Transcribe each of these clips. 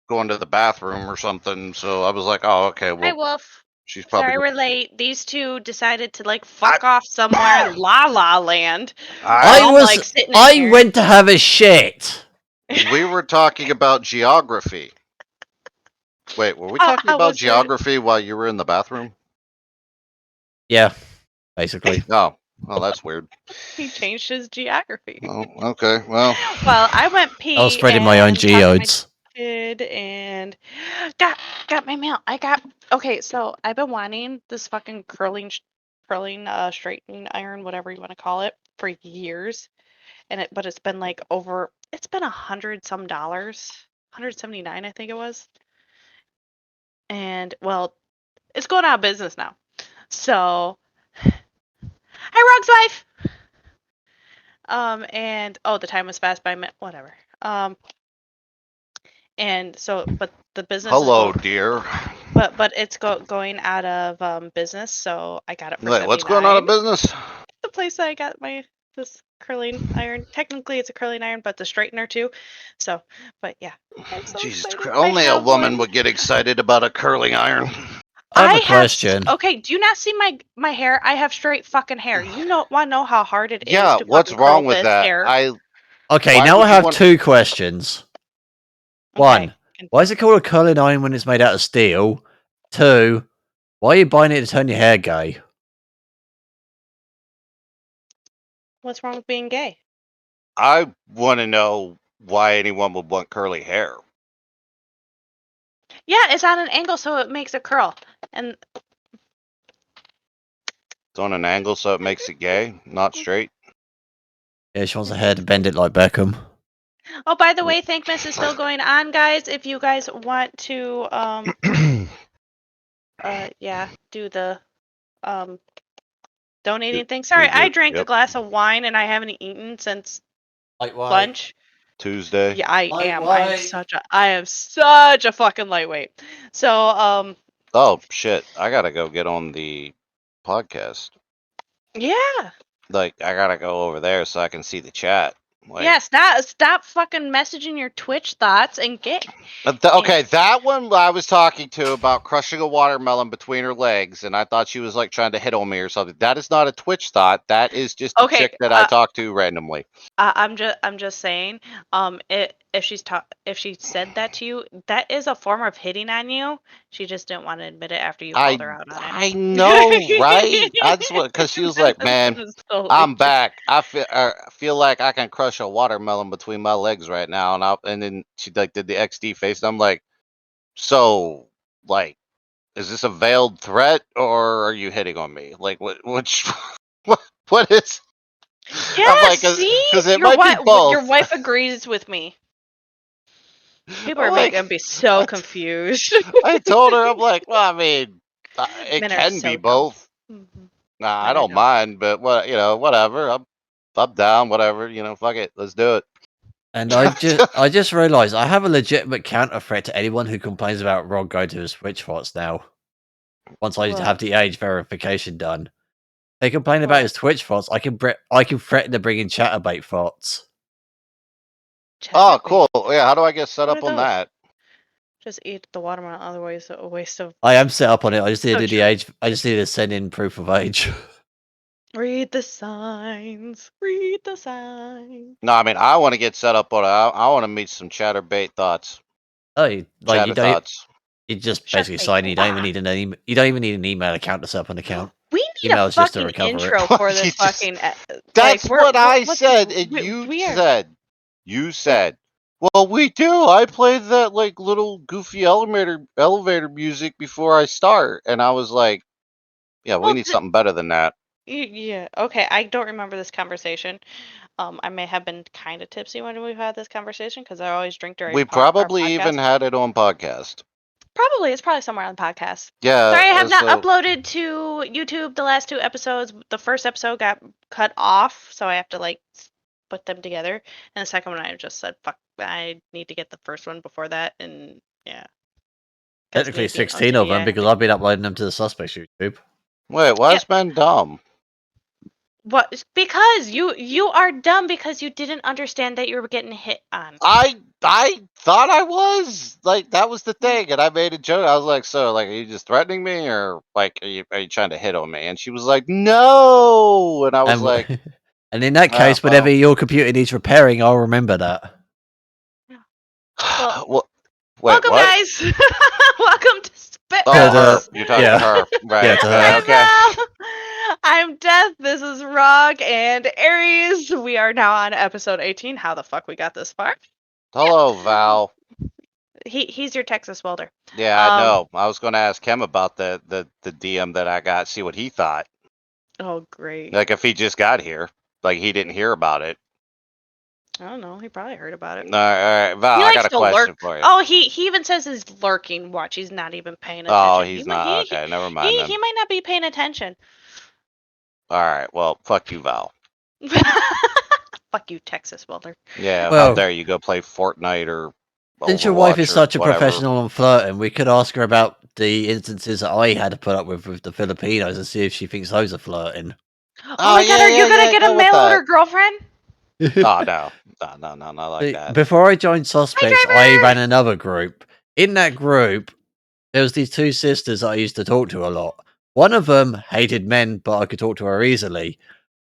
going to the bathroom or something. So I was like, oh, okay, Hi, well, Wolf. she's probably. Sorry we're late. These two decided to fuck off somewhere in La La Land. I'm, sitting in I here. went to have a shit. We were talking about geography. Wait, were we talking How about was it? geography while you were in the bathroom? Yeah, basically. Oh, well, that's weird. He changed his geography. Oh, okay, well. Well, I went pee. I was spreading my own and talked to my geodes. kid and got my mail. Okay, so I've been wanting this fucking curling straightening iron, whatever you want to call it, for years. But it's been it's been $100 some, $179 I think it was. And well, it's going out of business now. So, hi, Rog's wife. And the time was fast by a minute, whatever. And so, but the business. Hello, dear. But it's going out of business, so I got it for Wait, what's going out of business? The place that I got this curling iron. Technically, it's a curling iron, but the straightener too. So, but yeah. Jesus Christ! Only a woman would get excited about a curling iron. I have a question. Okay, do you not see my hair? I have straight fucking hair. You want to know how hard it is? Yeah, to what's fucking wrong curl with this that? hair? Okay, now I have two questions. One, why is it called a curling iron when it's made out of steel? Two, why are you buying it to turn your hair gay? What's wrong with being gay? I want to know why anyone would want curly hair. Yeah, it's on an angle, so it makes it curl. And it's on an angle, so it makes it gay, not straight. Yeah, she wants her hair to bend it like Beckham. Oh, by the way, Thankmas is still going on, guys. If you guys want to, do the donating thing. Sorry, I drank a glass of wine and I haven't eaten since lunch. Tuesday. Yeah, I am. I am such a fucking lightweight. So, oh shit! I gotta go get on the podcast. Yeah. I gotta go over there so I can see the chat. Yeah, stop fucking messaging your Twitch thoughts and get. Okay, that one I was talking to about crushing a watermelon between her legs, and I thought she was trying to hit on me or something. That is not a Twitch thought. That is just a chick that I talked to randomly. I'm just saying, if she said that to you, that is a form of hitting on you. She just didn't want to admit it after you called her out on it. I know, right? That's what, because she was like, "Man, I'm back. I feel like I can crush a watermelon between my legs right now," and then she did the XD face, and I'm like, "So, is this a veiled threat, or are you hitting on me? What is?" Yeah, see, it might be both. Your wife agrees with me. People are gonna be so confused. I told her, I'm like, well, I mean, it can be both. Nah, I don't mind, but whatever. I'm down. Whatever, fuck it, let's do it. And I just realized I have a legitimate counter threat to anyone who complains about Rod going to his Twitch bots now. Once I have the age verification done, they complain about his Twitch bots. I can threaten to bring in Chatterbait bots. Oh, cool. Yeah, how do I get set up on that? Just eat the watermelon. Otherwise, a waste of. I am set up on it. I just need to do the age. I just need to send in proof of age. Read the signs. Read the signs. No, I mean, I want to get set up on it. I want to meet some Chatterbait thoughts. Oh, you just basically sign. You don't even need You don't even need an email account to set up an account. We need a fucking intro for this fucking. That's what I said, and you said, well, we do. I played that little goofy elevator music before I start, and I was like, yeah, we need something better than that. Yeah. Okay. I don't remember this conversation. I may have been kind of tipsy when we've had this conversation because I always drink during. We probably even had it on podcast. It's probably somewhere on the podcast. Yeah. Sorry, I have not uploaded to YouTube the last 2 episodes. The first episode got cut off, so I have to put them together. And the second one, I just said, "Fuck, I need to get the first one before that." And yeah. Technically 16 of them because I've been uploading them to the Suspects YouTube. Wait, why is Ben dumb? What? Because you are dumb because you didn't understand that you were getting hit on. I thought I was like that was the thing, and I made a joke. I was like, "So, like, are you just threatening me, or like, are you trying to hit on me?" And she was like, "No," and I was like, and in that case, whenever well, your computer needs repairing, I'll remember that. Well, well, wait, welcome, what? guys. Welcome to Oh, the- her. You're talking yeah. to her, right? Yeah, to Right. her. Okay. Hi, Val. I'm Death. This is Rog and Aries. We are now on episode 18. How the fuck we got this far? Hello, Val. He's your Texas welder. Yeah, I know. I was going to ask him about the DM that I got. See what he thought. Oh, great. Like if he just got here, like he didn't hear about it. I don't know. He probably heard about it. All right, Val. He I got likes a to question lurk. for you. Oh, he even says he's lurking. Watch, he's not even paying Oh, attention. he's not. Okay, never mind then. He might not be paying attention. All right. Well, fuck you, Val. Fuck you, Texas welder. Yeah. Well, how dare you go play Fortnite or since your wife Overwatch is or such a whatever. professional on flirting, we could ask her about the instances that I had to put up with the Filipinos and see if she thinks those are flirting. Oh my god, are you gonna get a go with mail that. order girlfriend? Oh no, not like See, that. before I joined Suspects, I driver! ran another group. In that group, there was these two sisters that I used to talk to a lot. One of them hated men, but I could talk to her easily.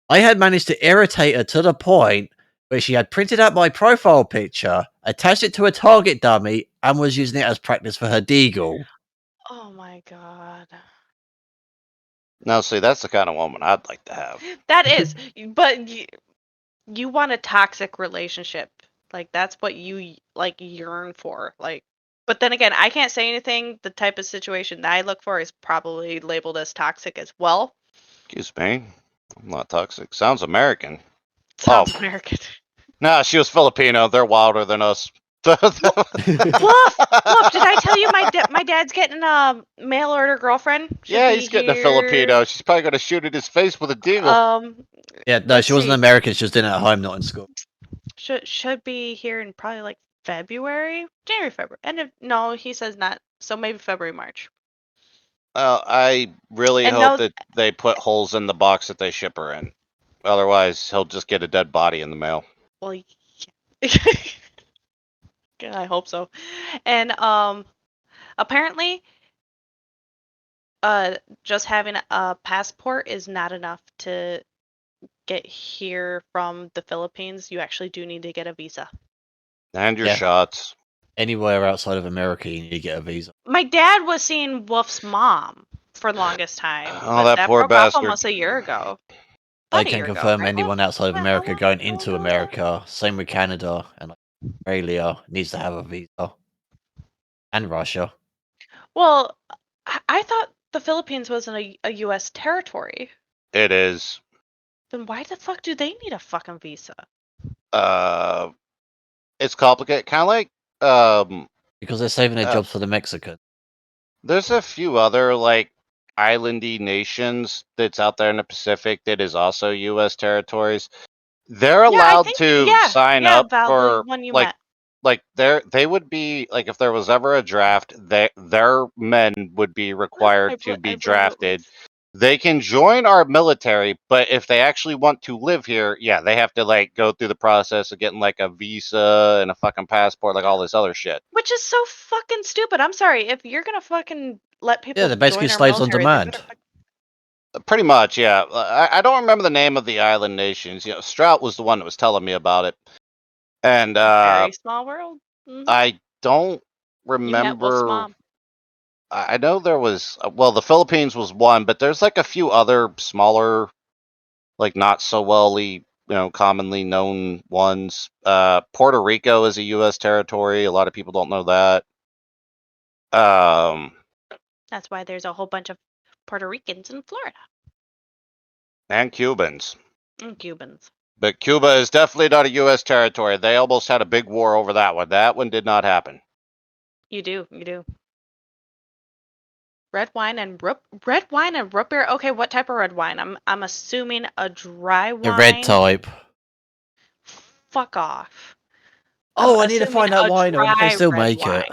I had managed to irritate her to the point where she had printed out my profile picture, attached it to a target dummy, and was using it as practice for her deagle. Oh my god. No, see, that's the kind of woman I'd like to have. That is, but you want a toxic relationship. Like that's what you like yearn for. Like, but then again, I can't say anything. The type of situation that I look for is probably labeled as toxic as well. Excuse me, I'm not toxic. Sounds American. Sounds American. No, she was Filipino. They're wilder than us. Woof! Woof! Did I tell you my dad's getting a mail order girlfriend? Yeah, he's getting a Filipino. She's probably gonna shoot at his face with a deagle. Yeah, no, she wasn't American. She was doing it at home, not in school. Should be here in probably like February, January, February. No, he says not. So maybe February, March. I really hope that they put holes in the box that they ship her in. Otherwise, he'll just get a dead body in the mail. Well, yeah. I hope so. And apparently, just having a passport is not enough to get here from the Philippines. You actually do need to get a visa. And your shots. Anywhere outside of America, you need to get a visa. My dad was seeing Wolf's mom for the longest time. Oh, that poor broke bastard. off almost a year ago. I can confirm anyone outside of America going into America, same with Canada and Australia, needs to have a visa. And Russia. Well, I thought the Philippines wasn't a U.S. territory. It is. Then why the fuck do they need a fucking visa? It's complicated. Kind of like because they're saving their jobs for the Mexicans. There's a few other like islandy nations that's out there in the Pacific that is also U.S. territories. They're allowed to sign up for like they would be like if there was ever a draft, their men would be required to be drafted. They can join our military, but if they actually want to live here, yeah, they have to like go through the process of getting like a visa and a fucking passport, like all this other shit. Which is so fucking stupid. I'm sorry, if you're gonna fucking let people they're basically join our slaves military, on demand. Pretty much, yeah. I don't remember the name of the island nations. You know, Strout was the one that was telling me about it. And very small world. Mm-hmm. I don't remember. I know there was the Philippines was one, but there's like a few other smaller, like not so commonly known ones. Puerto Rico is a U.S. territory. A lot of people don't know that. That's why there's a whole bunch of Puerto Ricans in Florida. And Cubans. And Cubans. But Cuba is definitely not a U.S. territory. They almost had a big war over that one. That one did not happen. You do. Red wine and root beer. Okay, what type of red wine? I'm assuming a dry wine. The red type. Fuck off. Oh, I need to find that wine. I wonder if they still make it.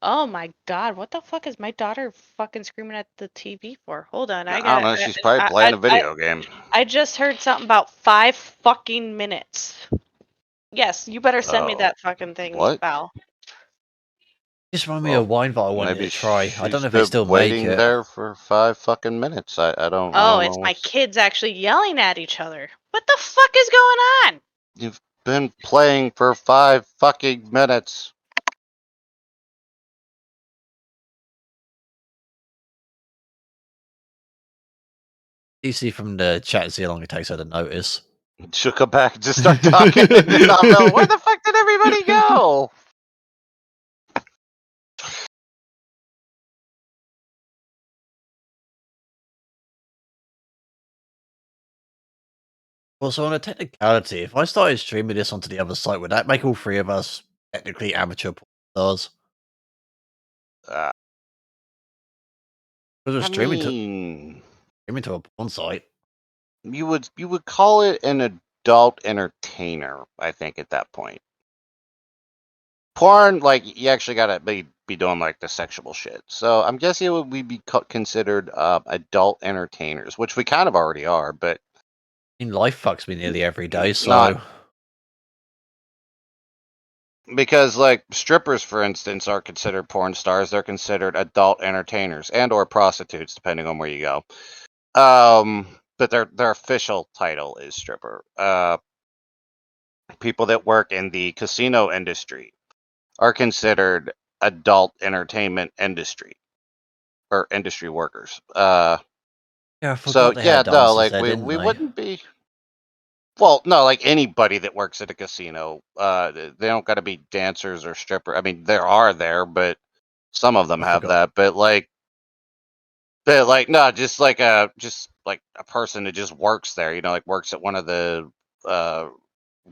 Oh my god, what the fuck is my daughter fucking screaming at the TV for? Hold on, I don't know. She's probably playing a video game. I just heard something about 5 fucking minutes. Yes, you better send me that fucking thing, What? Val. Just remind me of wine that I wanted Maybe to try. I don't know if they been still make waiting it. there for 5 fucking minutes. I don't. Oh, I it's don't my know. kids actually yelling at each other. What the fuck is going on? You've been playing for 5 fucking minutes. You see from the chat and see how long it takes her to notice. She'll come back and just start talking. And it's not Mel. Where the fuck did everybody go? Also, on a technicality, if I started streaming this onto the other site, would that make all three of us technically amateur porn stars? Because we're streaming to a porn site. You would call it an adult entertainer, I think, at that point. Porn, like, you actually gotta be doing like the sexual shit. So I'm guessing it would be considered adult entertainers, which we kind of already are, but I mean, life fucks me nearly every day, so not because like strippers, for instance, are considered porn stars. They're considered adult entertainers and or prostitutes, depending on where you go. But their official title is stripper. People that work in the casino industry are considered adult entertainment industry or industry workers. yeah, I forgot So they yeah, had no, dancers like there, we didn't they? wouldn't be. Well, no, like anybody that works at a casino, they don't got to be dancers or stripper. I mean, there are there, but some of them I have forgot. that. But no, just like a person that just works there. You know, like works at one of the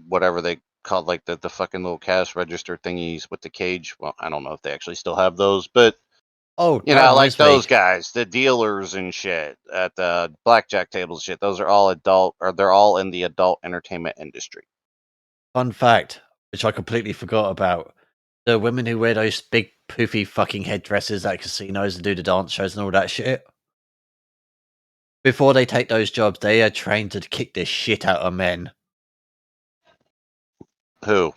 whatever they call like the fucking little cash register thingies with the cage. Well, I don't know if they actually still have those, but Oh, you that know, like reminds me. those guys, the dealers and shit at the blackjack tables, and shit. Those are all adult, or they're all in the adult entertainment industry. Fun fact, which I completely forgot about. The women who wear those big poofy fucking headdresses at casinos and do the dance shows and all that shit. Before they take those jobs, they are trained to kick the shit out of men. Who?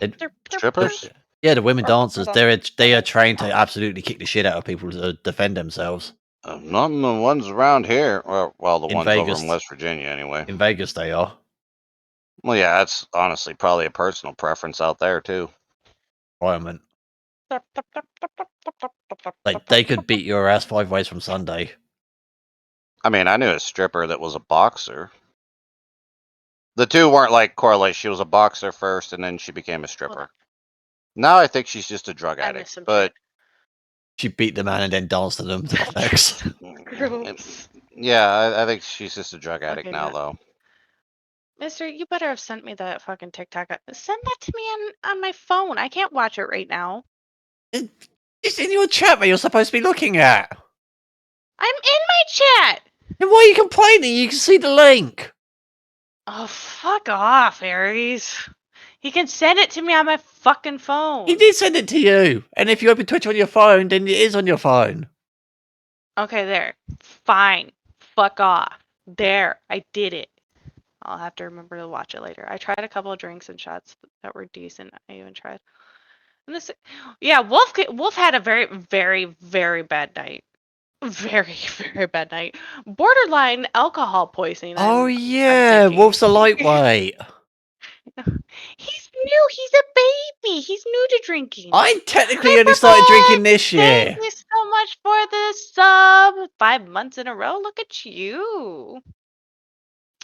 Strippers? Yeah, the women dancers. They are trained to absolutely kick the shit out of people to defend themselves. None of the ones around here. Well, the In ones Vegas, over in West Virginia, anyway. In Vegas, they are. Well, yeah, that's honestly probably a personal preference out there too. Environment. Like they could beat your ass 5 ways from Sunday. I mean, I knew a stripper that was a boxer. The two weren't like correlated. She was a boxer first, and then she became a stripper. Now I think she's just a drug addict. But she beat the man and then danced to them next. Yeah, I think she's just a drug addict now, though. Mister, you better have sent me that fucking TikTok. Send that to me on my phone. I can't watch it right now. It's in your chat that you're supposed to be looking at. I'm in my chat. Then why are you complaining? You can see the link. Oh, fuck off, Aries. He can send it to me on my fucking phone. He did send it to you. And if you open Twitch on your phone, then it is on your phone. Okay, there. Fine. Fuck off. There. I did it. I'll have to remember to watch it later. I tried a couple of drinks and shots that were decent. I even tried. And this, yeah, Wolf had a very, very, very bad night. Very, very bad night. Borderline alcohol poisoning. Oh, yeah. Wolf's a lightweight. He's new. He's a baby. He's new to drinking. I technically only started drinking this year. Thank you so much for the sub. 5 months in a row. Look at you.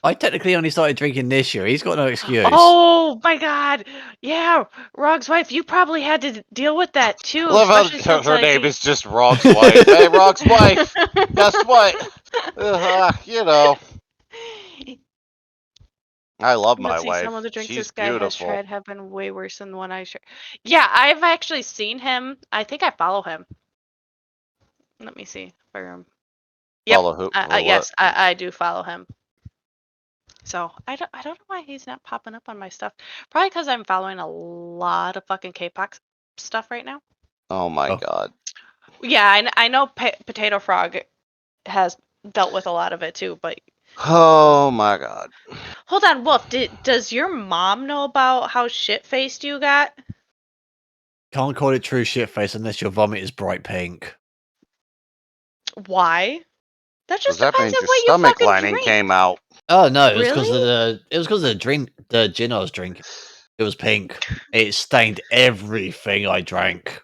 I technically only started drinking this year. He's got no excuse. Oh my god. Yeah, Rog's wife, you probably had to deal with that too. I love how her name is just Rog's wife. Hey, Rog's wife. Guess what? You know. I love my wife. Some of the drinks She's this guy beautiful. has tried have been way worse than the one I shared. Yeah, I've actually seen him. I think I follow him. Let me see if I remember. Yep. Follow who? Yes, I do follow him. So I don't know why he's not popping up on my stuff. Probably because I'm following a lot of fucking K-pop stuff right now. Oh my god. Yeah, I know Potato Frog has dealt with a lot of it too, but Oh my god. hold on, Wolf. Does your mom know about how shit-faced you got? Can't call it true shit face unless your vomit is bright pink. Why? That just That depends means on your what you stomach fucking lining drink. came out. Oh no, it was because Really? of the gin I was drinking. It was pink. It stained everything I drank.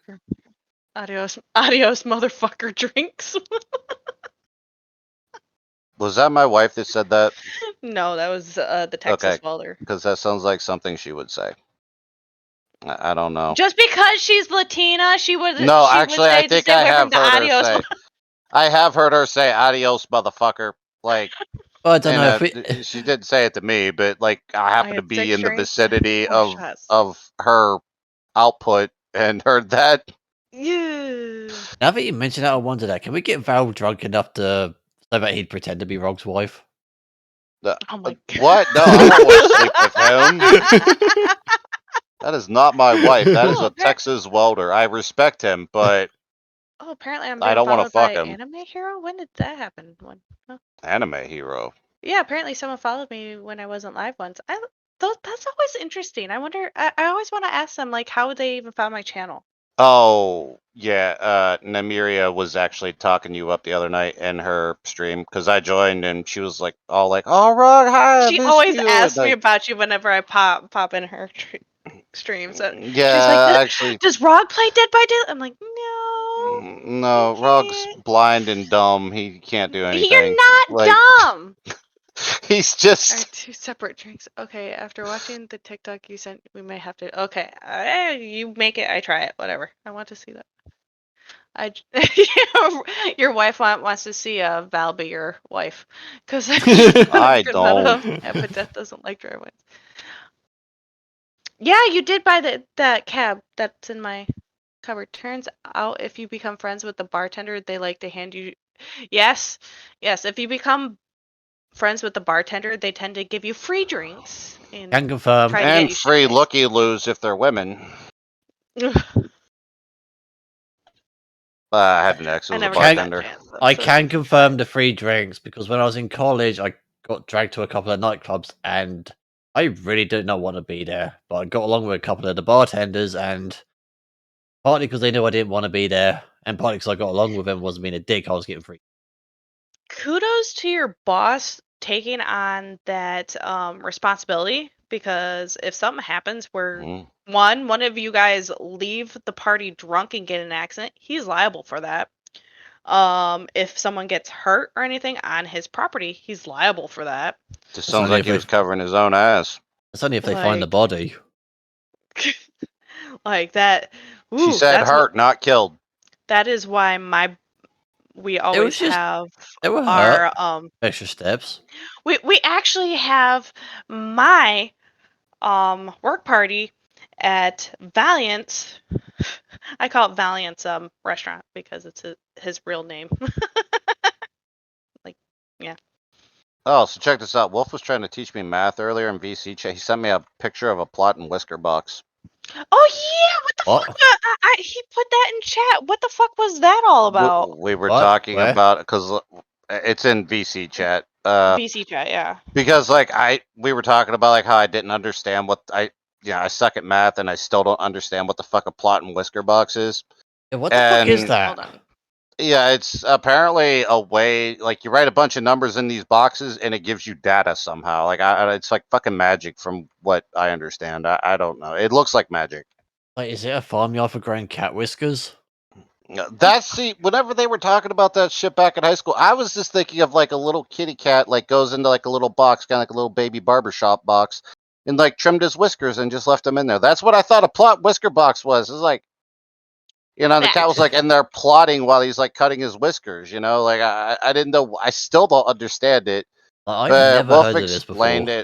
Adios, motherfucker drinks. Was that my wife that said that? No, that was the Texas welder. Because that sounds like something she would say. I don't know. Just because she's Latina, she would. No, she actually, would say I to think stay I away from have the heard her adios. say. I have heard her say "adios, motherfucker." Like, Well, I don't know if and she didn't say it to me, but like I happened to had be 6 in the drinks, vicinity 4 shots. of her output and heard that. Yeah. Now that you mention that, I wonder that can we get Val drunk enough so that he'd pretend to be Rog's wife? Oh my god. What? No, I don't want to sleep with him. That is not my wife. That is Oh, a Texas welder. I respect him, but Oh, apparently I'm I being don't want to followed fuck by him. Anime Hero? When did that happen? Anime hero. Yeah, apparently someone followed me when I wasn't live once. That's always interesting. I wonder. I always want to ask them like how they even found my channel. Oh, yeah. Namiria was actually talking you up the other night in her stream because I joined and she was like, all like, "Oh, Rog, hi, I She missed always you." asks me Like, about you whenever I pop in her streams. yeah, She's like, actually, "Does Rog play Dead by Daylight?" I'm like, "No, he no, Rog's can't. blind and dumb. He can't do anything. You're not Like, dumb." he's Are just. 2 separate drinks. Okay, after watching the TikTok you sent, we may have to. Okay, you make it. I try it. Whatever. I want to see that. Your wife wants to see Val be your wife, because I don't. but Death doesn't like dry wines. Yeah, you did buy that cab that's in my cupboard. Turns out if you become friends with the bartender, they like to hand you. Yes, if you become friends with the bartender, they tend to give you free drinks and Can confirm. try to get And you free shit-faced. looky-loos if they're women. I had an ex who I was a never got that bartender. chance. Though, I so can confirm the free drinks because when I was in college, I got dragged to a couple of nightclubs and I really did not want to be there. But I got along with a couple of the bartenders, and partly because they knew I didn't want to be there, and partly because I got along with them, wasn't being a dick, I was getting free. Kudos to your boss taking on that responsibility, because if something happens where one of you guys leave the party drunk and get in an accident, he's liable for that. If someone gets hurt or anything on his property, he's liable for that. Just sounds like he was If covering his own ass. it's only if they find the body. Like that. She Ooh, said hurt, not killed. that is why we always have They were our hurt. Extra steps. we actually have my work party at Valiant's. I call it Valiant's restaurant because it's his real name. Like, yeah. Oh, so check this out. Wolf was trying to teach me math earlier in VC chat. He sent me a picture of a plot and whisker box. Oh yeah, what the fuck? He put that in chat. What the fuck was that all about? We were talking about because it's in VC chat. VC chat, yeah. Because like we were talking about like how I didn't understand what I suck at math and I still don't understand what the fuck a plot and whisker box is. Yeah, what the fuck is that? Hold on. Yeah, it's apparently a way like you write a bunch of numbers in these boxes and it gives you data somehow. Like it's like fucking magic from what I understand. I don't know. It looks like magic. Like, is it a farmyard for growing cat whiskers? Whenever they were talking about that shit back in high school, I was just thinking of like a little kitty cat like goes into like a little box, kind of like a little baby barbershop box, and like trimmed his whiskers and just left him in there. That's what I thought a plot whisker box was. It's like, the cat was like in there plotting while he's like cutting his whiskers. Like I didn't know. I still don't understand it. I've But never Wolf heard of this explained before.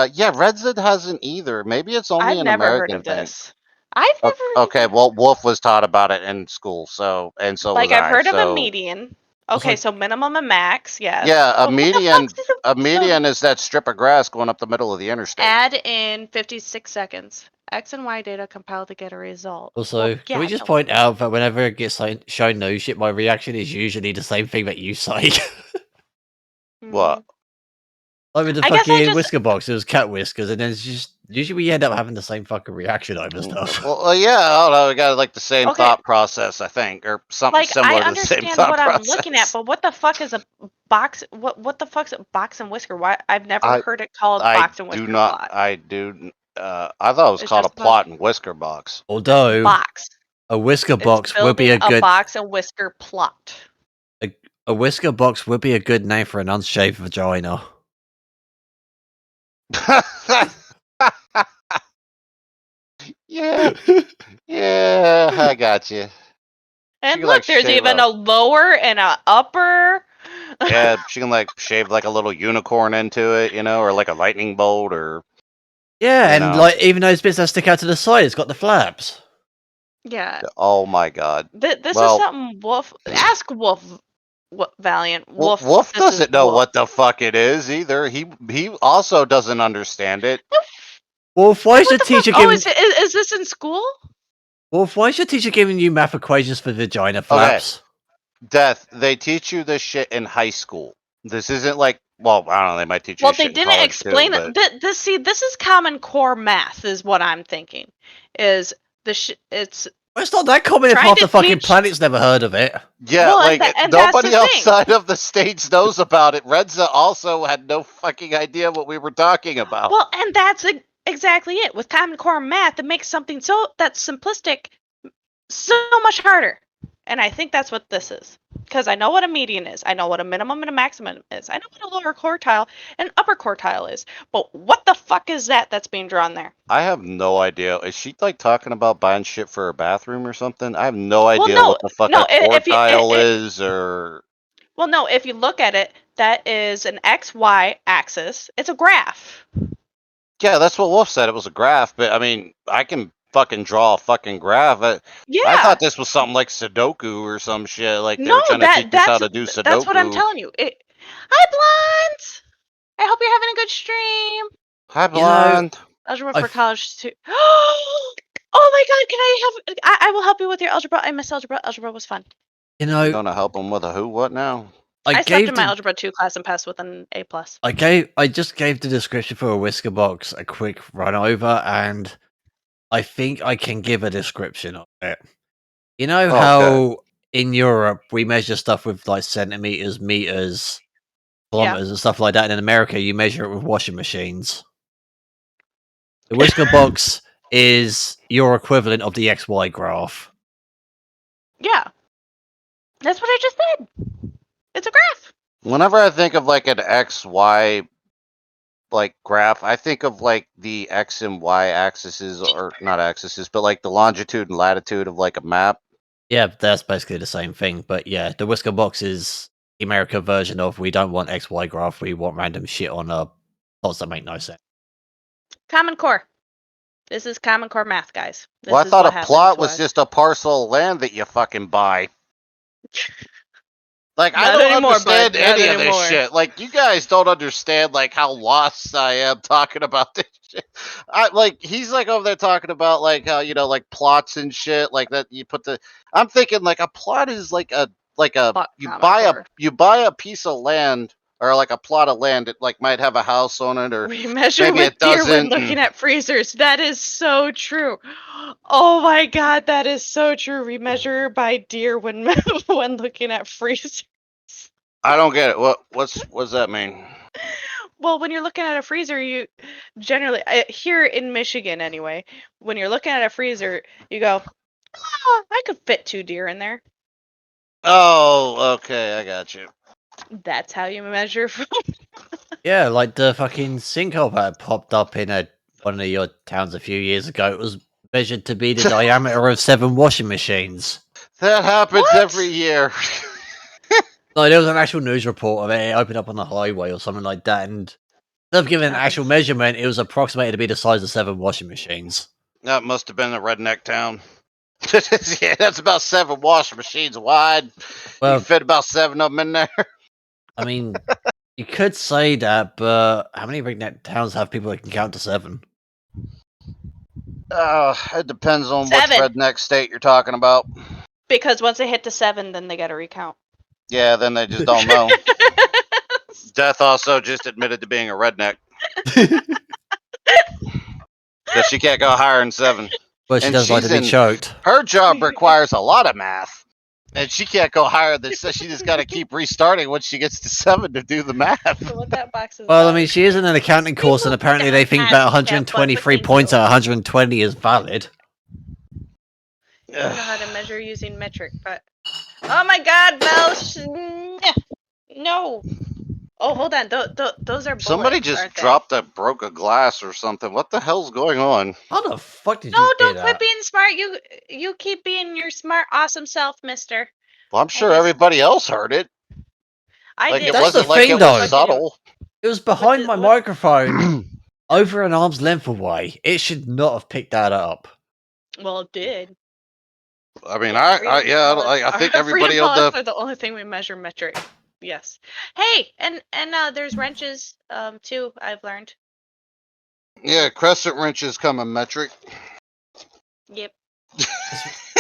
it. Yeah, Redzid hasn't either. Maybe it's only I've an never heard American of thing. this. I've never. Okay, well, Wolf was taught about it in school, so was I've I. heard of a So median. Okay, so minimum and max, yes. yeah, But what the fuck a median is that strip of grass going up the middle of the interstate. Add in 56 seconds. X and Y data compiled to get a result. Also, Well, can we just point out that whenever it gets shown new shit, my reaction is usually the same thing that you say. What? Like with the fucking whisker box, it was cat whiskers, and then it's just usually we end up having the same fucking reaction over stuff. Well, yeah, I don't know. We got like the same thought process, I think, or something similar to the same thought process. I understand what I'm looking at, but what the fuck is a box? What the fuck's a box and whisker? Why I've never heard it called box and whisker plot. I thought it was called a plot and whisker box. Although box. A whisker box would be a good box and whisker plot. A whisker box would be a good name for an unshaved vagina. Yeah, yeah, I got you. And look, like there's even a lower and a upper. Yeah, she can like shave like a little unicorn into it, or like a lightning bolt, or and like even those bits that stick out to the side, it's got the flaps. Yeah. Oh my god. This is something Wolf. Ask Wolf. Valiant Wolf doesn't know what the fuck it is either. He also doesn't understand it. Wolf, why is your teacher giving? Is this in school? Wolf, why is your teacher giving you math equations for vagina flaps? Okay. Death. They teach you this shit in high school. This isn't like, well, I don't know. They might teach you. Well, they didn't explain it. This is Common Core math, is what I'm thinking. It's. Well, it's not that common if half the fucking planet's never heard of it. Yeah, and nobody outside of the States knows about it. Redza also had no fucking idea what we were talking about. Well, and that's exactly it. With Common Core math, it makes something that's simplistic so much harder. And I think that's what this is. Because I know what a median is. I know what a minimum and a maximum is. I know what a lower quartile and upper quartile is. But what the fuck is that's being drawn there? I have no idea. Is she like talking about buying shit for her bathroom or something? I have no idea what the fuck a quartile is or... Well, no, if you look at it, that is an XY axis. It's a graph. Yeah, that's what Wolf said. It was a graph. But, I mean, I can fucking draw a fucking graph. I thought this was something like Sudoku or some shit. Like they were trying to teach us how to do Sudoku. That's what I'm telling you. Hi, Blonde! I hope you're having a good stream. Hi, Blonde. Algebra for college too. Oh my god! Can I will help you with your algebra. I miss algebra. Algebra was fun. You're gonna help him with a who? What now? I slept in my algebra 2 class and passed with an A+. I just gave the description for a whisker box a quick run over, and I think I can give a description of it. You know how in Europe we measure stuff with like centimeters, meters, kilometers, and stuff like that, and in America you measure it with washing machines. The whisker box is your equivalent of the XY graph. Yeah. That's what I just said. It's a graph. Whenever I think of like an XY like graph, I think of like the X and Y axes, or not axes, but like the longitude and latitude of like a map. Yeah, that's basically the same thing. But yeah, the whisker box is the American version of we don't want XY graph, we want random shit on plots that make no sense. Common Core. This is Common Core math, guys. Well, I thought a plot was just a parcel of land that you fucking buy. Like, I don't understand any of this shit. Like, you guys don't understand, like, how lost I am talking about this shit. He's, like, over there talking about, like, how, like, plots and shit, like, that you put I'm thinking, like, a plot is, you buy a piece of land, or, like, a plot of land that, like, might have a house on it, or we measure with deer when looking at freezers. That is so true. Oh my god, that is so true. We measure by deer when looking at freezers. I don't get it. What does that mean? Well, when you're looking at a freezer, you generally here in Michigan anyway, when you're looking at a freezer, you go, I could fit 2 deer in there. Oh, okay, I got you. That's how you measure from. Yeah, like the fucking sinkhole that popped up in one of your towns a few years ago. It was measured to be the diameter of 7 washing machines. That happens every year. No, there was an actual news report of it. It opened up on the highway or something like that, and instead of giving an actual measurement, it was approximated to be the size of 7 washing machines. That must have been a redneck town. Yeah, that's about 7 washing machines wide. Well, you fit about 7 of them in there. I mean, you could say that, but how many redneck towns have people that can count to 7? It depends on 7. which redneck state you're talking about. Because once they hit to 7, then they got to recount. Yeah, then they just don't know. Death also just admitted to being a redneck. Because she can't go higher than 7. Well, she does like to be choked. Her job requires a lot of math. And she can't go higher than, so she just got to keep restarting when she gets to 7 to do the math. So what that box is Well, about. I mean, she is in an accounting course, and apparently they think that 123 points out 120 is valid. I don't know how to measure using metric, but... Oh my god, Mel! No! Oh, hold on. Those are bullets, Somebody just broke a glass or something. What the hell's going on? How the fuck did you No, do don't that? quit being smart. You keep being your smart, awesome self, mister. Well, I'm sure everybody else heard it. I did. It wasn't like it was subtle. It was behind my microphone, over an arm's length away. It should not have picked that up. Well, it did. I mean, I think everybody are the only thing we measure metric. Yes. Hey, and there's wrenches too. I've learned. Yeah, crescent wrenches come in metric. Yep.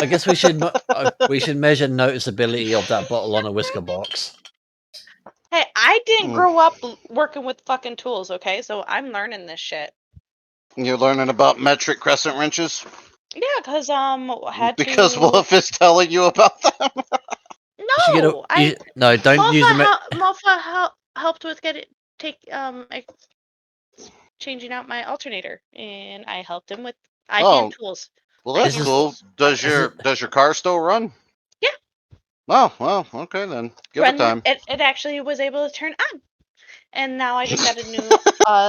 I guess we should measure noticeability of that bottle on a whisker box. Hey, I didn't grow up working with fucking tools, okay? So I'm learning this shit. You're learning about metric crescent wrenches? Yeah, because Because Wolf is telling you about them. No, no, don't use them. Mofa helped with changing out my alternator, and I helped him with hand tools. Well, that's cool. Does your car still run? Yeah. Oh, well, okay then. Give it time. It actually was able to turn on, and now I just got a new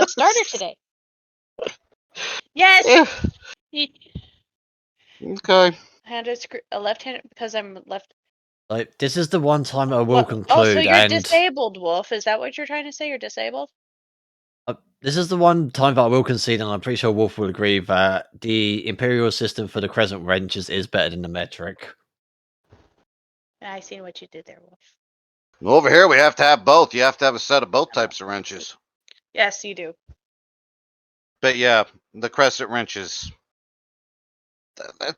starter today. Yes. Okay. A left-handed because I'm left. Like, this is the one time I will conclude. Oh, so you're disabled, Wolf? Is that what you're trying to say? You're disabled? This is the one time that I will concede, and I'm pretty sure Wolf will agree that the Imperial system for the crescent wrenches is better than the metric. I seen what you did there, Wolf. Over here, we have to have both. You have to have a set of both types of wrenches. Yes, you do. But yeah, the crescent wrenches.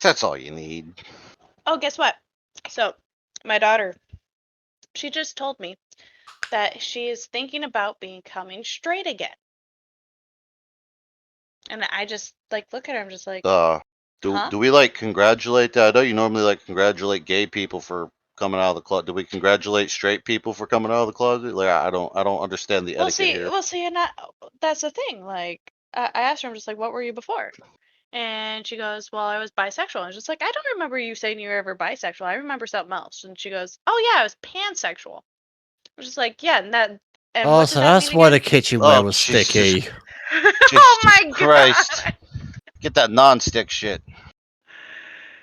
That's all you need. Oh, guess what? So, my daughter, she just told me that she is thinking about becoming straight again. And I just look at her. I'm just like, do we congratulate that? I know you normally congratulate gay people for coming out of the closet. Do we congratulate straight people for coming out of the closet? I don't understand the etiquette here. Well, see, and that's the thing. I asked her, I'm just like, what were you before? And she goes, well, I was bisexual. I was just like, I don't remember you saying you were ever bisexual. I remember something else. And she goes, oh yeah, I was pansexual. I was just like, yeah, and that. And so that's why the kitchenware was sticky. Oh my Christ. God. Get that non-stick shit.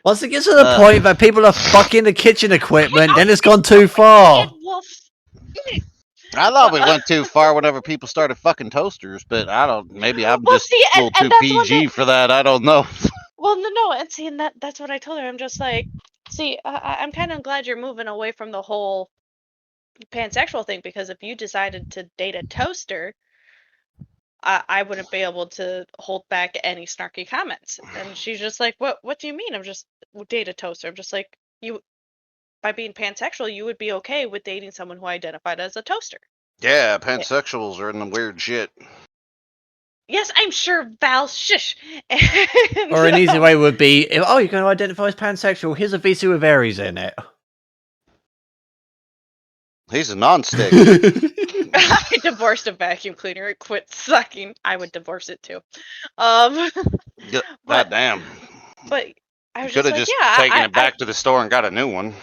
Once it gets to the point that people are fucking the kitchen equipment, then it's gone too far. I thought we went too far whenever people started fucking toasters, but maybe I'm just a little too PG for that. I don't know. Well, no, and see, and that's what I told her. I'm just like, see, I'm kind of glad you're moving away from the whole pansexual thing, because if you decided to date a toaster, I wouldn't be able to hold back any snarky comments. And she's just like, what do you mean? I'm just date a toaster. I'm just like, by being pansexual, you would be okay with dating someone who identified as a toaster. Yeah, pansexuals are in the weird shit. Yes, I'm sure, Val. Shush. Or an easy way would be, you're going to identify as pansexual. Here's a VC with Aries in it. He's a non-stick. I divorced a vacuum cleaner. It quit sucking. I would divorce it too. God damn. But I was could have just taken it back to the store and got a new one.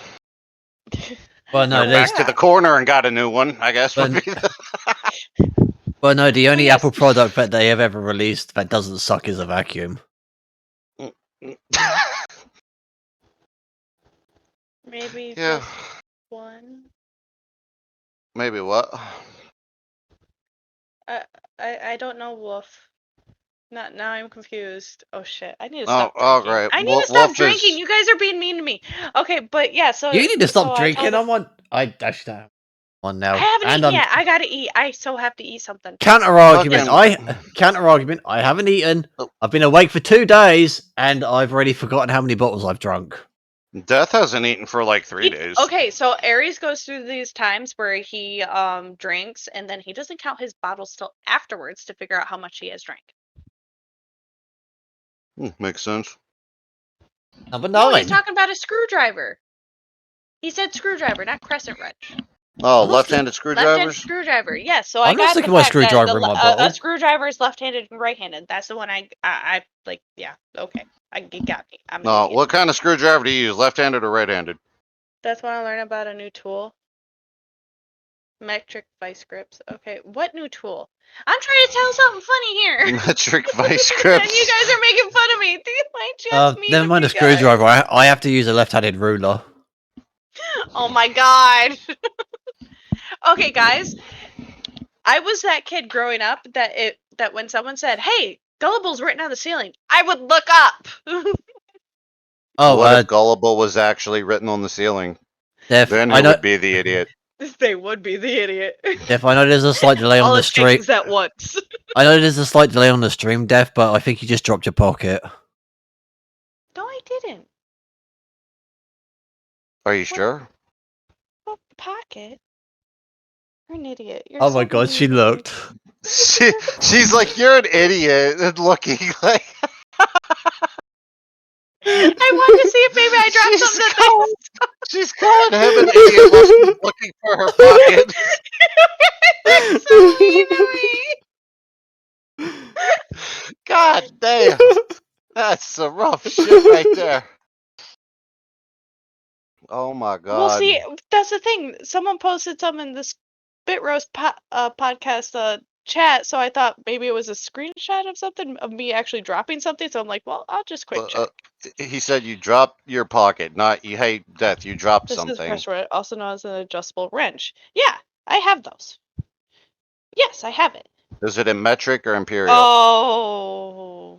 Well, no, back to the corner and got a new one, I guess. Well, no, the only Apple product that they have ever released that doesn't suck is a vacuum. Maybe one. Maybe what? I don't know, Wolf. Now I'm confused. Oh shit! I need to stop drinking. Oh, great. I need to stop drinking. You guys are being mean to me. Okay, but yeah. So you need to stop drinking. I actually don't. On now. I haven't And eaten yet. I gotta eat. I so have to eat something. Counter argument. Fucking- I haven't eaten. Oh. I've been awake for 2 days, and I've already forgotten how many bottles I've drunk. Death hasn't eaten for like 3 days. Okay, so Aries goes through these times where he drinks, and then he doesn't count his bottles till afterwards to figure out how much he has drank. Makes sense. Number 9. No, he's talking about a screwdriver. He said screwdriver, not crescent wrench. Oh, left-handed screwdrivers? Left-handed screwdriver, yes. So I I'm not got the sticking my fact that screwdriver in my bottle. a screwdriver is left-handed and right-handed. That's the one I like. Yeah, okay. You got me. I'm an No, idiot. what kind of screwdriver do you use? Left-handed or right-handed? That's when I learned about a new tool. Metric vice grips. Okay, what new tool? I'm trying to tell something funny here. Metric vice grips. And you guys are making fun of me. Just mean Never mind a screwdriver. I have to use a left-handed ruler. Oh my god. Okay, guys. I was that kid growing up that when someone said, "Hey, Gullible's written on the ceiling," I would look up. What if Gullible was actually written on the ceiling? Then who would be the idiot? They would be the idiot. Def, I know there's a slight delay on the stream. At once. I know there's a slight delay on the stream, Def, but I think you just dropped your pocket. No, I didn't. Are you sure? What pocket? You're an idiot. Oh my god, she looked. She's like, you're an idiot, and looking like. I wanted to see if maybe I dropped something. She's calling him an idiot while she's looking for her pocket. That's so mean to me. God damn. That's some rough shit right there. Oh my god. Well, see, that's the thing. Someone posted something in this Spitroast podcast chat, so I thought maybe it was a screenshot of something of me actually dropping something. So I'm like, well, I'll just quick check. He said you dropped your pocket, not you. Hey, Death, you dropped something. This is press, also known as an adjustable wrench. Yeah, I have those. Yes, I have it. Is it in metric or imperial? Oh,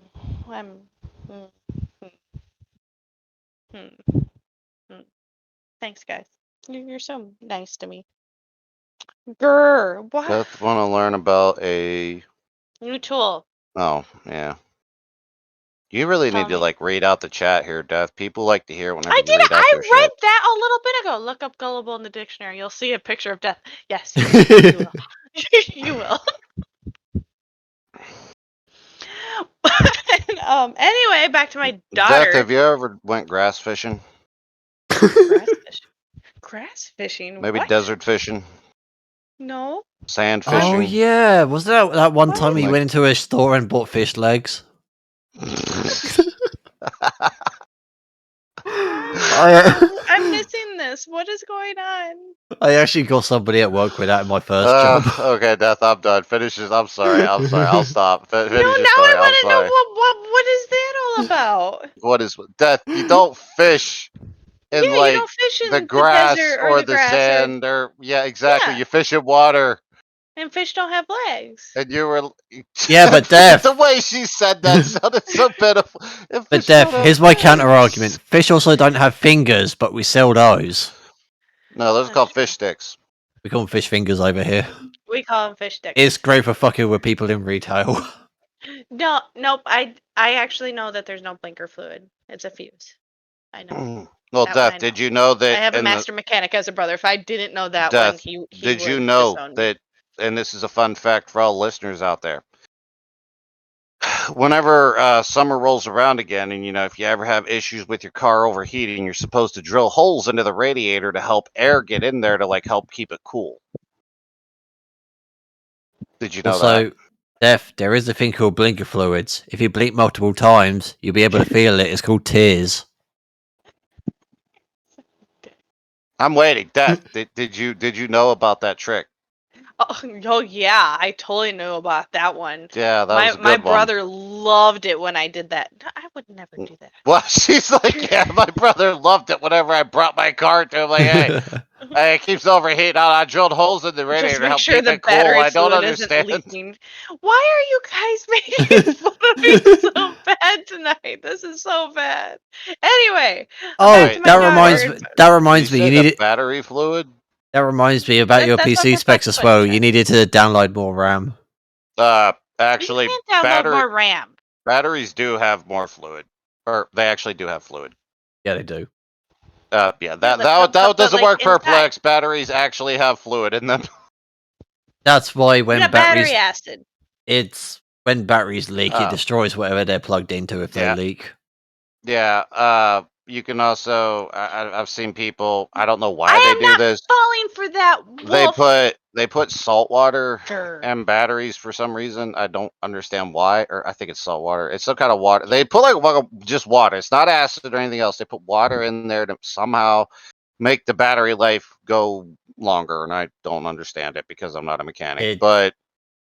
Thanks, guys. You're so nice to me. Grr, what? Death want to learn about a new tool. Oh, yeah. You really need to like read out the chat here, Death. People like to hear whenever you read out their I read shit. that a little bit ago. Look up Gullible in the dictionary. You'll see a picture of Death. Yes, you will. You will. Anyway, back to my daughter. Death, have you ever went grass fishing? Grass fishing? Maybe what? desert fishing? No. Sand fishing? Oh yeah, was that one time he went into a store and bought fish legs? I'm missing this. What is going on? I actually got somebody at work with that in my first job. Okay, Death, I'm done. Finish this. I'm sorry. I'll stop. Finish no, now story. I want to know what is that all about? What is Death? You don't fish in you don't fish in the grass or the sand or yeah, exactly. Yeah. You fish in water. And fish don't have legs. And you were yeah, but Def. The way she said that sounded so pitiful. But Def, here's my counter argument. Fish also don't have fingers, but we sell those. No, those are called fish sticks. We call them fish fingers over here. We call them fish sticks. It's great for fucking with people in retail. Nope. I actually know that there's no blinker fluid. It's a fuse. I know. Well, Death, did you know that? I have a master mechanic as a brother. If I didn't know that Death, one, he did you know that? And this is a fun fact for all listeners out there. Whenever summer rolls around again, and if you ever have issues with your car overheating, you're supposed to drill holes into the radiator to help air get in there to help keep it cool. Did you know that? Def, there is a thing called blinker fluids. If you blink multiple times, you'll be able to feel it. It's called tears. I'm waiting. Def, did you know about that trick? Oh yeah, I totally knew about that one. Yeah, that was a good my brother loved it when I did that. I would never do that. Well, she's like, yeah, my brother loved it whenever I brought my car to him. Like, hey, it keeps overheating. I drilled holes in the radiator to help keep it cool. I don't understand. Why are you guys making fun of me so bad tonight? This is so bad. Anyway. That reminds me. You need battery fluid. That reminds me about your That's what PC the specs fuck's as well. said. You needed to download more RAM. Actually, You can't download more RAM. batteries do have more fluid, or they actually do have fluid. Yeah, they do. Yeah, that doesn't like, work, inside. Perplex. Batteries actually have fluid in them. That's why You when got batteries, battery acid. it's when batteries leak, it destroys whatever they're plugged into if they leak. Yeah. You can also. I've seen people. I don't know why I they am do not this. falling for that wolf. They put salt water Sure. and batteries for some reason. I don't understand why. Or I think it's salt water. It's some kind of water. They put like just water. It's not acid or anything else. They put water in there to somehow make the battery life go longer, and I don't understand it because I'm not a mechanic. But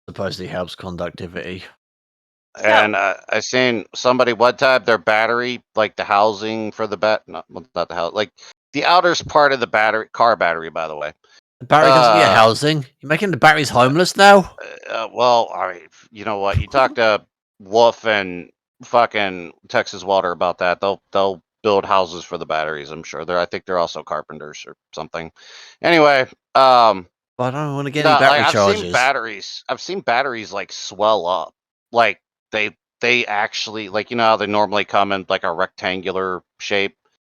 supposedly helps conductivity. And I seen somebody one time their battery, like the housing for the not the house, like the outer part of the car battery, by the way. The battery doesn't need a housing. You're making the batteries homeless now? Well, all right. You know what? You talk to Wolf and fucking Texas Water about that. They'll build houses for the batteries. I'm sure. I think they're also carpenters or something. Anyway, But I don't want to get any battery charges. I've seen batteries like swell up, like they actually, like, you know how they normally come in like a rectangular shape.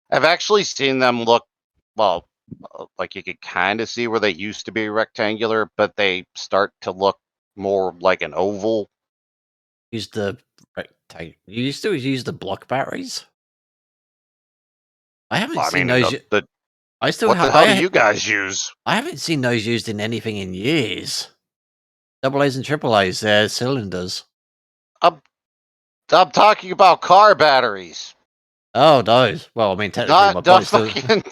I've actually seen them look, well, like you could kind of see where they used to be rectangular, but they start to look more like an oval. Use the rectangle. You still use the block batteries? I haven't seen those. I still what have. The hell do you guys use? I haven't seen those used in anything in years. AA's and AAA's, they're cylinders. I'm talking about car batteries. Oh, those. Well, I mean, technically, my point still.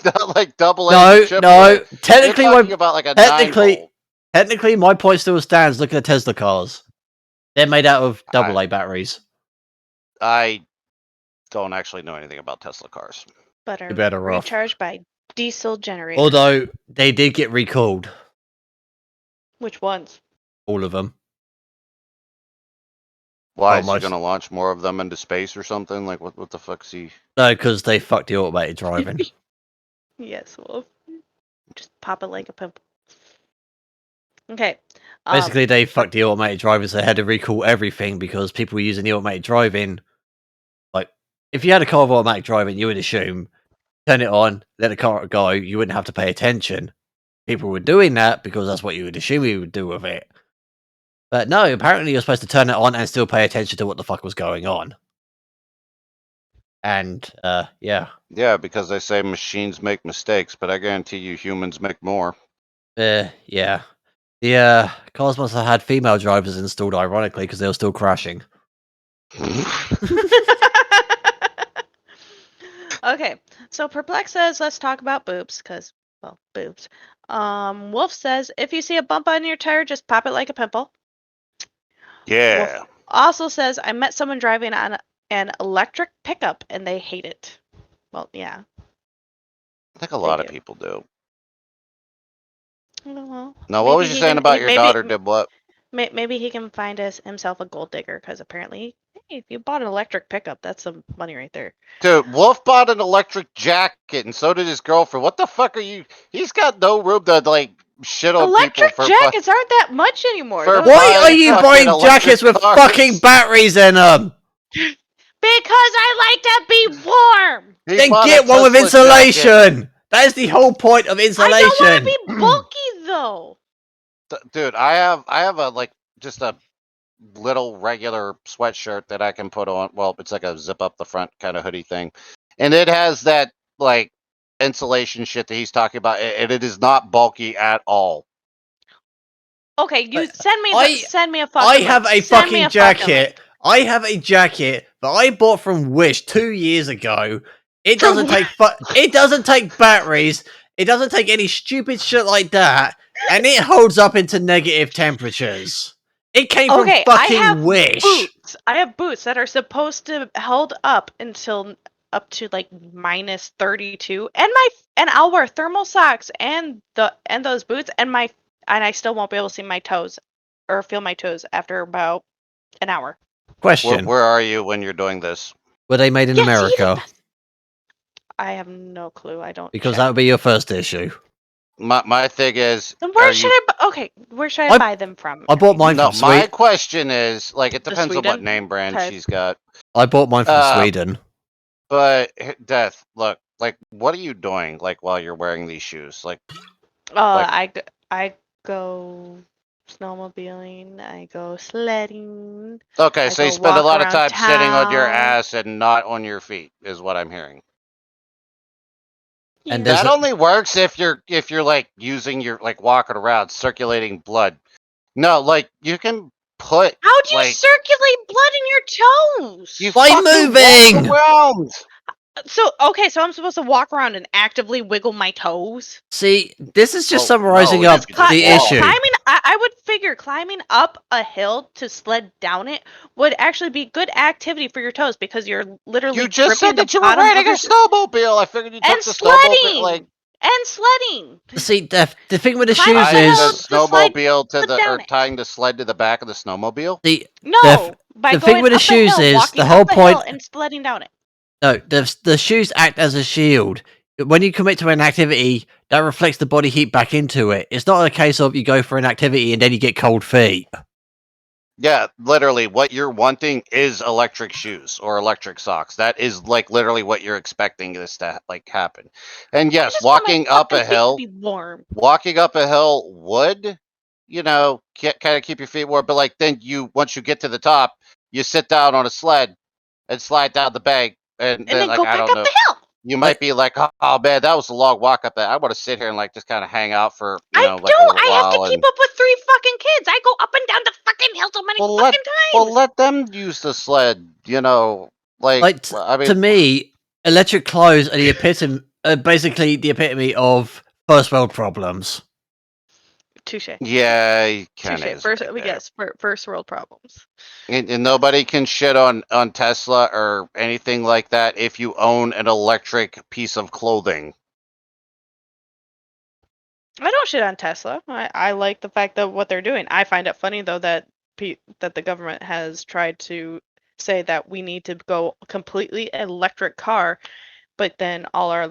Not like double A. No. Technically, you're talking about like a 9-volt. Technically, my point still stands. Look at the Tesla cars. They're made out of AA batteries. I don't actually know anything about Tesla cars. But are recharged by diesel generators. Although they did get recalled. Which ones? All of them. Why is he going to launch more of them into space or something? Like, what the fuck's he? No, because they fucked the automated driving. Yes, Wolf. Just pop it like a pimple. Okay. Basically, they fucked the automated driving, so they had to recall everything because people were using the automated driving. Like, if you had a car with automatic driving, you would assume turn it on, let the car go, you wouldn't have to pay attention. People were doing that because that's what you would assume you would do with it. But no, apparently you're supposed to turn it on and still pay attention to what the fuck was going on. And, yeah. Yeah, because they say machines make mistakes, but I guarantee you humans make more. Yeah. The cars must have had female drivers installed, ironically, because they were still crashing. Okay, so Perplex says, let's talk about boobs, because, well, boobs. Wolf says, if you see a bump on your tire, just pop it like a pimple. Yeah. Wolf also says, I met someone driving on an electric pickup, and they hate it. Well, yeah. I think a lot of people do. Well, now, what was you saying about your daughter did what? Maybe he can find himself a gold digger, because apparently, hey, if you bought an electric pickup, that's some money right there. Dude, Wolf bought an electric jacket, and so did his girlfriend. What the fuck are you? He's got no room to, like, shit on electric people for jackets aren't that much anymore. Why are you buying jackets with fucking batteries in them? Because I like to be warm. Then get one with insulation. Jacket. That is the whole point of insulation. I don't want to be bulky though. Dude, I have a just a little regular sweatshirt that I can put on. Well, it's like a zip up the front kind of hoodie thing, and it has that like insulation shit that he's talking about, and it is not bulky at all. Okay, you send me a fucking. I have a fucking jacket. I have a jacket that I bought from Wish 2 years ago. It doesn't take it doesn't take batteries. It doesn't take any stupid shit like that, and it holds up into negative temperatures. It came from fucking Wish. I have boots that are supposed to hold up until up to like minus 32, and I'll wear thermal socks and those boots, and I still won't be able to see my toes or feel my toes after about an hour. Question: Where are you when you're doing this? Were they made in America? I have no clue. I don't. Because that would be your first issue. My thing is, Then where should where should I buy them from? I bought mine No, from my Sweden. question is, like, it The depends on what Sweden name brand type. she's got. I bought mine from Sweden. But Death, look, like, what are you doing, like, while you're wearing these shoes? Like, I go snowmobiling. I go sledding. okay, I so you go spend a walk lot of around time sitting on your town. ass and not on your feet, is what I'm hearing. And Yeah. That only works if you're like using your, like, walking around circulating blood. No, like, you can put How do you like circulate blood in your toes? you By fucking moving! walk around. So so I'm supposed to walk around and actively wiggle my toes? See, this is just Well, summarizing no, up you just the walk. issue. Climbing, I would figure climbing up a hill to sled down it would actually be good activity for your toes because you're literally You just gripping said the that you were bottom of riding a your snowmobile. I figured you took and the snowmobile, like, sledding and sledding. See, the thing with the Climb up shoes the tying the hill is to slide snowmobile to sled down or it. tying the sled to the back of the snowmobile. No, by the going thing with the up a shoes hill, is walking the whole up a point. hill and sledding down it. No, the shoes act as a shield. When you commit to an activity, that reflects the body heat back into it. It's not a case of you go for an activity and then you get cold feet. Yeah, literally, what you're wanting is electric shoes or electric socks. That is, like, literally what you're expecting this to, like, happen. And I yes, just want my walking up a fucking feet to hill, be warm. would, kind of keep your feet warm. But, like, then once you get to the top, you sit down on a sled and slide down the bank, and And then, then like, go I back don't up know, the hill. you might be like, oh man, that was a long walk up there. I want to sit here and, like, just kind of hang out for, I like, a do. little I have to while. keep And up with 3 fucking kids. I go up and down the fucking hill so many fucking times. let them use the sled. Like I to mean, me, electric clothes are basically the epitome of first world problems. Touche. yeah, he kind Touche. of is First, right there. yes, first world problems. And nobody can shit on Tesla or anything like that if you own an electric piece of clothing. I don't shit on Tesla. I like the fact that what they're doing. I find it funny though that that the government has tried to say that we need to go completely electric car, but then all our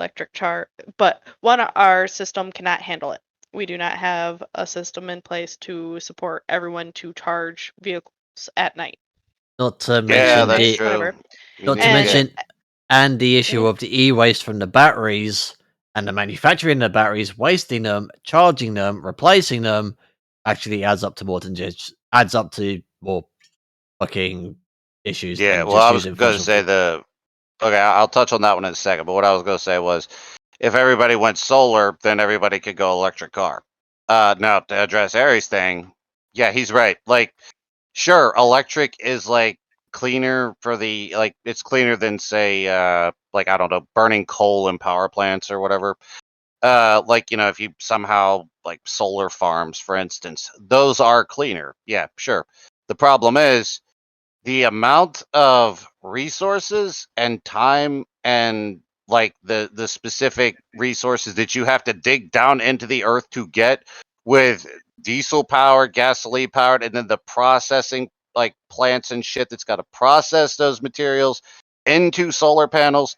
our system cannot handle it. We do not have a system in place to support everyone to charge vehicles at night. Not to Yeah, mention that's the true. Whatever. not to And- mention and the issue of the e-waste from the batteries and the manufacturing of the batteries, wasting them, charging them, replacing them, actually adds up to more fucking issues Yeah, than well, just I was using going to fossil say fuel. okay, I'll touch on that one in a second. But what I was going to say was, if everybody went solar, then everybody could go electric car. Now to address Aries' thing, yeah, he's right. Like, sure, electric is, like, cleaner for it's cleaner than, say, like, I don't know, burning coal in power plants or whatever. Like, if you somehow, like, solar farms, for instance, those are cleaner. Yeah, sure. The problem is the amount of resources and time and, like, the specific resources that you have to dig down into the earth to get with diesel powered, gasoline powered, and then the processing, like, plants and shit that's got to process those materials into solar panels.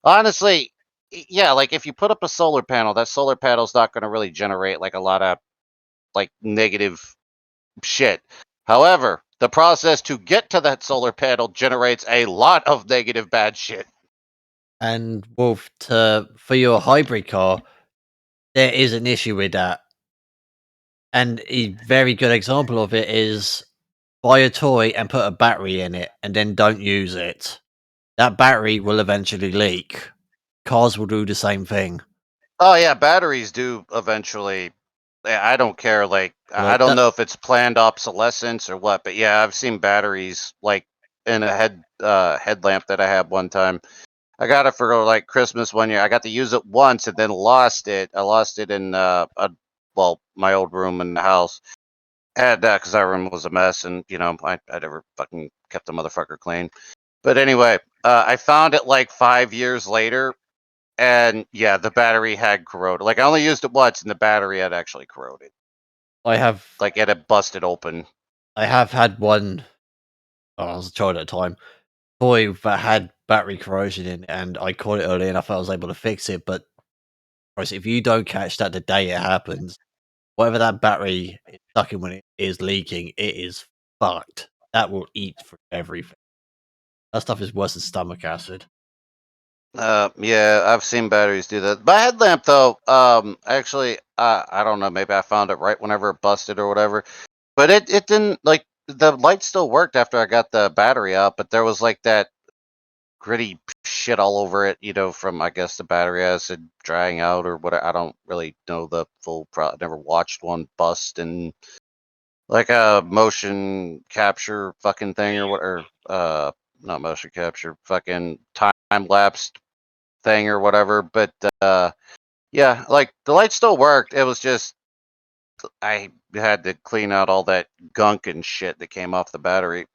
Honestly, yeah, like, if you put up a solar panel, that solar panel's not going to really generate, like, a lot of, like, negative shit. However, the process to get to that solar panel generates a lot of negative bad shit. And Wolf, for your hybrid car, there is an issue with that. And a very good example of it is buy a toy and put a battery in it and then don't use it. That battery will eventually leak. Cars will do the same thing. Oh yeah, batteries do eventually. Yeah, I don't care. Like, I don't know if it's planned obsolescence or what, but yeah, I've seen batteries, like, in a headlamp that I had one time. I got it for, like, Christmas one year. I got to use it once and then lost it. I lost it in my old room in the house. And because our room was a mess, and I never fucking kept the motherfucker clean. But anyway, I found it like 5 years later, and yeah, the battery had corroded. Like, I only used it once, and the battery had actually corroded. I have Like, it had busted open. I have had one. I was a child at the time. Toy that had battery corrosion in it, and I caught it early enough. I was able to fix it, but if you don't catch that the day it happens, whatever that battery is stuck in when it is leaking, it is fucked. That will eat through everything. That stuff is worse than stomach acid. Yeah, I've seen batteries do that. My headlamp, though, actually, I don't know. Maybe I found it right whenever it busted or whatever. But it didn't, like, the light still worked after I got the battery out, but there was, like, that gritty shit all over it, from, I guess, the battery acid drying out or what. I don't really know the full never watched one bust in, like, a motion capture fucking thing or what, or, not motion capture, fucking time-lapsed thing or whatever. But, yeah, like, the light still worked. It was just, I had to clean out all that gunk and shit that came off the battery.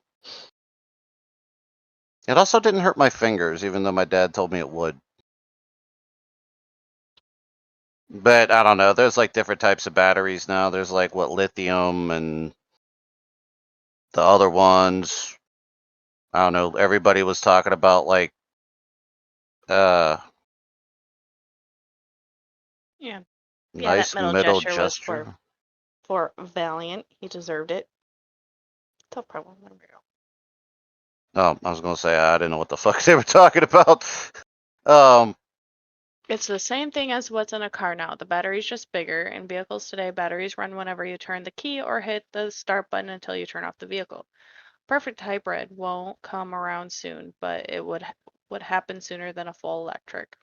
It also didn't hurt my fingers, even though my dad told me it would. But I don't know. There's like different types of batteries now. There's like lithium and the other ones. I don't know. Everybody was talking about like Yeah. Yeah, that nice middle middle gesture was gesture. for Valiant. He deserved it. No problem. There we go. Oh, I was gonna say I didn't know what the fuck they were talking about. It's the same thing as what's in a car now. The battery's just bigger. In vehicles today, batteries run whenever you turn the key or hit the start button until you turn off the vehicle. Perfect hybrid won't come around soon, but it would happen sooner than a full electric.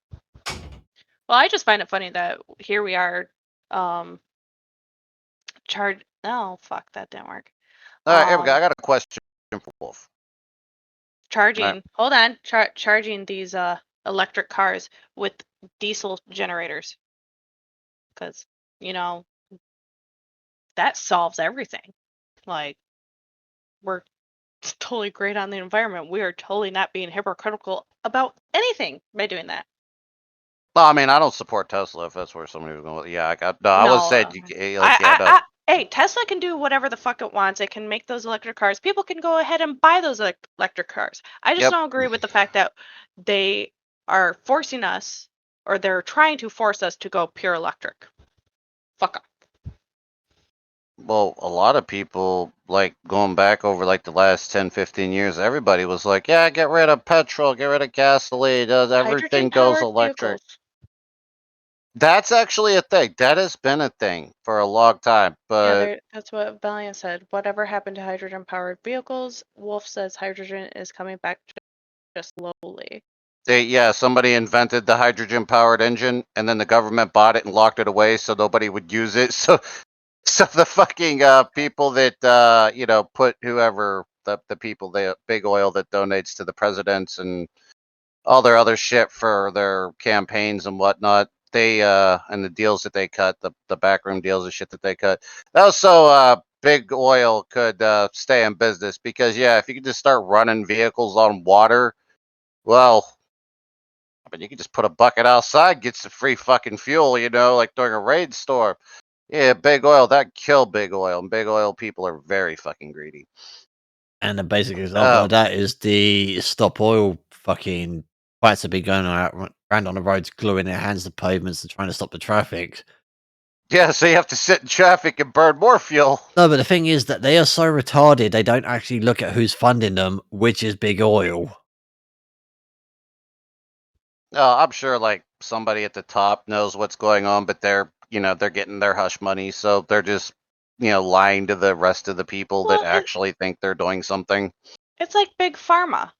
Well, I just find it funny that here we are, oh, fuck, that didn't work. All right, here we go. I got a question for Wolf. Charging, hold on, charging these electric cars with diesel generators. Because, that solves everything. Like, we're totally great on the environment. We are totally not being hypocritical about anything by doing that. Well, I mean, I don't support Tesla if that's where somebody was going. Yeah, I was saying, hey, Tesla can do whatever the fuck it wants. It can make those electric cars. People can go ahead and buy those electric cars. I just don't agree with the fact that they are forcing us, or they're trying to force us to go pure electric. Fuck off. Well, a lot of people, like, going back over, like, the last 10, 15 years, everybody was like, yeah, get rid of petrol, get rid of gasoline, everything goes electric. Vehicles. That's actually a thing. That has been a thing for a long time, but... Yeah, that's what Valiant said. Whatever happened to hydrogen-powered vehicles? Wolf says hydrogen is coming back just slowly. Somebody invented the hydrogen-powered engine, and then the government bought it and locked it away so nobody would use it, so the fucking people that put whoever the people, the big oil that donates to the presidents and all their other shit for their campaigns and whatnot, they and the deals that they cut, the backroom deals and shit that they cut, that was so big oil could stay in business. Because if you could just start running vehicles on water, well, I mean, you can just put a bucket outside, get some free fucking fuel, like during a rainstorm. Yeah, big oil, that killed big oil, and big oil people are very fucking greedy. And the basic example of that is the Stop Oil fucking fights have been going around on the roads, gluing their hands to pavements and trying to stop the traffic. Yeah, so you have to sit in traffic and burn more fuel. No, but the thing is that they are so retarded, they don't actually look at who's funding them, which is big oil. I'm sure, like, somebody at the top knows what's going on, but they're getting their hush money, so they're just, lying to the rest of the people that actually think they're doing something. It's like big pharma.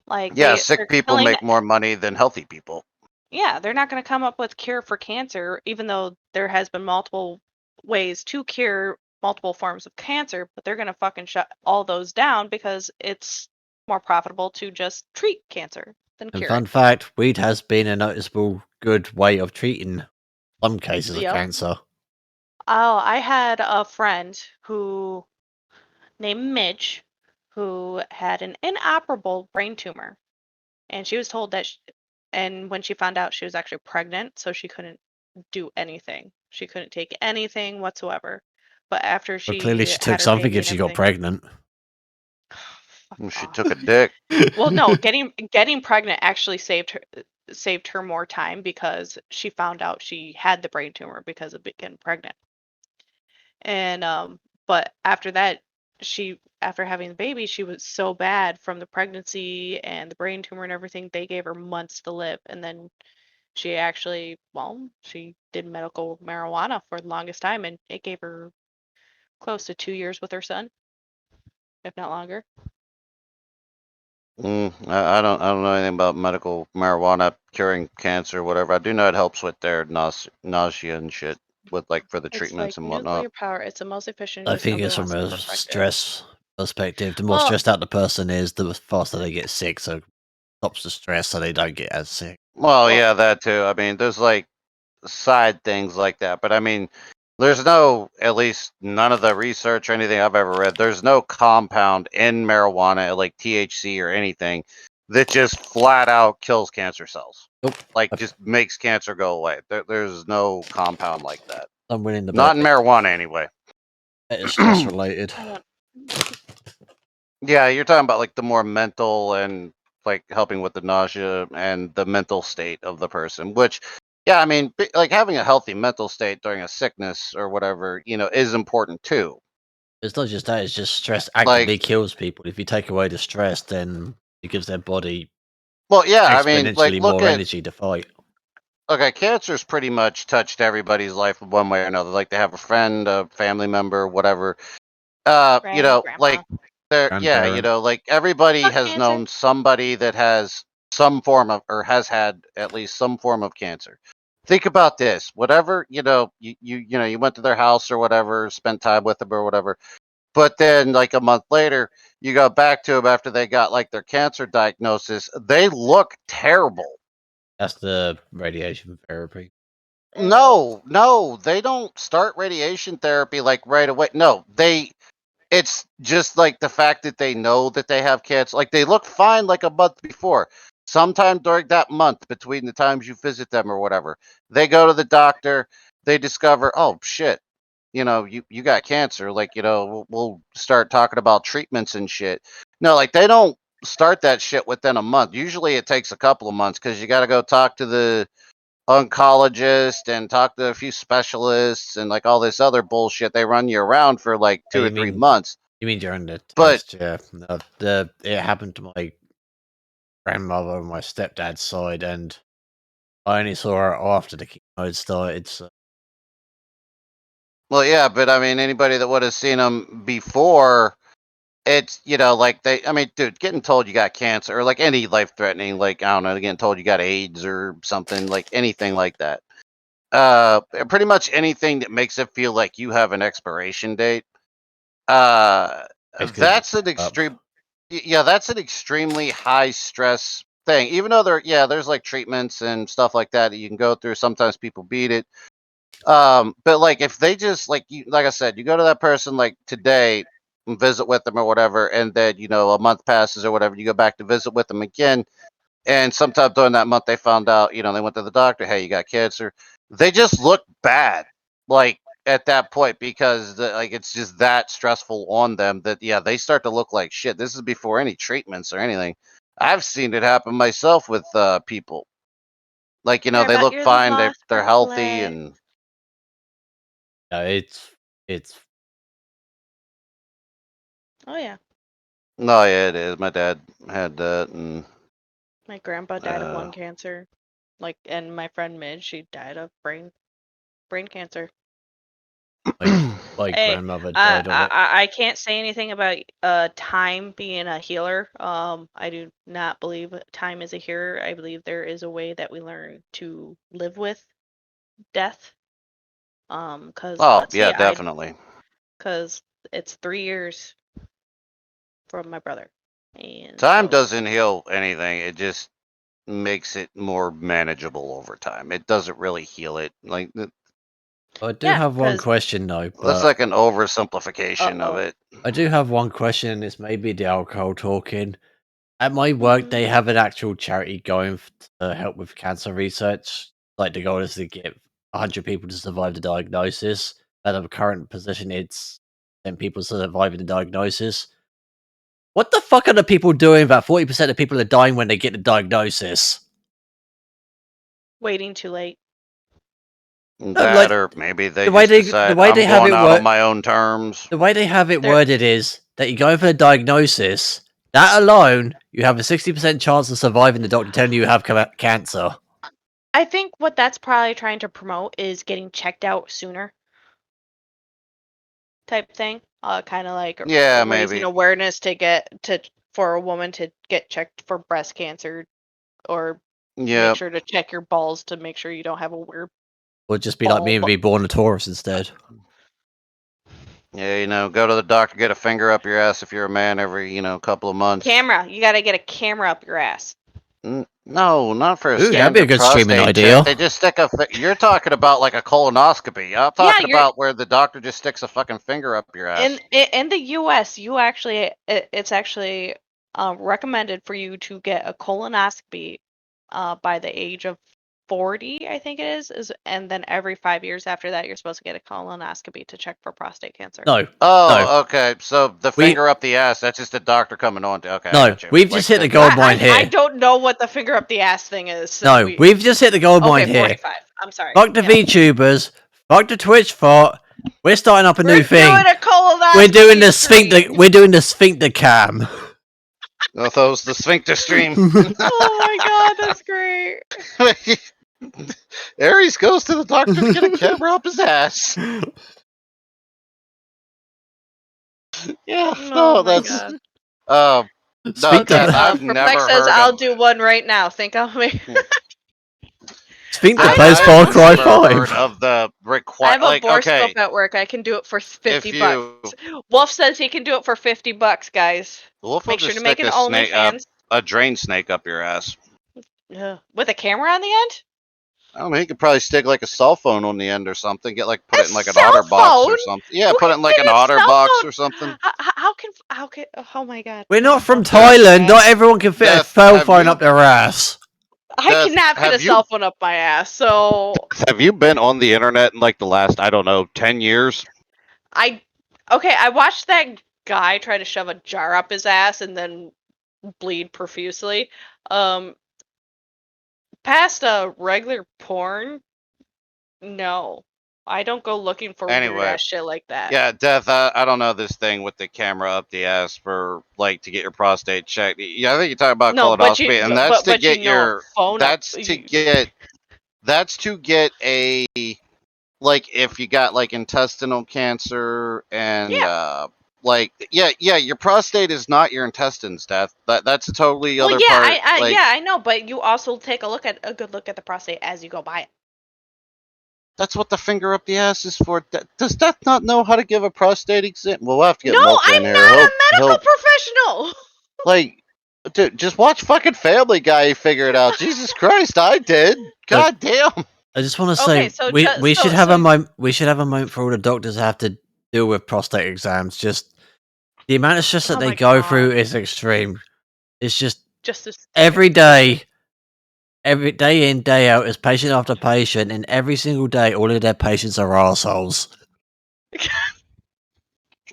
Like, sick people make more money than healthy people. Yeah, they're not going to come up with cure for cancer, even though there has been multiple ways to cure multiple forms of cancer, but they're going to fucking shut all those down because it's more profitable to just treat cancer than cure. And fun fact, weed has been a noticeable good way of treating some cases of cancer. Oh, I had a friend who named Midge who had an inoperable brain tumor, and she was told that and when she found out, she was actually pregnant, so she couldn't do anything. She couldn't take anything whatsoever. But after Well, clearly she took something if she got pregnant. fuck She off. took a dick. Well, no, getting pregnant actually saved her more time because she found out she had the brain tumor because of getting pregnant. And but after that, after having the baby, she was so bad from the pregnancy and the brain tumor and everything, they gave her months to live. And then she actually, well, she did medical marijuana for the longest time, and it gave her close to 2 years with her son, if not longer. I don't know anything about medical marijuana curing cancer or whatever. I do know it helps with their nausea and shit with like for the It's treatments like and whatnot. nuclear power. It's the most efficient I use think of the it's from most a effective. stress perspective. The more Well, stressed out the person is, the faster they get sick. So it stops the stress, so they don't get as sick. Well, Well, yeah, that too. I mean, there's like side things like that, but I mean, there's no, at least none of the research or anything I've ever read, there's no compound in marijuana like THC or anything that just flat out kills cancer cells. Nope. Like just makes cancer go away. There's no compound like that. I'm willing to Not bet in marijuana anyway. it's stress related. I don't. Yeah, you're talking about like the more mental and like helping with the nausea and the mental state of the person, which, yeah, I mean, like having a healthy mental state during a sickness or whatever, is important too. It's not just that; it's just stress Like, actively kills people. If you take away the stress, then it gives their body well, yeah, I mean, like, exponentially look more at, energy to fight. okay, cancer's pretty much touched everybody's life one way or another. Like they have a friend, a family member, whatever. Granny, Like grandma. there, yeah, Grandparent. like everybody Fuck has cancer. known somebody that has some form of or has had at least some form of cancer. Think about this. Whatever, you went to their house or whatever, spent time with them or whatever. But then like a month later, you go back to them after they got like their cancer diagnosis. They look terrible. That's the radiation therapy. No, they don't start radiation therapy like right away. No, it's just like the fact that they know that they have cancer. Like they look fine like a month before. Sometime during that month between the times you visit them or whatever, they go to the doctor, they discover, oh shit, you got cancer. Like, we'll start talking about treatments and shit. No, like they don't start that shit within a month. Usually it takes a couple of months because you got to go talk to the oncologist and talk to a few specialists and like all this other bullshit. They run you around for like Yeah, 2 or 3 months. you mean during the But test? Yeah, it happened to my grandmother on my stepdad's side, and I only saw her after the chemo had started. So well, yeah, but I mean, anybody that would have seen them before, it's like I mean, dude, getting told you got cancer or like any life threatening, like I don't know, getting told you got AIDS or something, like anything like that. Pretty much anything that makes it feel like you have an expiration date. Uh, it's good. that's an extreme. Yeah, that's an extremely high stress thing. Even though there's like treatments and stuff like that you can go through. Sometimes people beat it. But like if they just like I said, you go to that person like today and visit with them or whatever, and then a month passes or whatever, you go back to visit with them again, and sometime during that month they found out, they went to the doctor, hey, you got cancer. They just look bad, like at that point because like it's just that stressful on them that they start to look like shit. This is before any treatments or anything. I've seen it happen myself with people. Like Sorry they about look your fine, loss, they're healthy, Buffalo. and Yeah, it's Oh yeah. no, yeah, it is. My dad had that, and My grandpa died of lung cancer. And my friend Midge, she died of brain cancer. like Hey, grandmother died of it. I can't say anything about time being a healer. I do not believe time is a healer. I believe there is a way that we learn to live with death. Cause oh honestly, yeah, definitely. cause it's 3 years from my brother, and Time so doesn't heal anything. It just makes it more manageable over time. It doesn't really heal it. Like I do yeah, have one cause question though, that's but like an oversimplification of oh, it. I do have one question, and it's maybe the alcohol talking. At my work, they have an actual charity going to help with cancer research. Like the goal is to get 100 people to survive the diagnosis. At the current position, it's 10 people surviving the diagnosis. What the fuck are the people doing? About 40% of people are dying when they get the diagnosis. Waiting too late. That, or maybe they just decide I'm going out on my own terms. The way they have it worded is that you go for a diagnosis. That alone, you have a 60% chance of surviving the doctor telling you have cancer. I think what that's probably trying to promote is getting checked out sooner. Type thing. Kind of like raising awareness for a woman to get checked for breast cancer, or make sure to check your balls to make sure you don't have a weird. Or just be like me and be born a Taurus instead. Yeah, go to the doctor, get a finger up your ass if you're a man every, couple of months. Camera. You gotta get a camera up your ass. No, not for a standard that'd be a good streaming idea. Check. They just stick you're talking about like a colonoscopy. I'm talking about where the doctor just sticks a fucking finger up your ass. In the U.S., it's actually recommended for you to get a colonoscopy by the age of 40, I think it is, and then every 5 years after that, you're supposed to get a colonoscopy to check for prostate cancer. No. Oh, okay. So the finger up the ass, that's just the doctor coming on to. Okay. No, we've just hit the gold mine here. I don't know what the finger up the ass thing is. So we've just hit the gold mine here. 45. I'm sorry. Fuck the VTubers. Fuck the Twitch bot. We're starting up a new thing. We're doing the sphincter. We're doing the sphincter cam. Oh, that was the sphincter stream. Oh my god, that's great. Aries goes to the doctor to get a camera up his ass. Yeah, that's. I've never heard says I'll do one right now. Think of me. Sphincter plays Far Cry 5. Of the I have a borescope at work. I can do it for $50. Wolf says he can do it for $50, guys. Wolf Make sure to make an OnlyFans. A drain snake up your ass. Yeah. With a camera on the end? I mean, he could probably stick like a cell phone on the end or something. Put it in like an otter box or something. Yeah, put it in like an otter box or something. How can? Oh my god. We're not from Thailand. Not everyone can fit a cell phone up their ass. I cannot fit a cell phone up my ass. So. Have you been on the internet in like the last 10 years? I watched that guy try to shove a jar up his ass and then bleed profusely. Past regular porn, no. I don't go looking for weird ass shit like that. Yeah, Death, I don't know this thing with the camera up the ass for like to get your prostate checked. Yeah, I think you're talking about colonoscopy, and that's to get your that's to get a like if you got like intestinal cancer and your prostate is not your intestines, Death. That's a totally other part. I know, but you also take a good look at the prostate as you go by it. That's what the finger up the ass is for. Does Death not know how to give a prostate exam? We'll have to get Milka in here. No, I'm not a medical professional. Like, dude, just watch fucking Family Guy figure it out. Jesus Christ, I did. God damn. I just want to say we should have a moment. We should have a moment for all the doctors that have to deal with prostate exams. Just the amount of stress that they go through is extreme. It's just every day in, day out, is patient after patient, and every single day, all of their patients are arseholes.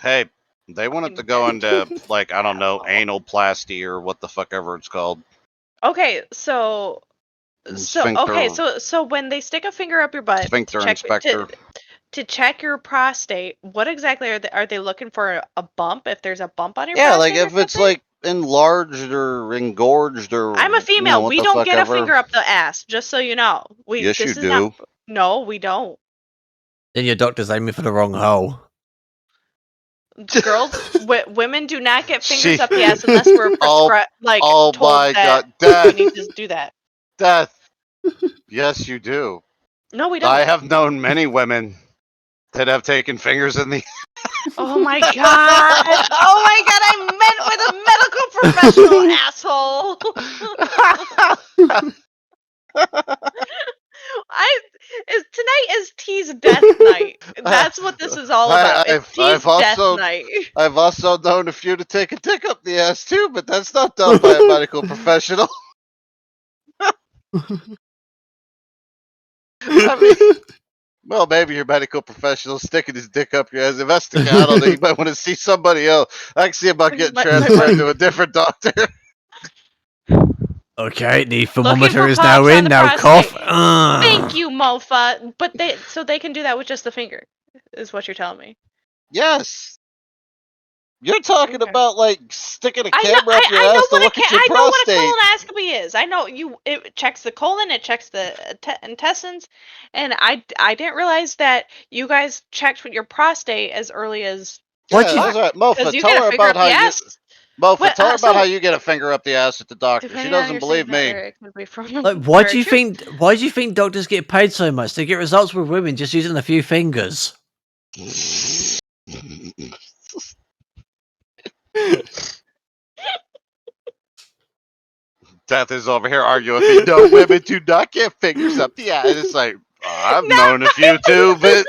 Hey, they want it to go into, like, I don't know, anal-plasty or what the fuck ever it's called. Okay, so when they stick a finger up your butt to check your prostate, what exactly are they looking for? A bump? If there's a bump on your prostate? Yeah, like if it's like enlarged or engorged or. I'm a female. We don't get a finger up the ass. Just so you know. Yes, you do. No, we don't. Then your doctor's aiming for the wrong hole. Girls, women do not get fingers up the ass unless we're told that we need to do that. Death. Yes, you do. No, we don't. I have known many women that have taken fingers in the. Oh my god! Oh my god! I meant with a medical professional, asshole. Tonight is T's death night. That's what this is all about. It's T's death night. I've also known a few to take a dick up the ass too, but that's not done by a medical professional. I mean, Well, maybe your medical professional sticking his dick up your ass. If that's the case, I don't know. You might want to see somebody else. I can see about getting transferred to a different doctor. Okay, the Looking thermometer for is now polyps on in. the Now prostate. cough. Thank you, Mofa. But they can do that with just the finger, is what you're telling me. Yes. You're talking Okay. about like sticking a I camera up your ass to look at your I know what a prostate. colonoscopy is. I know it checks the colon, it checks the intestines, and I didn't realize that you guys checked with your prostate as early as Yeah, What you- that's right. because Mofa, you tell get a her finger about up how the you. ass. Mofa, What, tell her about so how you get a finger up the ass at the doctor. She depending on doesn't your believe signet me. area, it could be from Like, why very do you true. think? Why do you think doctors get paid so much? They get results with women just using a few fingers. Death is over here arguing with me. No, women do not get fingers up the ass. And it's like, I've known a few too, but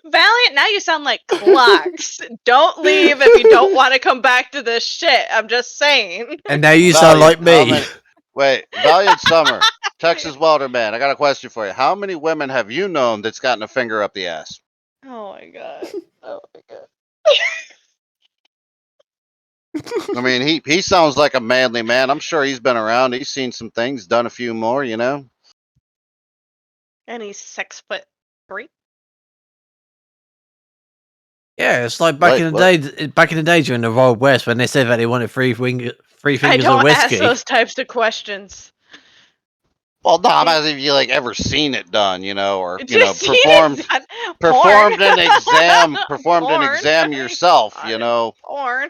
Valiant, now you sound like clocks. Don't leave if you don't want to come back to this shit. I'm just saying. And now you Valiant, sound like how me. many- Wait, Valiant Summer, Texas Welder Man. I got a question for you. How many women have you known that's gotten a finger up the ass? Oh my god. Oh my god. I mean, he sounds like a manly man. I'm sure he's been around. He's seen some things, done a few more, you know. And he's 6'3". Yeah, it's like back Wait, in the what? day. Back in the day during the Wild West, when they said that they wanted three I fingers of don't ask whiskey. those types of questions. Well, no, I'm asking if you like ever seen it done, you know, or you know, Just seen it done. performed Porn. an exam, performed an Porn. exam yourself, you know. Porn.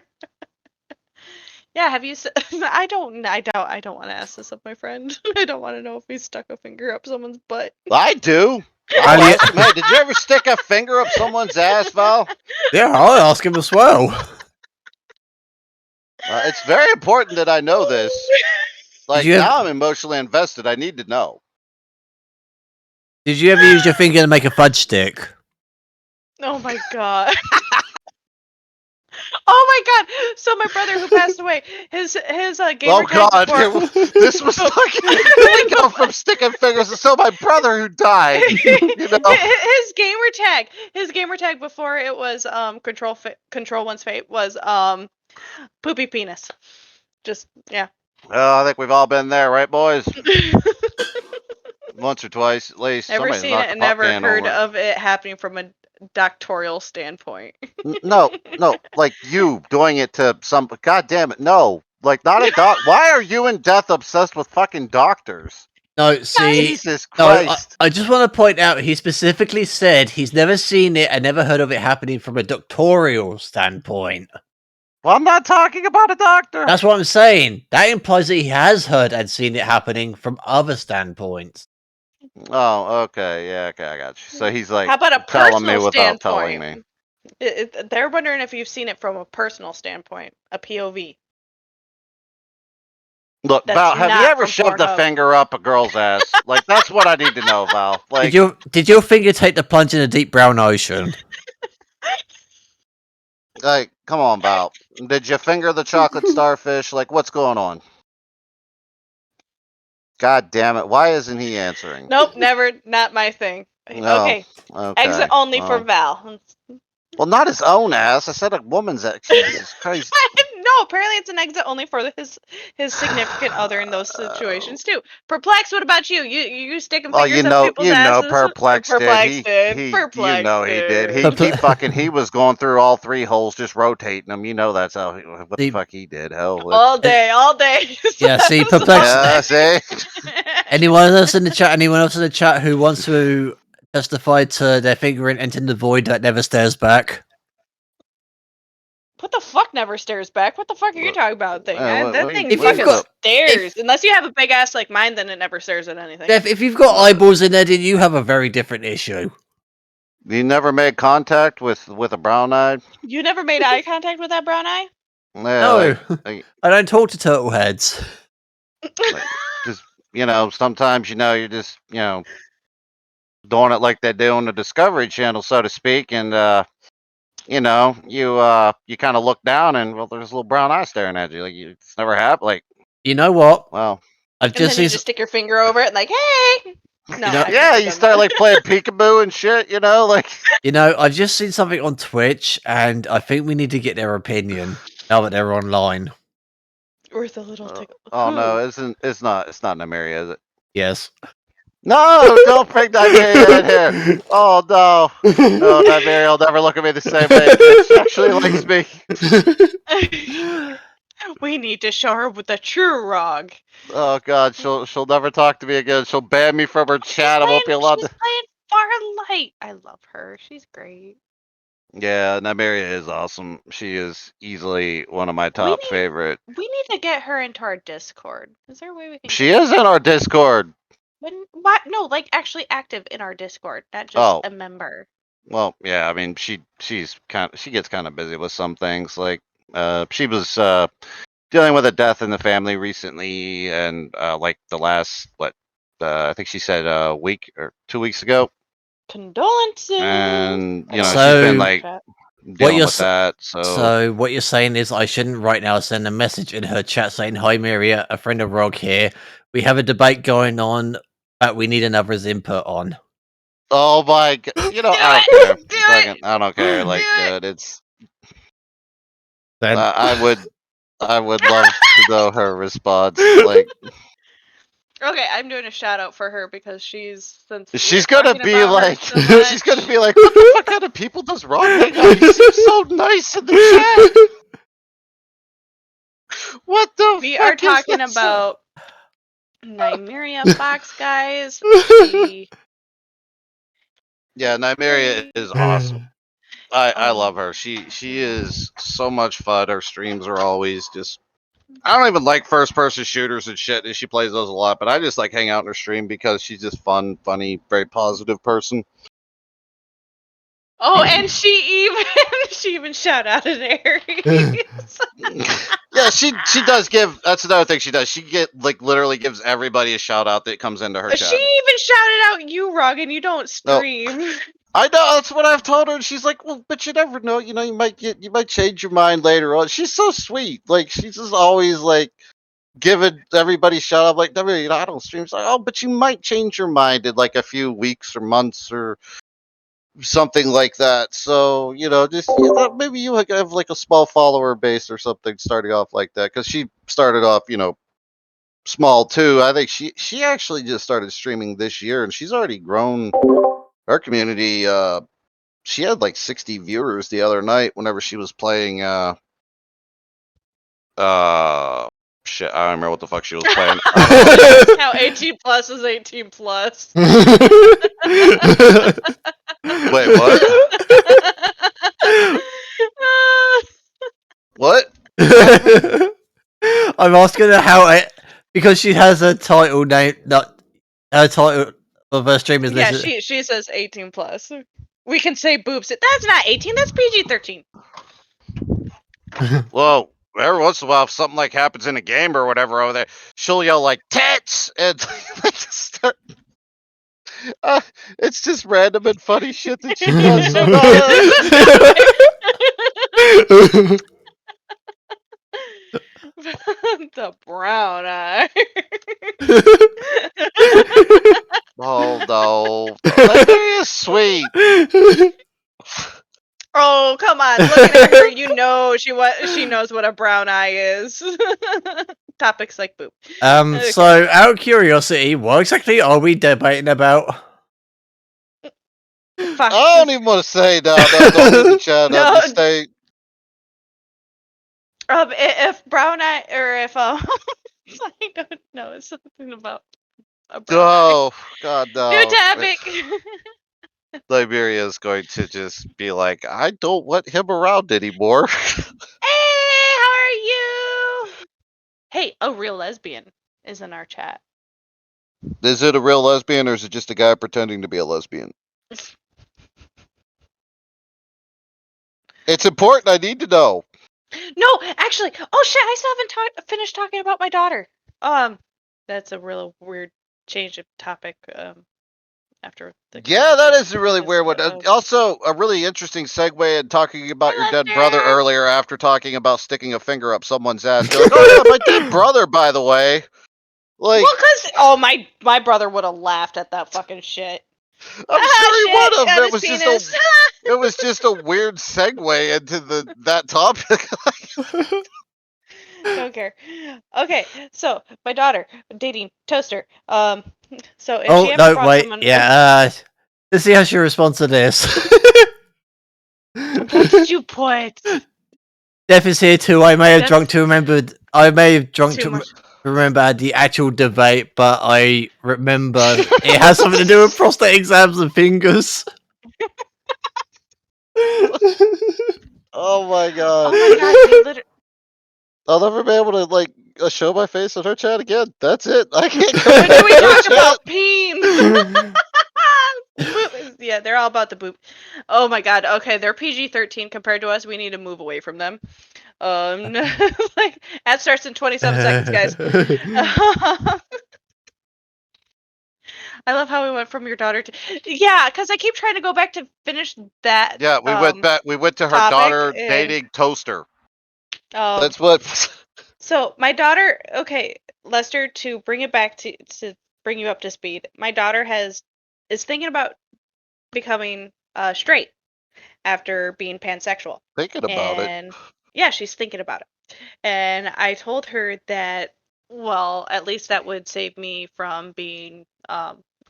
Yeah, have you? I don't want to ask this of my friend. I don't want to know if he stuck a finger up someone's butt. I do. I'll ask him, hey, did you ever stick a finger up someone's ass, Val? Yeah, I'll ask him as well. It's very important that I know this. Like, you now ever- I'm emotionally invested. I need to know. Did you ever use your finger to make a fudge stick? Oh my god. Oh my god! So my brother who passed away, his gamer Oh God! tag before, This was like we go from sticking fingers. So my brother who died, you know. his gamer tag before it was control one's fate was poopy penis. Just yeah. I think we've all been there, right, boys? Once or twice, at least. Never Somebody's seen knocked it a and pop never can heard over. of it happening from a doctoral standpoint. No, like you doing it to some. God damn it, no. Like not a doc. Why are you and Death obsessed with fucking doctors? No, see, Jesus Christ. I just want to point out he specifically said he's never seen it and never heard of it happening from a doctoral standpoint. Well, I'm not talking about a doctor. That's what I'm saying. That implies that he has heard and seen it happening from other standpoints. Oh, okay, yeah, okay, I got you. So he's like How about a telling me personal without telling standpoint? me. They're wondering if you've seen it from a personal standpoint, a POV. Look, That's Val, have you not ever from shoved a Pornhub. finger up a girl's ass? Like that's what I need to know, Val. Like, Did your finger take the plunge in the deep brown ocean? like, come on, Val. Did you finger the chocolate starfish? Like, what's going on? God damn it! Why isn't he answering? Nope, never. Not my thing. No. Okay. Okay. Exit only for Val. Well, not his own ass. I said a woman's ass. Jesus Christ. No, apparently it's an exit only for his significant other in those situations too. Perplex, what about you? You sticking fingers up people's asses? Perplex did. Perplex did. He was going through all three holes, just rotating them. You know that's how. What the fuck he did? Hell, all day. Yeah, see, Perplex. Yeah, see. Anyone else in the chat? Anyone else in the chat who wants to testify to their finger entering the void that never stares back? What the fuck never stares back? What the fuck are you talking about? That thing if fucking you've got, stares. Unless you have a big ass like mine, then it never stares at anything. If you've got eyeballs in there, then you have a very different issue. You never made contact with a brown eye? You never made eye contact with that brown eye? Yeah, No, like, I don't talk to turtle heads. like, just sometimes you're just doing it like they do on the Discovery Channel, so to speak, and you kind of look down and well, there's a little brown eye staring at you. Like it's never happened. Like you know what? Well, I've And then just you seen. just stick your finger over it, and like, hey. No, I've Yeah, never you done start that. like playing peekaboo and shit, you know, like. I've just seen something on Twitch, and I think we need to get their opinion now that they're online. Worth a little tickle. Oh no, Who? it's not Nymeria, is it? Yes. No, don't bring Nymeria in here. Oh no. No, Nymeria will never look at me the same way again. She actually likes me. We need to show her with the true Rog. Oh god, she'll never talk to me again. She'll ban me from her chat. I won't be allowed She's to. playing Farlight. I love her. She's great. Yeah, Nymeria is awesome. She is easily one of my top favorite. We need to get her into our Discord. Is there a way we can? She is in our Discord. What? No, like actually active in our Discord, not just a member. Well, yeah. I mean, she gets kind of busy with some things. Like, she was dealing with a death in the family recently, and like the last I think she said a week or 2 weeks ago. Condolences. And she's So, been like dealing with that. So what you're saying is I shouldn't right now send a message in her chat saying, "Hi, Miria, a friend of Rog here. We have a debate going on that we need another's input on." Oh my god! I don't care. I don't care. Like, dude, it's. Then I would love to know her response. Like, okay, I'm doing a shout out for her because she's gonna be like, she's gonna be like, what the fuck kind of people does Rog hang out? He seems so nice in the chat. What the? We fuck are is talking this? about Nymeria Fox, guys. Yeah, Nymeria is awesome. I love her. She is so much fun. Her streams are always just. I don't even like first person shooters and shit, and she plays those a lot. But I just like hang out in her stream because she's just fun, funny, very positive person. Oh, and she even shout out at Aries. Yeah, she does give. That's another thing she does. She literally gives everybody a shout out that comes into her chat. She even shouted out you, Rog, and you don't stream. No. I know, that's what I've told her, and she's like, "Well, but you never know. You might change your mind later on." She's so sweet. Like, she's just always like giving everybody shout out. Like, I don't stream. It's like, oh, but you might change your mind in like a few weeks or months or something like that. So just maybe you have like a small follower base or something starting off like that, because she started off small too. I think she actually just started streaming this year, and she's already grown her community. She had like 60 viewers the other night whenever she was playing shit, I don't remember what the fuck she was playing. How 18 plus is 18 plus. Wait, what? What? I'm asking her how because she has a title name, not her title of her stream is yeah, she says 18 plus. We can say boobs. That's not 18. That's PG-13. Well, every once in a while, if something like happens in a game or whatever over there, she'll yell like "tits" and just start. It's just random and funny shit that she does. The brown eye. Oh no, that is sweet. Oh, come on! Looking at her, she knows what a brown eye is. Topics like poop. Okay. So, out of curiosity, what exactly are we debating about? I don't even want to say no. Don't in the chat. No. Just stay. If brown eye or if I don't know, it's something about a brown eye. God no. New topic. Liberia is going to just be like, I don't want him around anymore. Hey, how are you? Hey, a real lesbian is in our chat. Is it a real lesbian, or is it just a guy pretending to be a lesbian? It's important. I need to know. No, actually, oh shit! I still haven't finished talking about my daughter. That's a real weird change of topic. After the that is a really weird one. Also, a really interesting segue in talking about your dead brother earlier. After talking about sticking a finger up someone's ass, you're like, "Oh yeah, my dead brother, by the way." Like, well, cause my brother would have laughed at that fucking shit. I'm sure he Shit, would have. got It his penis. it was just a weird segue into that topic. Don't care. Okay, so my daughter dating toaster. So if she Oh, ever no, brought wait. someone, Yeah, let's see how she responds to this. what did you put? Death is here too. I may have That's drunk to remember. I may have drunk too to much. remember the actual debate, but I remember it has something to do with prostate exams and fingers. Oh my god. Oh my god, you literally. I'll never be able to like show my face on her chat again. That's it. I can't come When do we back to talk her about peens? Yeah, they're all about the boop. Oh my god. Okay, they're PG-13 compared to us. We need to move away from them. Like that starts in 27 seconds, guys. I love how we went from your daughter to yeah, because I keep trying to go back to finish that. Yeah, we went back. We went to her topic daughter and dating toaster. oh, That's what. so my daughter. Okay, Lester, to bring it back to bring you up to speed. My daughter is thinking about becoming straight after being pansexual, Thinking about it. and yeah, she's thinking about it. And I told her that, well, at least that would save me from being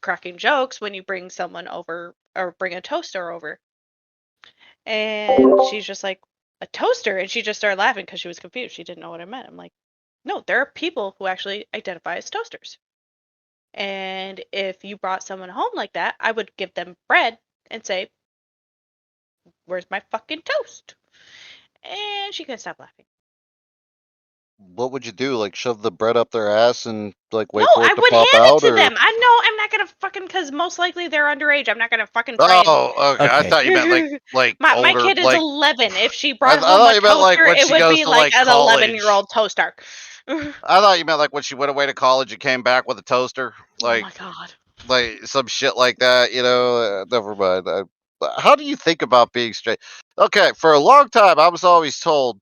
cracking jokes when you bring someone over or bring a toaster over. And she's just like, a toaster? And she just started laughing because she was confused. She didn't know what I meant. I'm like, no, there are people who actually identify as toasters. And if you brought someone home like that, I would give them bread and say, where's my fucking toast? And she couldn't stop laughing. What would you do? Like shove the bread up their ass and like wait No, for it I to would pop hand out, it to or? them. I know I'm not gonna fucking, because most likely they're underage. I'm not gonna fucking try and. Oh, okay. I Okay. thought you meant like my older. kid is Like 11. If she I brought home thought a you meant like toaster, when it she would goes be to like like an college. 11-year-old toaster. I thought you meant like when she went away to college and came back with a toaster, Oh like my god. some shit like that. You know, never mind. How do you think about being straight? Okay, for a long time, I was always told,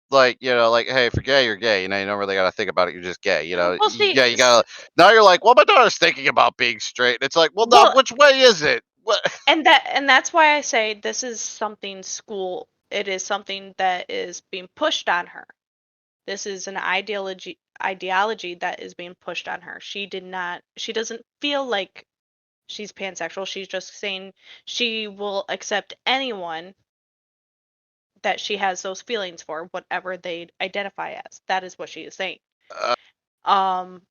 like, you know, like, hey, if you're gay, you're gay. You know, you don't really got to think about it. You're just gay. You know, Well, see, yeah, you gotta. Now you're like, well, my daughter's thinking about being straight. It's like, well, now well, which way is it? What? and that's why I say this is something school. It is something that is being pushed on her. This is an ideology that is being pushed on her. She doesn't feel like she's pansexual. She's just saying she will accept anyone that she has those feelings for, whatever they identify as. That is what she is saying. Um,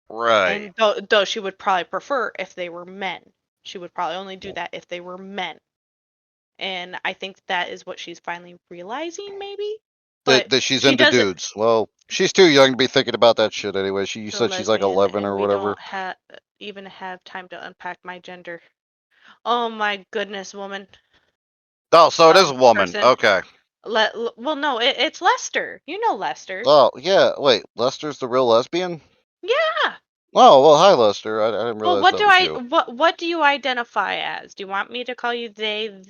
Right. and though she would probably prefer if they were men. She would probably only do that if they were men. And I think that is what she's finally realizing, maybe. But That she's she into doesn't. dudes. Well, she's too young to be thinking about that shit anyway. You So said she's like lesbian, 11 and or we whatever. don't even have time to unpack my gender. Oh my goodness, woman. Oh, so it is a woman. Person. Okay. Well, no, it's Lester. You know Lester. Oh, yeah. Wait, Lester's the real lesbian? Yeah. Oh, well, hi, Lester. I didn't Well, realize that was you. what do you identify as? Do you want me to call you they,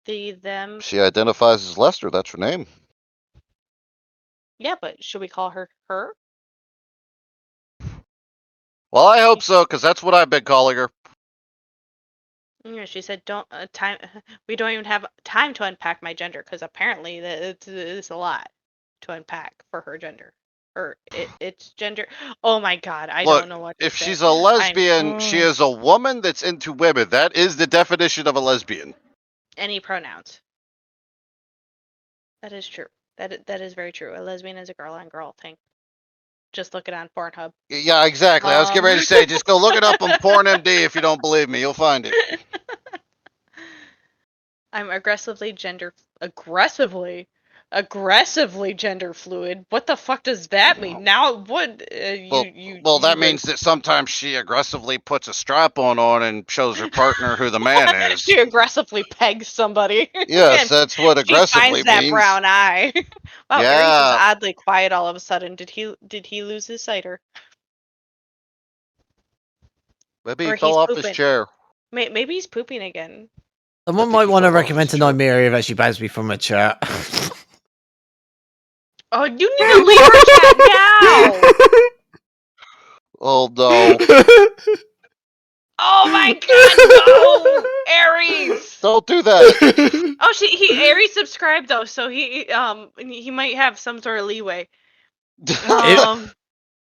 the them? She identifies as Lester. That's her name. Yeah, but should we call her her? Well, I hope so, because that's what I've been calling her. Yeah, she said, "Don't time. We don't even have time to unpack my gender, because apparently it's a lot to unpack for her gender, or it's gender. Oh my god, I Look, don't know what to if say. she's a lesbian, she is a woman that's into women. That is the definition of a lesbian. Any pronouns. That is true. That is very true. A lesbian is a girl on girl thing. Just look it on Pornhub. Yeah, exactly. I was getting ready to say, just go look it up on PornMD if you don't believe me. You'll find it. I'm aggressively gender fluid. What the fuck does that mean? Now what? Well, that means that sometimes she aggressively puts a strap-on and shows her partner who the man is. She aggressively pegs somebody. Yes, that's what aggressively means. She finds that brown eye. Wow, yeah. Aries is oddly quiet all of a sudden. Did he lose his cider? Maybe he fell off his chair. Maybe he's pooping again. Someone might want to recommend to Nymeria if she bans me from a chat. Oh, you need to leave her chat now! Oh no! Oh my God, no, Aries. Don't do that. Oh, Aries subscribed though, so he might have some sort of leeway.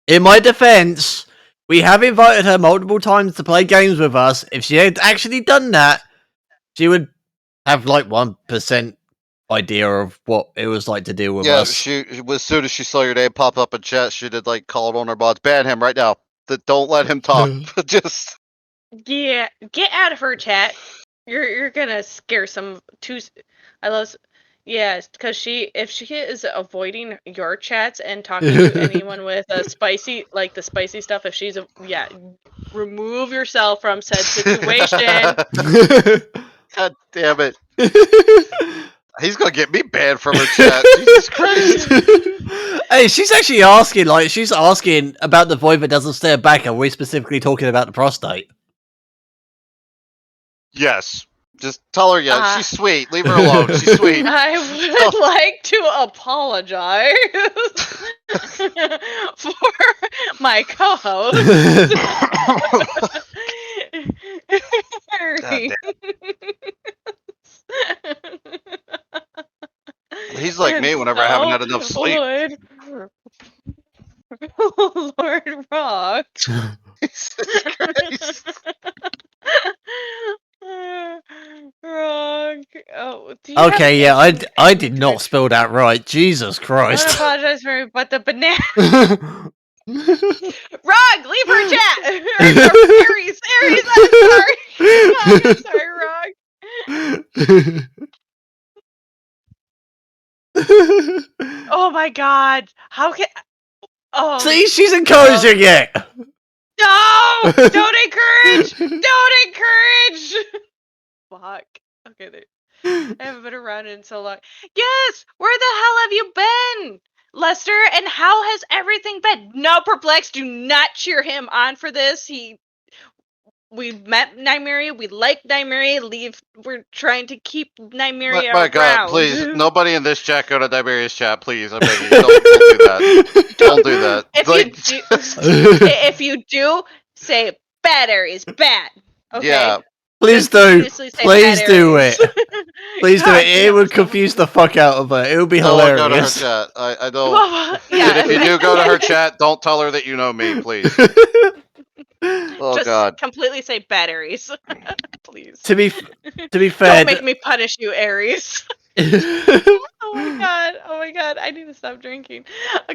In my defense, we have invited her multiple times to play games with us. If she had actually done that, she would have like 1% idea of what it was like to deal with Yeah, us. she as soon as she saw your name pop up in chat, she did like call it on her bots. Ban him right now. Don't let him talk. Just Yeah, get out of her chat. You're gonna scare some I love. Yes, because if she is avoiding your chats and talking to anyone with a spicy, like the spicy stuff, if she's remove yourself from said situation. God damn it. He's gonna get me banned from her chat. Jesus Christ. Hey, she's actually asking, about the void that doesn't stare back. Are we specifically talking about the prostate? Yes. Just tell her yes. She's sweet. Leave her alone. She's sweet. I would like to apologize for my co-host. He's like me whenever I haven't had enough sleep. Lord Rock. Jesus Christ. Wrong. Oh, okay, yeah, I did not spell that right. Jesus Christ. I apologize for but the banana. Rog, leave her chat. Aries, I'm sorry. I'm sorry, Rog. Oh my God! How can? Oh. See, she's encouraging it. No! Don't encourage! Don't encourage! Fuck. Okay, I haven't been around in so long. Yes! Where the hell have you been? Lester, and how has everything been? No, Perplex, do not cheer him on for this. We met Nymeria, we like Nymeria, we're trying to keep Nymeria my around. God, please, nobody in this chat go to Nymeria's chat, please. I beg you, don't do that. Don't do that. If you do, say bad Aries, bad. Okay? Yeah. Please do. Please do it. Please do it. It would confuse the fuck out of her. It would be hilarious. Go to her chat. I don't. Yeah. And if you do go to her chat, don't tell her that you know me, please. Oh just God. Completely say bad Aries. Please. To be fair. Don't make me punish you, Aries. Oh my God, I need to stop drinking.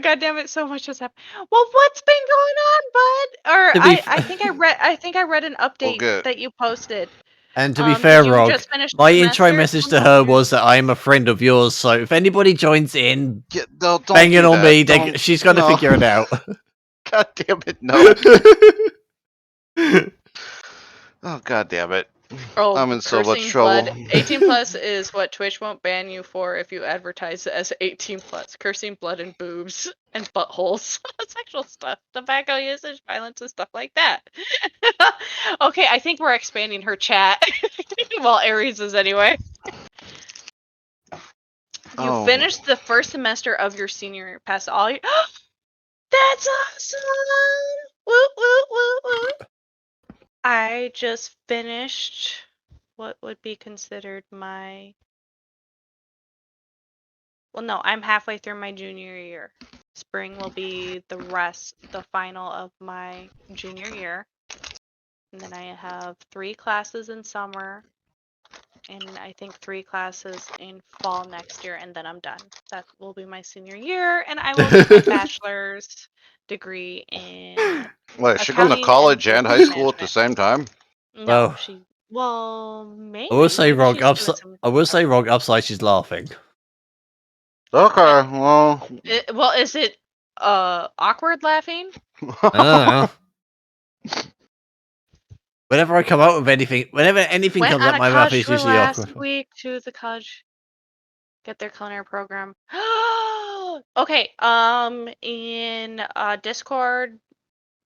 God damn it, so much has happened. Well, what's been going on, bud? Or I think I read an update that you posted. And to be fair, Rog, my intro message to her was that I am a friend of yours, so if anybody joins in banging on me, she's going to figure it out. God damn it, no. Oh, God damn it. Oh, I'm in so much trouble. 18 plus is what Twitch won't ban you for if you advertise as 18 plus. Cursing, blood, and boobs, and buttholes. Sexual stuff, tobacco usage, violence, and stuff like that. Okay, I think we're expanding her chat. Well, Aries is anyway. You finished the first semester of your senior year. Passed all your... That's awesome! Woo, woo, woo, woo. I just finished what would be considered my... Well, no, I'm halfway through my junior year. Spring will be the final of my junior year. And then I have 3 classes in summer. And I think 3 classes in fall next year, and then I'm done. That will be my senior year, and I will get my bachelor's degree in... Wait, is she going to college and high school at the same time? No, maybe. I will say, Rog, upside she's laughing. Okay, well... is it awkward laughing? I don't know. Whenever I come out with anything, whenever anything comes up my mouth, it's usually awkward. Last week to the college, get their culinary program. Okay, in Discord,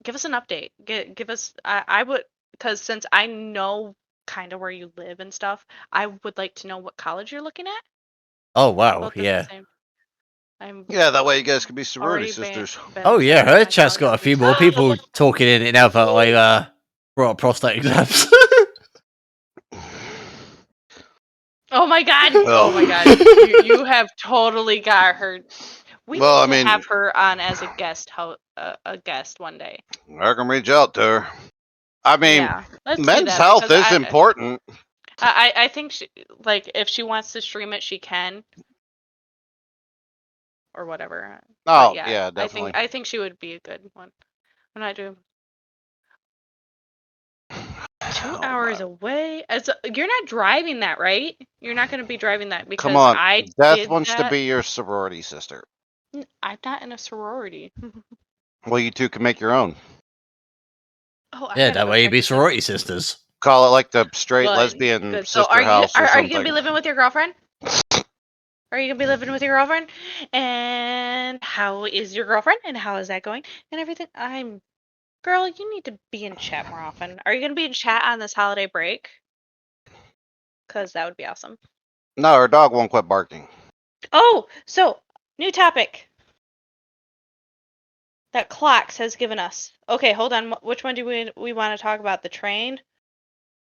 give us an update. Give us. I would, because since I know kind of where you live and stuff, I would like to know what college you're looking at. Oh wow, yeah. Yeah, that way you guys can be sorority sisters. Oh yeah, her chat's got a few more people talking in it now that I brought up prostate exams. Oh my god! Oh my god! You have totally got her. We need to have her on as a guest, a guest one day. I can reach out to her. I mean, yeah, men's health is important. I think she, like, if she wants to stream it, she can, or whatever. Oh yeah, definitely. I think she would be a good one. When I do 2 hours away. You're not driving that, right? You're not going to be driving that because come on. Death did wants that. to be your sorority sister. I'm not in a sorority. Well, you two can make your own. Oh, yeah, that way you'd be sorority sisters. Call it like the straight lesbian sister house or something. Are you gonna be living with your girlfriend? Are you gonna be living with your girlfriend? And how is your girlfriend? And how is that going? And everything. Girl, you need to be in chat more often. Are you gonna be in chat on this holiday break? Because that would be awesome. No, her dog won't quit barking. Oh, so new topic that Clocks has given us. Okay, hold on. Which one do we want to talk about? The train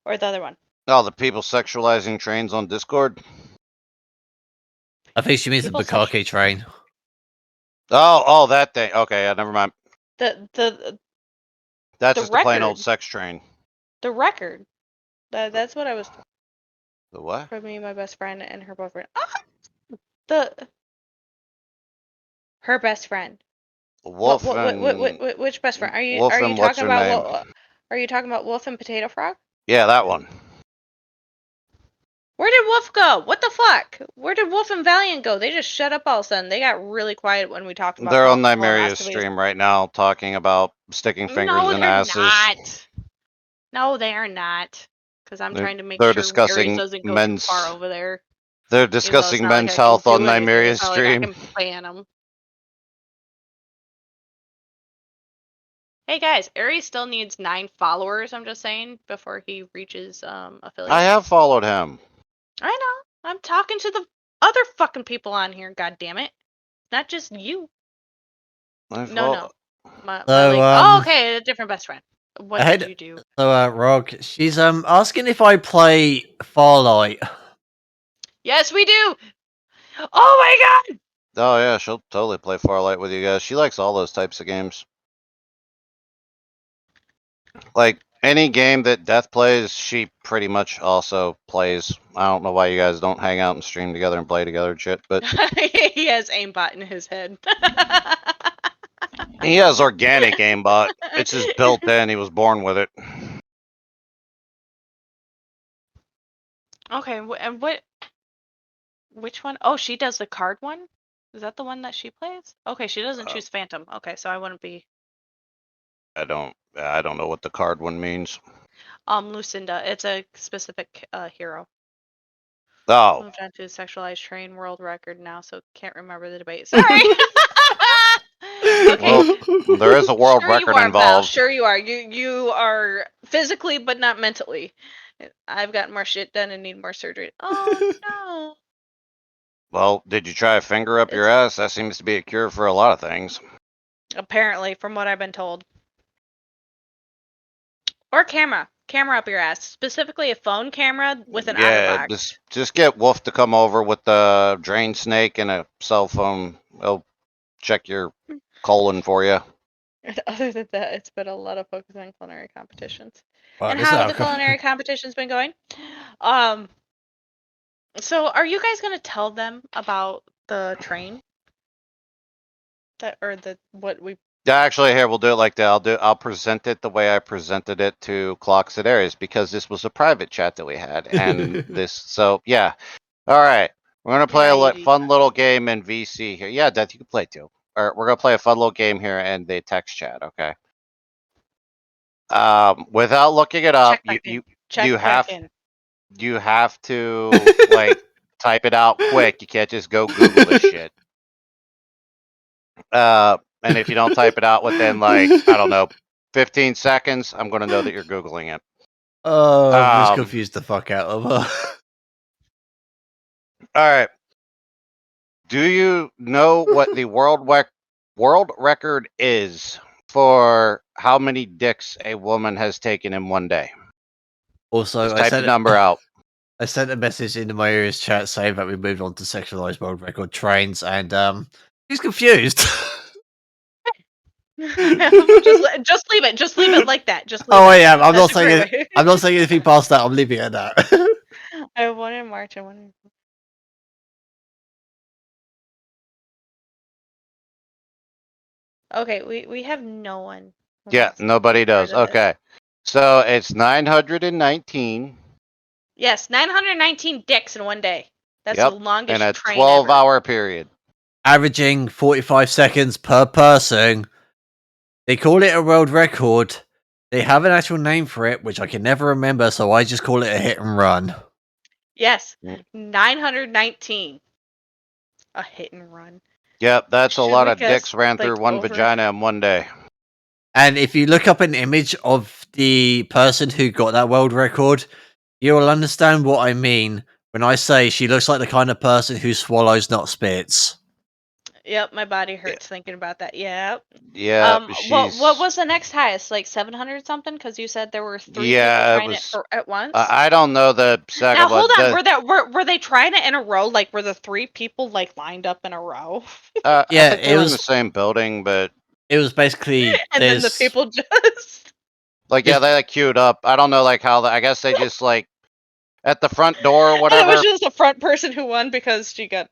or the other one? Oh, the people sexualizing trains on Discord? I think she means the Bukake train. Oh, that thing. Okay, yeah, never mind. That's just a plain old sex train. The record. That's what I was. The what? For me, my best friend, and her boyfriend. Her best friend. Wolf which best friend? Are you talking about? Are you talking about Wolf and Potato Frog? Yeah, that one. Where did Wolf go? What the fuck? Where did Wolf and Valiant go? They just shut up all of a sudden. They got really quiet when we talked about. They're on Nymeria's stream right now, talking about sticking fingers in asses. Not. No, they are not. Because I'm trying to make sure Aries doesn't go too far over there. They're discussing men's health on Nymeria's stream. I can ban them. Hey guys, Aries still needs 9 followers, I'm just saying, before he reaches affiliate. I have followed him. I know. I'm talking to the other fucking people on here, god damn it. Not just you. No. Okay, a different best friend. What did you do? So, Rog, she's asking if I play Farlight. Yes, we do! Oh my god! Oh yeah, she'll totally play Farlight with you guys. She likes all those types of games. Like, any game that Death plays, she pretty much also plays. I don't know why you guys don't hang out and stream together and play together and shit, but... He has aimbot in his head. He has organic aimbot. It's just built in. He was born with it. Okay, and which one? Oh, she does the card one? Is that the one that she plays? Okay, she doesn't choose Phantom. Okay, so I wouldn't be... I don't know what the card one means. Lucinda. It's a specific hero. Oh. Moved on to sexualized train world record now, so can't remember the debate. Sorry. Okay. Well, there is a world record involved. Val. Sure you are. You are physically, but not mentally. I've got more shit done and need more surgery. Oh no. Well, did you try a finger up your ass? That seems to be a cure for a lot of things. Apparently, from what I've been told. Or camera up your ass. Specifically a phone camera with an OtterBox. Yeah, just get Wolf to come over with the drain snake and a cell phone. He'll check your colon for you. Other than that, it's been a lot of focus on culinary competitions. Wow, and how have the culinary competitions been going? So are you guys gonna tell them about the train? Actually, here we'll do it like that. I'll present it the way I presented it to Clocks at Aries, because this was a private chat that we had, and so yeah. All right, we're gonna play a fun little game in VC here. Yeah, Death, you can play too. Or we're gonna play a fun little game here in the text chat. Okay. Without looking it up, you have to like type it out quick. You can't just go Google this shit. And if you don't type it out within, like, I don't know, 15 seconds, I'm going to know that you're Googling it. Oh, I've just confused the fuck out of her. All right. Do you know what the world record is for how many dicks a woman has taken in one day? Also, Just type the number out. I sent a message into my ears chat saying that we moved on to sexualized world record trains, and he's confused. just leave it. Just leave it like that. Just leave Oh, it. I am. I'm That's not a great saying way. I'm not saying anything past that. I'm leaving it at that. I won in March. I won in. Okay, we have no one. who Yeah, wants to nobody be part does. of this. Okay. So it's 919. Yes, 919 dicks in one day. That's Yep. the In longest a train ever. 12-hour period. Averaging 45 seconds per person. They call it a world record. They have an actual name for it, which I can never remember, so I just call it a hit and run. Yes, 919. A hit and run. Yep, that's a Should lot we of dicks guess, ran like, through one over? vagina in one day. And if you look up an image of the person who got that world record, you will understand what I mean when I say she looks like the kind of person who swallows, not spits. Yep, my body hurts thinking about that. Yep. Yeah, What was the next highest? Like 700 something? Because you said there were 3 people trying it at once. I don't know the second Now one. hold on, were they trying it in a row? Like were the 3 people like lined up in a row? I Yeah, think they were in the same building, but it was basically and then the people just like they like queued up. I don't know like how I guess they just like at the front door or and whatever. it was just the front person who won because she got.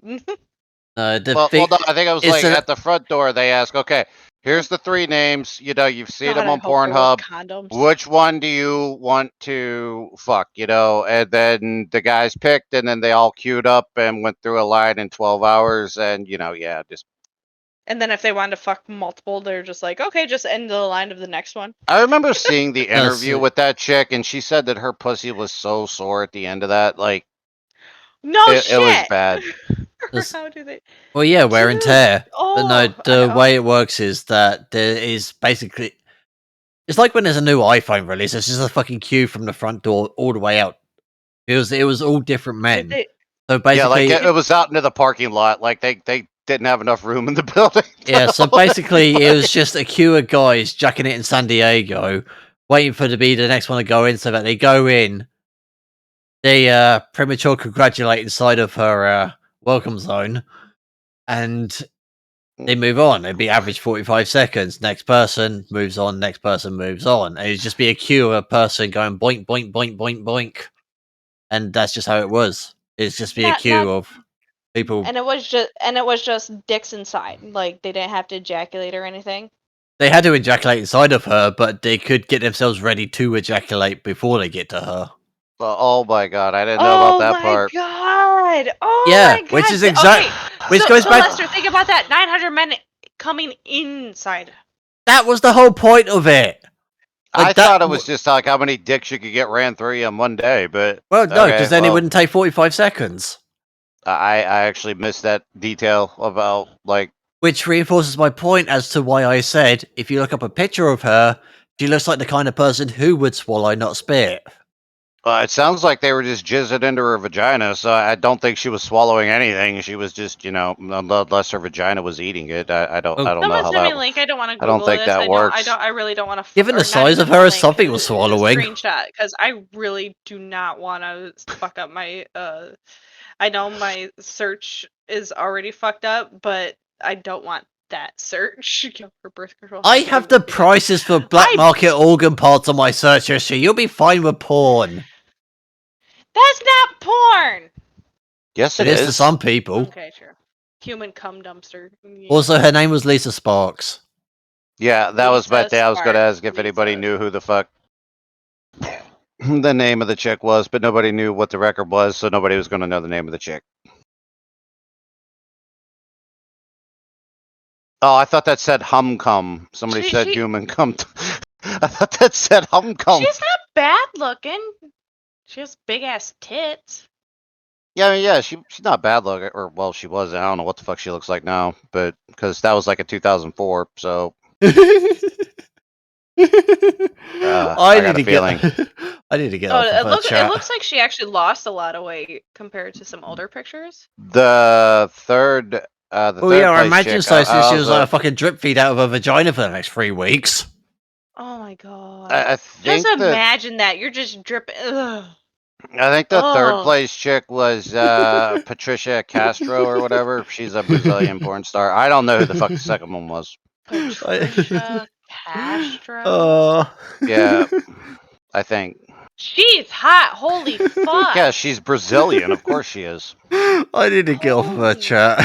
Well, no, I think it was like at the front door. They ask, okay, here's the 3 names. You know, you've seen them on Pornhub. Which one do you want to fuck? You know, and then the guys picked, and then they all queued up and went through a line in 12 hours, and you know, yeah, just. And then if they wanted to fuck multiple, they're just like, okay, just end the line of the next one. I remember seeing the interview with that chick, and she said that her pussy was so sore at the end of that, like. No shit. It was bad. How do they? Well, yeah, wear and tear. But no, Oh, the way it works is that there is basically. It's like when there's a new iPhone release. It's just a fucking queue from the front door all the way out. It was all different men. So basically, yeah, like it was out into the parking lot. Like they didn't have enough room in the building. Yeah, so basically it was just a queue of guys jacking it in San Diego, waiting for to be the next one to go in, so that they go in, they premature congratulate inside of her welcome zone, and they move on. It'd be average 45 seconds. Next person moves on, next person moves on. And it'd just be a queue of a person going boink, boink, boink, boink, boink. And that's just how it was. It's just be a queue of people. And it was just dicks inside. Like they didn't have to ejaculate or anything. They had to ejaculate inside of her, but they could get themselves ready to ejaculate before they get to her. Oh my god, I didn't know about that part. Oh my god! Oh yeah, my god! which is exactly which goes back. Lester, think about that. 900 men coming inside. That was the whole point of it. Like I thought it was just like how many dicks you could get ran through in one day, but well, no, because then it wouldn't take 45 seconds. I actually missed that detail about like. Which reinforces my point as to why I said if you look up a picture of her, she looks like the kind of person who would swallow, not spit. It sounds like they were just jizzing into her vagina, so I don't think she was swallowing anything. She was just, you know, unless her vagina was eating it. I don't know how that. Link. I don't want to Google I don't think this. that works. I really don't want to. Given the size of her, something was swallowing. Screenshot because I really do not want to fuck up my. I know my search is already fucked up, but I don't want that search for birth control. I have the prices for black market organ parts on my search history. You'll be fine with porn. That's not porn. Yes, it is to some people. Okay, true. Human cum dumpster. Yeah. Also, her name was Lisa Sparks. Yeah, that was my thing. I was going to ask if anybody knew who the fuck the name of the chick was, but nobody knew what the record was, so nobody was going to know the name of the chick. Oh, I thought that said hum cum. Somebody said human cum. I thought that said hum cum. She's not bad looking. She has big ass tits. Yeah, I mean, yeah, she's not bad looking, or well, she was. I don't know what the fuck she looks like now, but because that was like a 2004, so. I got a feeling. I need to get Oh, off of her it chat. looks like she actually lost a lot of weight compared to some older pictures. The third Oh yeah, I place imagine chick. so. Since she was like also, a fucking drip feed out of her vagina for the next 3 weeks. Oh my god! I Just think imagine that you're just dripping. Ugh. I think the third Oh. place chick was Patricia Castro or whatever. She's a Brazilian porn star. I don't know who the fuck the second one was. Patricia Castro. Oh. Yeah, I think. She's hot. Holy fuck. Yeah, she's Brazilian. Of course she is. I need to get off of her Holy- chat.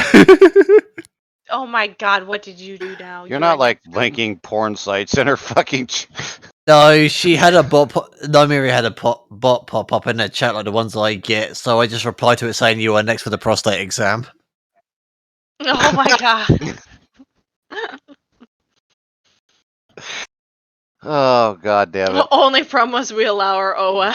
Oh my god, what did you do now? You're You not are like next. linking porn sites in her fucking. No, she had a bot. Miri had a bot pop up in the chat like the ones I get, so I just replied to it saying you are next for the prostate exam. Oh my god. Oh god damn it! Only promos we allow are OL.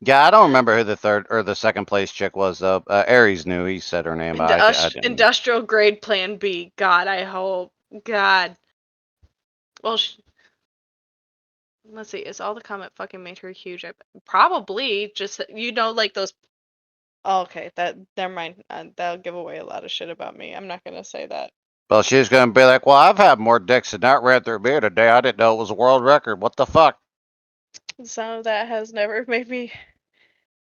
Yeah, I don't remember who the third or the second place chick was though. Aries knew. He said her name. I didn't. Industrial grade plan B. God, I hope. God. Well, let's see. Is all the comment fucking made her huge? Probably. Just like those. Oh, okay, never mind. That'll give away a lot of shit about me. I'm not gonna say that. Well, she's gonna be like, "Well, I've had more dicks than that ran through me today. I didn't know it was a world record. What the fuck?" Some of that has never made me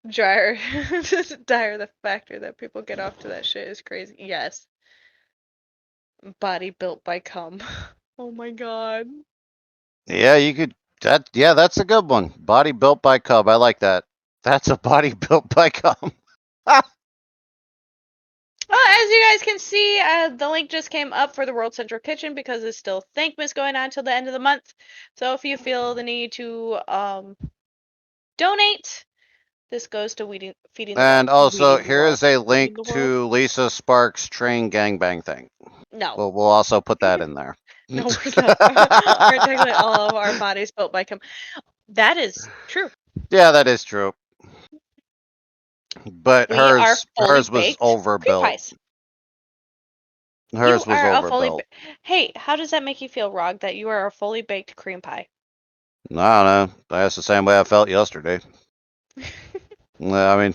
dire. The factor that people get off to that shit is crazy. Yes. Body built by cum. Oh my god. Yeah, you could. Yeah, that's a good one. Body built by cum. I like that. That's a body built by cum. Well, as you guys can see, the link just came up for the World Central Kitchen because it's still Thankmas going on till the end of the month. So if you feel the need to donate, this goes to feeding the And also, feeding the here world. is a Feeding link the world? to Lisa Sparks' train gangbang thing. No. We'll also put that in there. No, we're not. Aren't technically all of our bodies built by cum. That is true. Yeah, that is true. But We are hers fully was baked cream overbuilt. pies. Hers You was are a overbuilt. Hey, how does that make you feel, Rog, that you are a fully baked cream pie? I don't know. That's the same way I felt yesterday. I mean,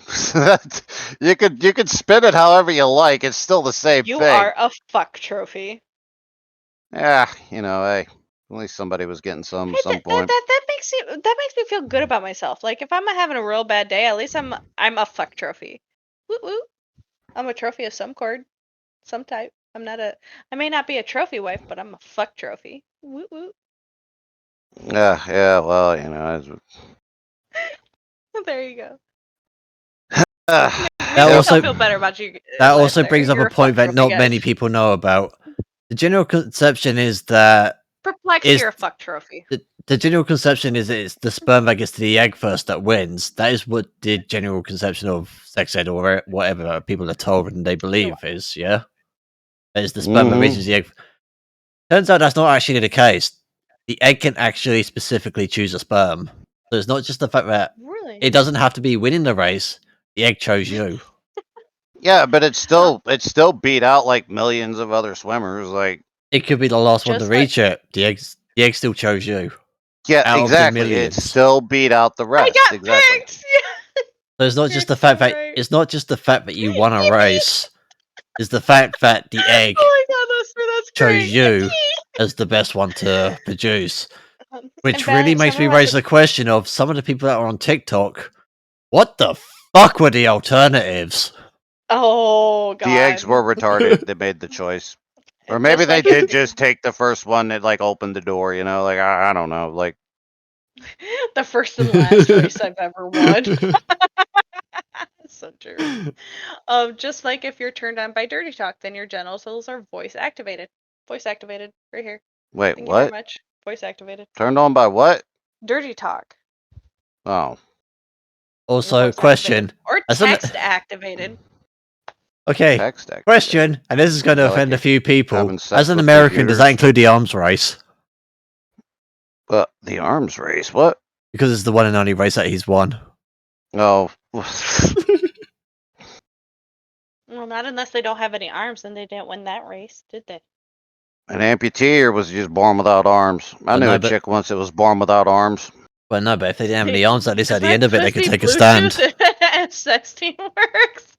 you could spin it however you like. It's still the same You thing. are a fuck trophy. Yeah, hey, at least somebody was getting some Hey, point. that makes me feel good about myself. Like if I'm having a real bad day, at least I'm a fuck trophy. Woo woo. I'm a trophy of some some type. I may not be a trophy wife, but I'm a fuck trophy. Woo woo. Yeah. Well, There you go. that also feel better about you. That also brings up a point that not many people know about. The general conception is that you're a fuck trophy. The general conception is it's the sperm that gets to the egg first that wins. That is what the general conception of sex ed or whatever people are told and they believe is, yeah? That is the sperm that reaches the egg. Turns out that's not actually the case. The egg can actually specifically choose a sperm. So it's not just the fact that it doesn't have to be winning the race. The egg chose you. Yeah, but it's still beat out like millions of other swimmers. Like it could be the last one to reach it. The egg still chose you. Yeah, exactly. It still beat out the rest. I got exactly. picked. So it's not just the fact that it's not just the fact that you won a race. It's the fact that the egg that's chose you as the best one to produce. Which really makes me raise the question of some of the people that are on TikTok. What the fuck were the alternatives? Oh god. The eggs were retarded. They made the choice. Or maybe they did just take the first one that like opened the door, like I don't know, like the first and last race I've ever won. So true. Just like if you're turned on by dirty talk, then your genitals are voice activated. Voice activated right here. Wait, Thank what? you very much. Voice activated. Turned on by what? Dirty talk. Oh. Also, question. Or text activated. Okay, text activated. Question, and this is going to offend a few people. As an American, computers. does that include the arms race? The arms race? What? Because it's the one and only race that he's won. Oh. Well, not unless they don't have any arms, and they didn't win that race, did they? An amputee or was he just born without arms? I knew a chick once that was born without arms. Well, no, but if they didn't have any arms, at least at the Is end of it, they could pussy take a stand. Bluetooth sexting works.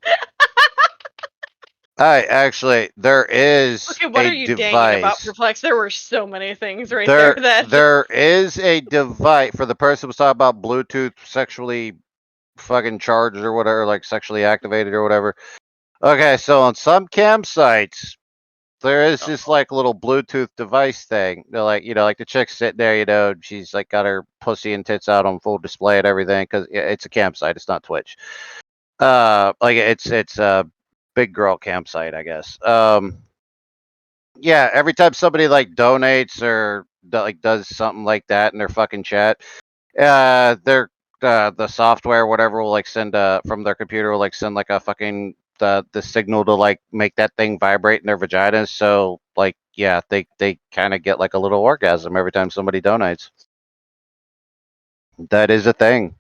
Actually, there is Okay, what a are you device. danging about, Perplex? There were so many things right there that... There is a device for the person who was talking about Bluetooth sexually fucking charged or whatever, like sexually activated or whatever. Okay, so on some campsites, there is this like little Bluetooth device thing. They're like, like the chick's sitting there, she's like got her pussy and tits out on full display and everything because it's a campsite, it's not Twitch. Like it's a big girl campsite, I guess. Yeah, every time somebody like donates or like does something like that in their fucking chat, their the software whatever will like send from their computer will like send like a fucking the signal to like make that thing vibrate in their vaginas. So like yeah, they kind of get like a little orgasm every time somebody donates. That is a thing.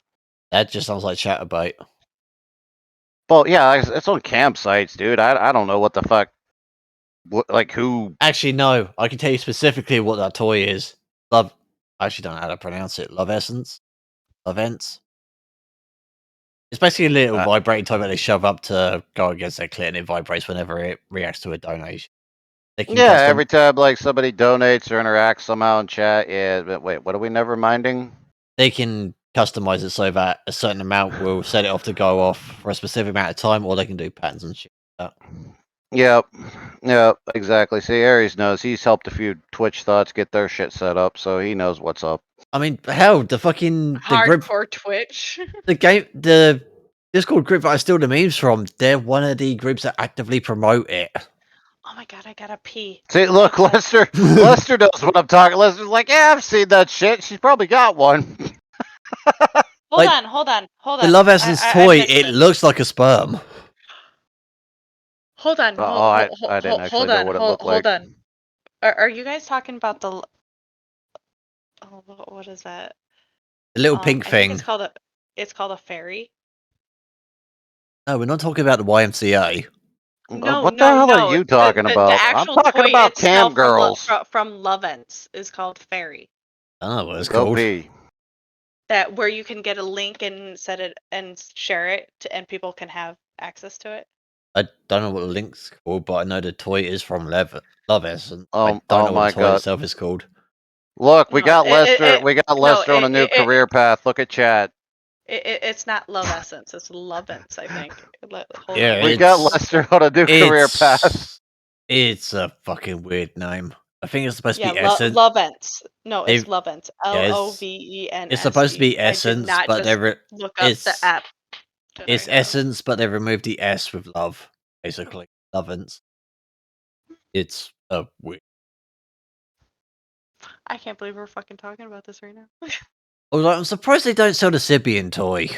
That just sounds like Chatterbait. Well, yeah, it's on campsites, dude. I don't know what the fuck. Like who? Actually, no. I can tell you specifically what that toy is. Love. I actually don't know how to pronounce it. Love Essence. Lovence. It's basically a little vibrating toy that they shove up to go against their clit, and it vibrates whenever it reacts to a donation. Yeah, every time like somebody donates or interacts somehow in chat. Yeah, but wait, what are we never minding? They can customize it so that a certain amount will set it off to go off for a specific amount of time, or they can do patterns and shit like that. Yep, exactly. See, Aries knows. He's helped a few Twitch thoughts get their shit set up, so he knows what's up. I mean, hell, the hardcore group, Twitch. the Discord group that I steal the memes from, they're one of the groups that actively promote it. Oh my god, I gotta pee. See, look, Lester knows what I'm talking. Lester's like, yeah, I've seen that shit. She's probably got one. Hold on. The Love Essence toy, it looks like a sperm. Hold on. I didn't actually know what it looked like. Hold on. Are you guys talking about the... Oh, what is that? The little pink thing. It's called a fairy. No, we're not talking about the YMCA. No, what the hell are you talking about? The actual I'm talking about cam girls. From Lovence is called Fairy. I don't know what it's called. That where you can get a link and set it and share it, and people can have access to it. I don't know what the link's called, but I know the toy is from Love Essence. I don't know what the toy itself is called. Look, we got Lester. We got Lester on a new career path. Look at chat. It's not Love Essence. It's Lovence, I think. Yeah, we got Lester on a new career path. It's a fucking weird name. I think it's supposed to be Essence. Lovence. No, it's Lovence. Lovens. It's supposed to be Essence, but they're look up the app. It's Essence, but they removed the S with love, basically. Lovence. It's weird. I can't believe we're fucking talking about this right now. I'm surprised they don't sell the Sibian toy.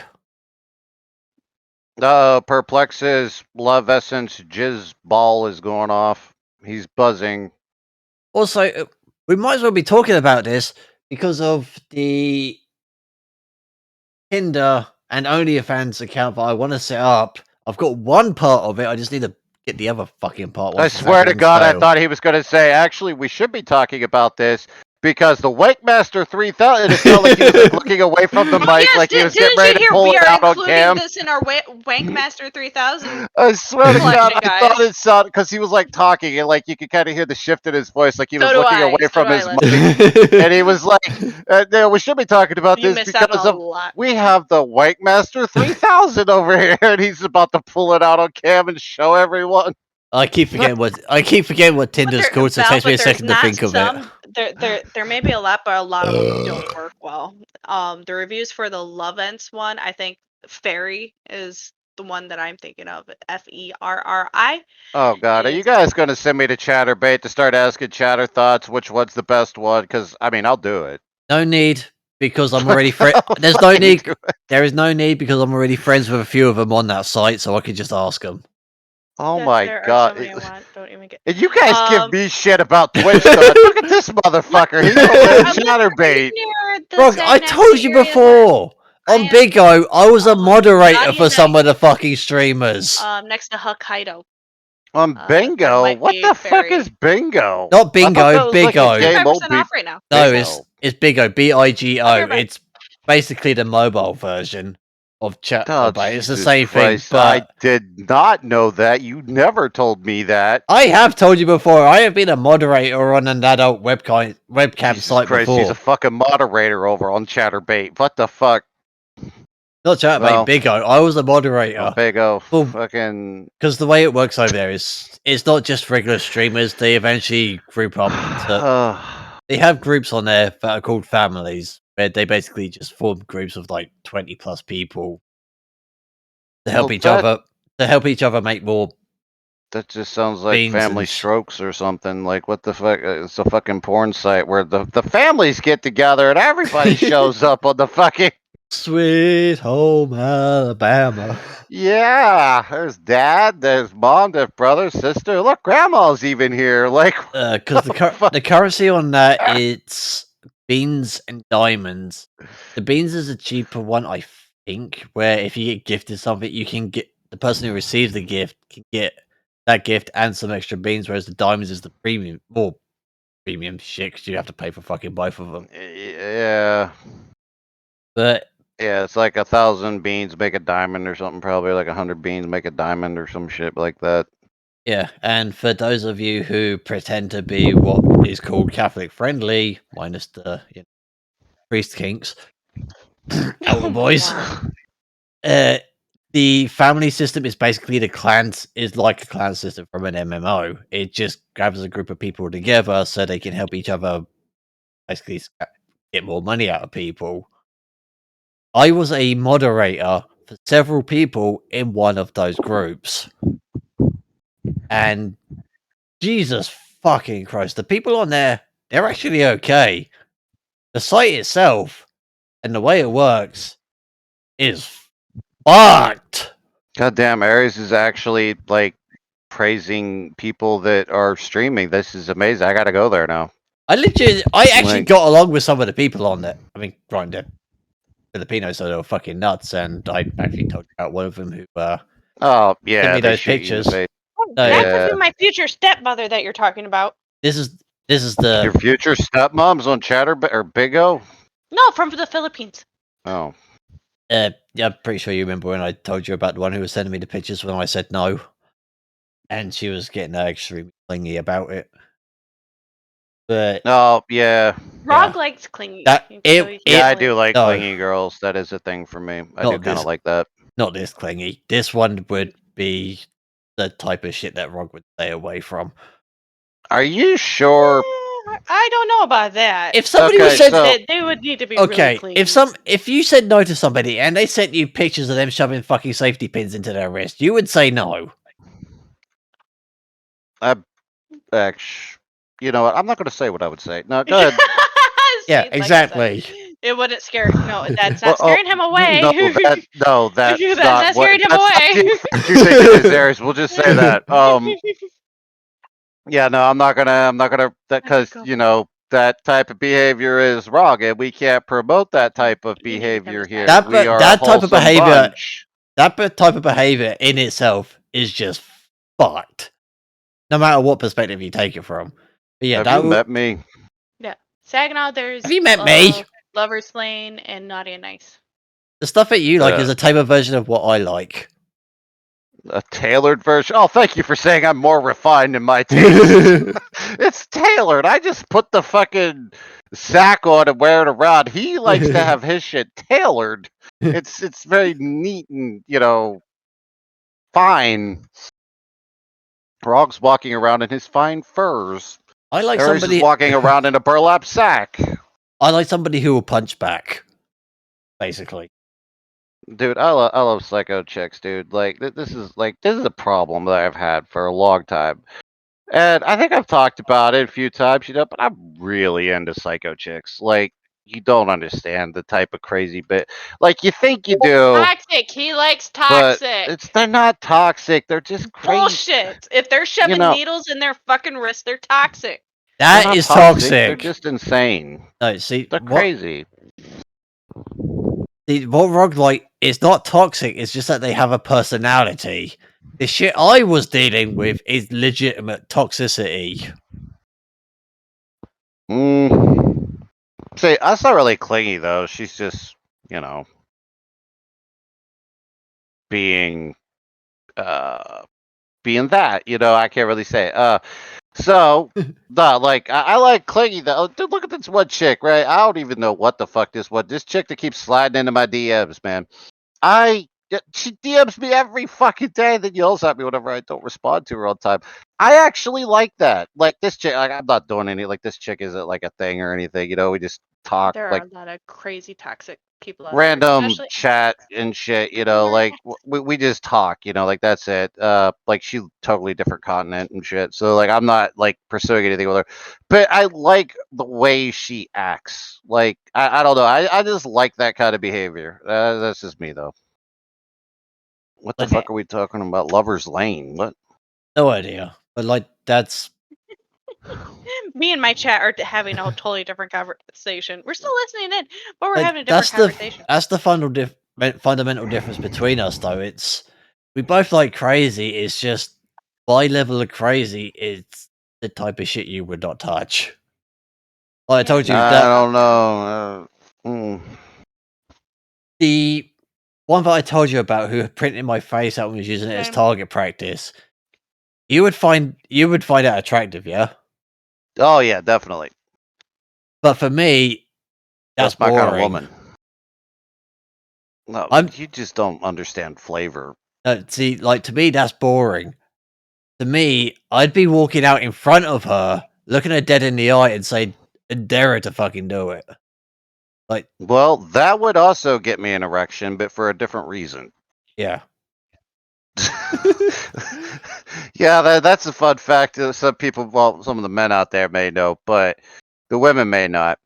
Perplex's Love Essence jizz ball is going off. He's buzzing. Also, we might as well be talking about this because of the Tinder and OnlyFans account that I want to set up. I've got one part of it. I just need to get the other fucking part. I swear to God, I thought he was going to say, actually, we should be talking about this because the Wakemaster 3000, it felt like he was like, looking away from the mic, like he was getting ready to pull it out on cam. We are including this in our Wankmaster 3000. I swear to God, I thought it sounded, because he was like talking, and like you could kind of hear the shift in his voice, like he was looking away from his mic. And he was like, we should be talking about this because we have the Wakemaster 3000 over here, and he's about to pull it out on cam and show everyone. I keep forgetting what Tinder's called, so it takes me a second to think of it. There may be a lot, but a lot of them don't work well. The reviews for the Lovence one, I think Fairy is the one that I'm thinking of. Ferri. Oh God, are you guys going to send me to Chatterbait to start asking chatter thoughts? Which one's the best one? Because I mean, I'll do it. No need, because I'm already There's no need. There is no need because I'm already friends with a few of them on that site, so I could just ask them. Oh my God! Don't even get... And you guys give me shit about Twitch stuff. Look at this motherfucker. He's a Chatterbait. Bro, I told you before. On Big O, I was a moderator for some of the fucking streamers. Next to Hokkaido. bingo? might What be the fuck very- is bingo? Not I thought bingo, that was like a Bigo. game, 25% off right now. No, Bingo. it's Bigo, Bigo. Okay, It's basically the mobile version of chat. Oh, It's the Jesus same Christ. thing, but I did not know that. You never told me that. I have told you before. I have been a moderator on an adult webcam Jesus site Christ, before. he's a fucking moderator over on Chatterbait. What the fuck? Not Chatterbait, Well, Bigo. I was a moderator. Bigo, Well, fucking. Because the way it works over there is, it's not just regular streamers. They eventually group up into. They have groups on there that are called families, where they basically just form groups of like 20+ people to help each other. To help each other make more. That just sounds like beans Family and Strokes or something. Like, what the fuck? It's a fucking porn site where the families get together and everybody shows up on the fucking. Sweet home Alabama. Yeah, there's dad, there's mom, there's brother, sister. Look, grandma's even here. Like, Because the currency on that, it's beans and diamonds. The beans is a cheaper one, I think, where if you get gifted something, you can get the person who receives the gift can get that gift and some extra beans, whereas the diamonds is the more premium shit, 'cause you have to pay for fucking both of them. yeah. But yeah, it's like 1,000 beans make a diamond or something. Probably like 100 beans make a diamond or some shit like that. yeah, and for those of you who pretend to be what is called Catholic friendly, minus the priest kinks, our boys. The family system is basically is like a clan system from an MMO. It just grabs a group of people together so they can help each other basically get more money out of people. I was a moderator for several people in one of those groups. And Jesus fucking Christ, the people on there, they're actually okay. The site itself and the way it works is fucked. Goddamn, Ares is actually like praising people that are streaming. This is amazing. I gotta go there now. I actually got along with some of the people on there. I mean, right, they're Filipinos, so they were fucking nuts, and I actually told you about one of them who oh yeah, sent me they those shoot you in the pictures. face. That could be my future stepmother that you're talking about. This is the Your future stepmom's on Chatterbait or Bigo? No, from the Philippines. Oh. yeah, I'm pretty sure you remember when I told you about the one who was sending me the pictures when I said no, and she was getting extremely clingy about it. But oh yeah, Rog likes clingy. yeah, I do like clingy girls. That is a thing for me. I do kind of like that. Not this clingy. This one would be the type of shit that Rog would stay away from. Are you sure? I don't know about that. If somebody said that they would need to be really clean. If you said no to somebody and they sent you pictures of them shoving fucking safety pins into their wrist, you would say no. Actually, you know what? I'm not going to say what I would say. No, go ahead. Yeah, exactly. It wouldn't scare. No, that's not scaring him away. No, that's that's not scaring him away. What you think it is, Aries. We'll just say that. Yeah, no, I'm not gonna, because that type of behavior is wrong, and we can't promote that type of behavior here. That type of behavior, that type of behavior in itself is just fucked. No matter what perspective you take it from. But yeah, have you met me? Yeah, Saginaw. There's. Have you met me? Lover's Lane and Naughty and Nice. The stuff that you like is a tailored version of what I like. A tailored version? Oh, thank you for saying I'm more refined in my taste. It's tailored. I just put the fucking sack on and wear it around. He likes to have his shit tailored. It's very neat and, fine. Rog's walking around in his fine furs. I like Aries somebody is walking around in a burlap sack. I like somebody who will punch back, basically. Dude, I love psycho chicks, dude. Like this is a problem that I've had for a long time, and I think I've talked about it a few times, but I'm really into psycho chicks. Like, you don't understand the type of crazy bit. Like, you think you do. Toxic. He likes toxic. But they're not toxic. They're just crazy. Bullshit. If they're shoving needles in their fucking wrist, they're toxic. That is toxic. They're just insane. No, see, they're crazy. What Rog like is not toxic. It's just that they have a personality. The shit I was dealing with is legitimate toxicity. See, that's not really clingy though. She's just, you know, being that. You know, I can't really say. So, like I like clingy though. Oh, dude, look at this one chick, right? I don't even know what the fuck this chick that keeps sliding into my DMs, man. She DMs me every fucking day, then yells at me whenever I don't respond to her on time. I actually like that. Like this chick, like I'm not doing any like this chick isn't like a thing or anything. You know, we just talk There like are a lot of crazy toxic people out there, random especially chat and shit. You know, like we just talk. You know, like that's it. Like she totally different continent and shit. So like I'm not like pursuing anything with her, but I like the way she acts. Like I don't know. I just like that kind of behavior. That's just me though. What the Okay. fuck are we talking about? Lover's Lane? What? No idea. But like that's me and my chat are having a totally different conversation. We're still listening in, but we're like, having a different conversation. That's the fundamental difference between us, though. It's we both like crazy. It's just my level of crazy is the type of shit you would not touch. Like I told you I that don't know. the one that I told you about who printed my face out and was using it as target practice. You would find that attractive, yeah? Oh yeah, definitely. But for me, that's my boring. kind of woman. No, you just don't understand flavor. See, like to me, that's boring. To me, I'd be walking out in front of her, looking her dead in the eye, and dare her to fucking do it. Like, well, that would also get me an erection, but for a different reason. Yeah. Yeah, that's a fun fact. Some people, well, some of the men out there may know, but the women may not.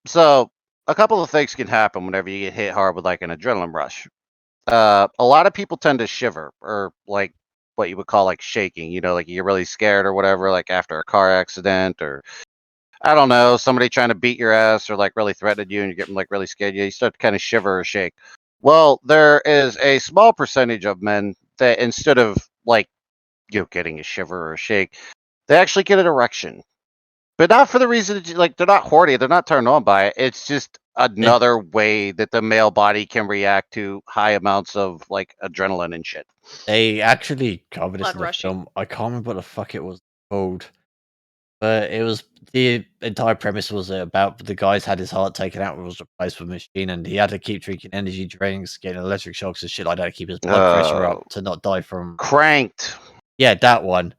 So a couple of things can happen whenever you get hit hard with like an adrenaline rush. A lot of people tend to shiver or like what you would call like shaking. You know, like you're really scared or whatever, like after a car accident or I don't know, somebody trying to beat your ass or like really threatened you and you're getting like really scared. You start to kind of shiver or shake. Well, there is a small percentage of men that instead of like getting a shiver or a shake, they actually get an erection. But not for the reason that like they're not horny, they're not turned on by it. It's just another way that the male body can react to high amounts of like adrenaline and shit. They actually covered this Blood in the rushing. film. I can't remember what the fuck it was called. But it was the entire premise was about the guy's had his heart taken out and was replaced with a machine, and he had to keep drinking energy drinks, getting electric shocks and shit like that to keep his blood pressure up to not die from Cranked. Yeah, that one.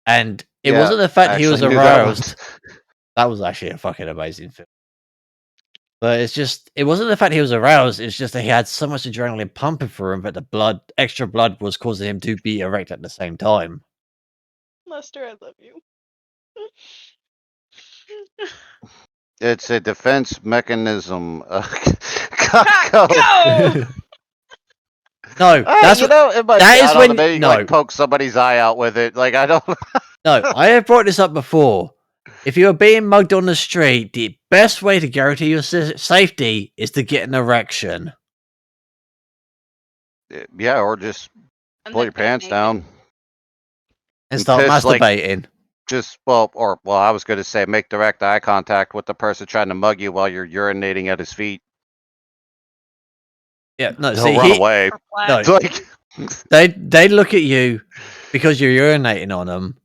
And it Yeah, wasn't the fact I he was actually knew that one. aroused. That was actually a fucking amazing film. But it wasn't the fact he was aroused, it's just that he had so much adrenaline pumping through him that the extra blood was causing him to be erect at the same time. Lester, I love you. It's a defense mechanism. Go! No, that's it might that be, is I don't when know, maybe you can, like poke somebody's eye out with it. Like I don't. No, I have brought this up before. If you are being mugged on the street, the best way to guarantee your safety is to get an erection. Yeah, or just pull your pants down and start masturbating. I was going to say make direct eye contact with the person trying to mug you while you're urinating at his feet. Yeah, no, he'll run away. No, they look at you because you're urinating on them,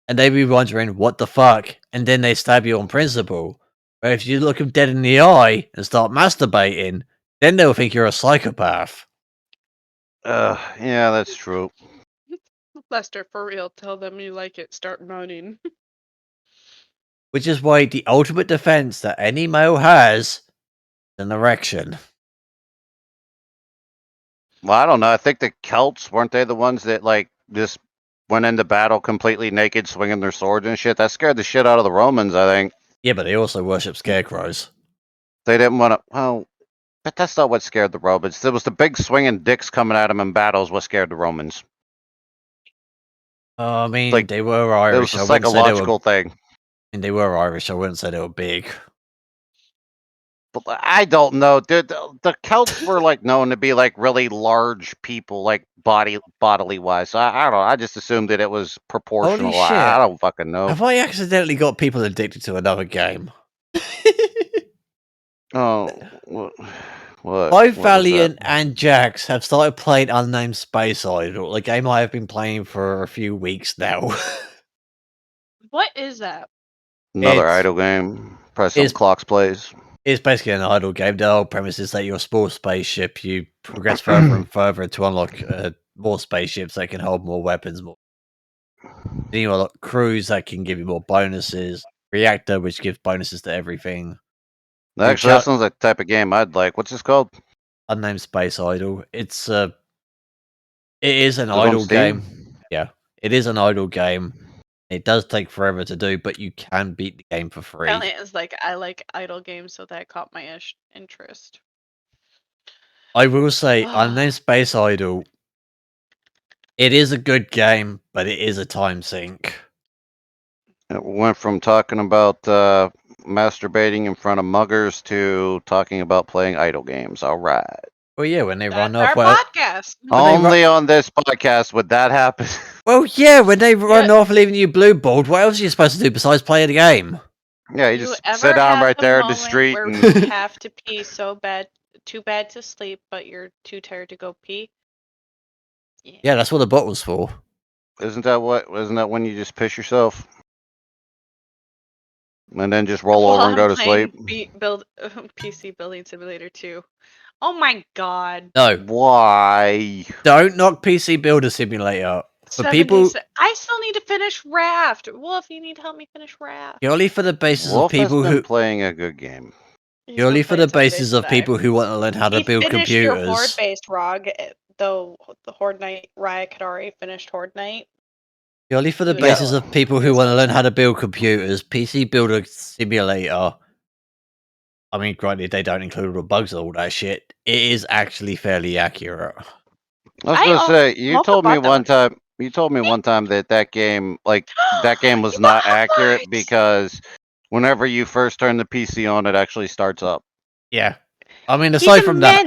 and they be wondering what the fuck, and then they stab you on principle. But if you look them dead in the eye and start masturbating, then they'll think you're a psychopath. Yeah, that's true. Lester, for real, tell them you like it. Start moaning. Which is why the ultimate defense that any male has is an erection. Well, I don't know. I think the Celts weren't they the ones that like just went into battle completely naked, swinging their swords and shit. That scared the shit out of the Romans, I think. Yeah, but they also worship scarecrows. They didn't want to. Well, but that's not what scared the Romans. It was the big swinging dicks coming at them in battles what scared the Romans. I mean, like, they were Irish. It was a psychological thing. And they were Irish. I wouldn't say they were big. But I don't know, dude. The Celts were like known to be like really large people, like bodily wise. So I don't know. I just assumed that it was proportional. Holy shit! I don't fucking know. Have I accidentally got people addicted to another game? Oh, what? Both What was that? Valiant and Jax have started playing Unnamed Space Idol, a game I have been playing for a few weeks now. What is that? Another It's- idle game. Press some it's- clocks plays. It's basically an idle game. The whole premise is that you're a small spaceship. You progress further and further to unlock more spaceships that can hold more weapons. Then you unlock crews that can give you more bonuses. Reactor, which gives bonuses to everything. Actually, that sounds like the type of game I'd like. What's this called? Unnamed Space Idol. It is an idle game. Yeah, it is an idle game. It does take forever to do, but you can beat the game for free. Valiant is like, I like idle games, so that caught my interest. I will say, Unnamed Space Idol, it is a good game, but it is a time sink. It went from talking about masturbating in front of muggers to talking about playing idle games. All right. Well, yeah, when they That's run our off. Well, podcast. Only on this podcast would that happen. Well, yeah, when they run off leaving you blue balled, what else are you supposed to do besides play the game? Yeah, you just sit down right there in the street. Where And... you have to pee so bad, too bad to sleep, but you're too tired to go pee. Yeah, that's what the bottle's for. Isn't that when you just piss yourself? And then just roll over and go to sleep? PC Building Simulator 2. Oh my god. No. Why? Don't knock PC Builder Simulator. For people, I still need to finish Raft. Wolf, you need to help me finish Raft. Purely for the basis Wolf of people has been who playing a good game. Purely for the basis of people who want to learn how to build computers. Your horde-based ROG, though the Horde Night Riot had already finished Horde Night. Purely for the basis of people who want to learn how to build computers, PC Builder Simulator. I mean, granted, they don't include all the bugs and all that shit. It is actually fairly accurate. I was gonna say, you told me one time. You told me one time that game, that game was not accurate because whenever you first turn the PC on, it actually starts up. Yeah. I mean, aside from that,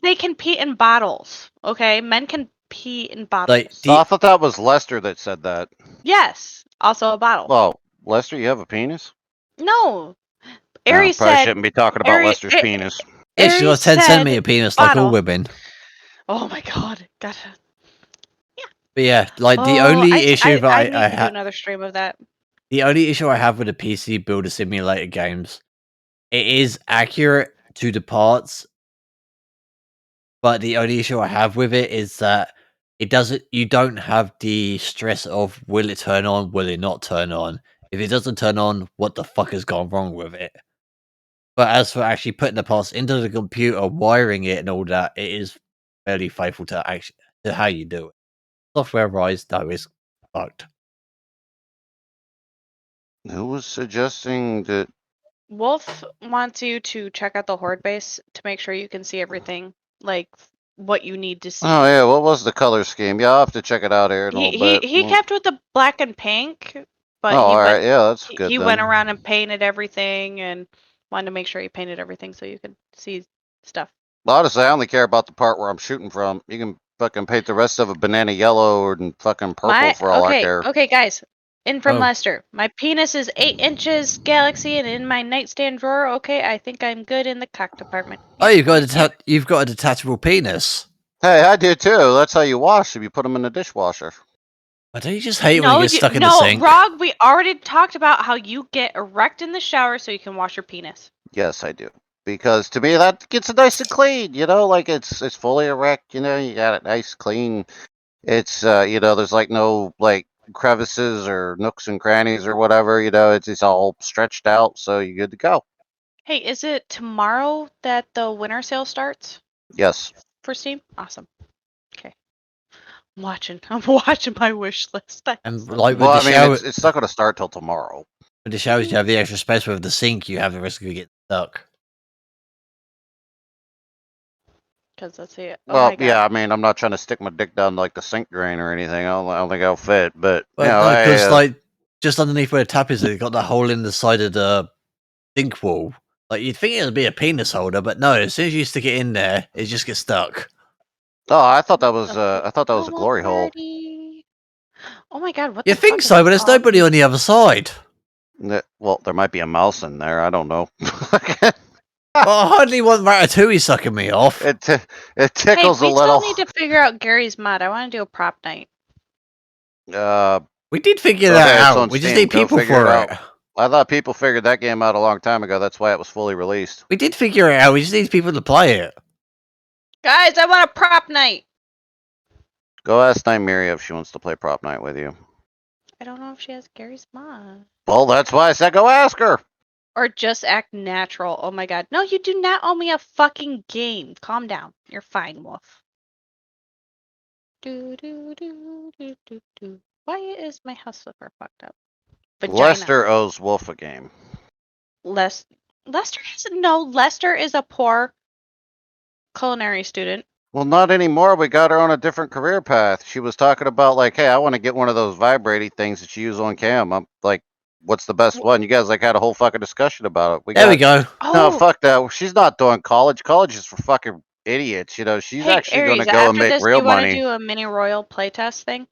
they can pee in bottles. Okay, men can pee in bottles. I thought that was Lester that said that. Yes, also a bottle. Well, Lester, you have a penis? No. Aries probably said, shouldn't be talking about Lester's penis. Yeah, she got 10 centimeter penis like all women. Oh my god, gotcha. Yeah. But yeah, the only issue that I have another stream of that. The only issue I have with the PC Builder Simulator games, it is accurate to the parts, but the only issue I have with it is that you don't have the stress of will it turn on, will it not turn on. If it doesn't turn on, what the fuck has gone wrong with it? But as for actually putting the parts into the computer, wiring it and all that, it is fairly faithful to how you do it. Software-wise, though, is fucked. Who was suggesting that? Wolf wants you to check out the Horde base to make sure you can see everything, like what you need to see. Oh yeah, what was the color scheme? Yeah, I'll have to check it out here in a little bit. He kept with the black and pink, but alright, yeah, that's good. He went around and painted everything and wanted to make sure he painted everything so you could see stuff. Well, honestly, I only care about the part where I'm shooting from. You can fucking paint the rest of it banana yellow or fucking purple for all I care. Okay, guys. In from Lester. My penis is 8 inches galaxy and in my nightstand drawer. Okay, I think I'm good in the cock department. Oh, you've got a detachable penis. Hey, I do too. That's how you wash if you put them in the dishwasher. Why don't you just hate when you get stuck in the sink? No, Rog, we already talked about how you get erect in the shower so you can wash your penis. Yes, I do. Because to me, that gets it nice and clean. You know, like it's fully erect. You know, you got it nice, clean. It's there's no crevices or nooks and crannies or whatever. You know, it's all stretched out, so you're good to go. Hey, is it tomorrow that the winter sale starts? Yes. For Steam? Awesome. Okay. I'm watching my wish list. And it's not going to start till tomorrow. With the showers, you have the extra space. With the sink, you have the risk of getting stuck. Because let's see it. Well, yeah, I mean, I'm not trying to stick my dick down like the sink drain or anything. I don't think I'll fit, but because just underneath where the tap is, they've got that hole in the side of the sink wall. Like, you'd think it would be a penis holder, but no, as soon as you stick it in there, it just gets stuck. Oh, I thought that was a glory hole. Party. Oh my god, what You the think fuck so, is but there's all nobody these- on the other side. Well, there might be a mouse in there. I don't know. Well, I hardly want Ratatouille sucking me off. It Hey, tickles we a little. still need to figure out Gary's mod. I want to do a prop night. We did figure Okay, that it's out. on We just Steam. need Go people figure for it it. out. I thought people figured that game out a long time ago. That's why it was fully released. We did figure it out. We just need people to play it. Guys, I want a prop night. Go ask Nymeria if she wants to play prop night with you. I don't know if she has Gary's mod. Well, that's why I said go ask her. Or just act natural. Oh my god. No, you do not owe me a fucking game. Calm down. You're fine, Wolf. Do do do do do do. Why is my house slipper fucked up? Vagina. Lester owes Wolf a game. Lester Lester is a poor culinary student. Well, not anymore. We got her on a different career path. She was talking about like, hey, I want to get one of those vibrating things that you use on cam. I'm like, what's the best one? You guys like had a whole fucking discussion about it. There we go. No, fuck that. She's not doing college. College is for fucking idiots. You know, she's hey, actually Aries, going to go and make real do you want money. to do a mini royal playtest thing?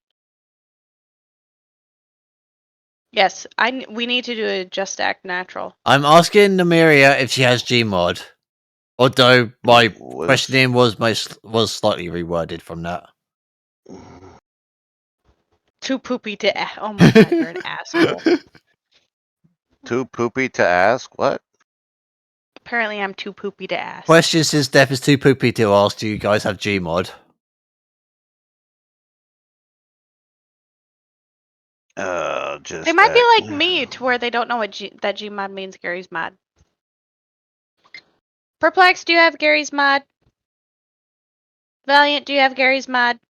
Yes, we need to do a just act natural. I'm asking Nymeria if she has Gmod. Although my questioning was slightly reworded from that. Too poopy to oh my god, you're an asshole. Too poopy to ask? What? Apparently I'm too poopy to ask. Question since Steph is too poopy to ask, do you guys have Gmod? Just they might be like me to where they don't know what that Gmod means. Gary's mod. Perplex, do you have Gary's mod? Valiant, do you have Gary's mod?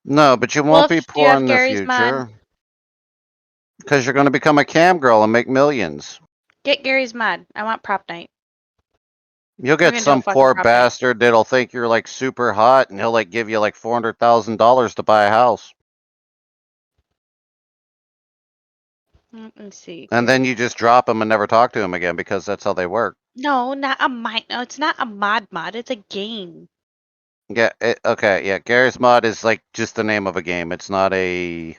No, but you won't be poor in the future. Because you're going to become a cam girl and make millions. Get Gary's mod. I want prop night. You'll get some poor bastard that'll think you're like super hot and he'll like give you like $400,000 to buy a house. Let me see. And then you just drop him and never talk to him again because that's how they work. No, not a mod. No, it's not a mod. It's a game. Yeah, okay, yeah. Gary's mod is like just the name of a game. It's not a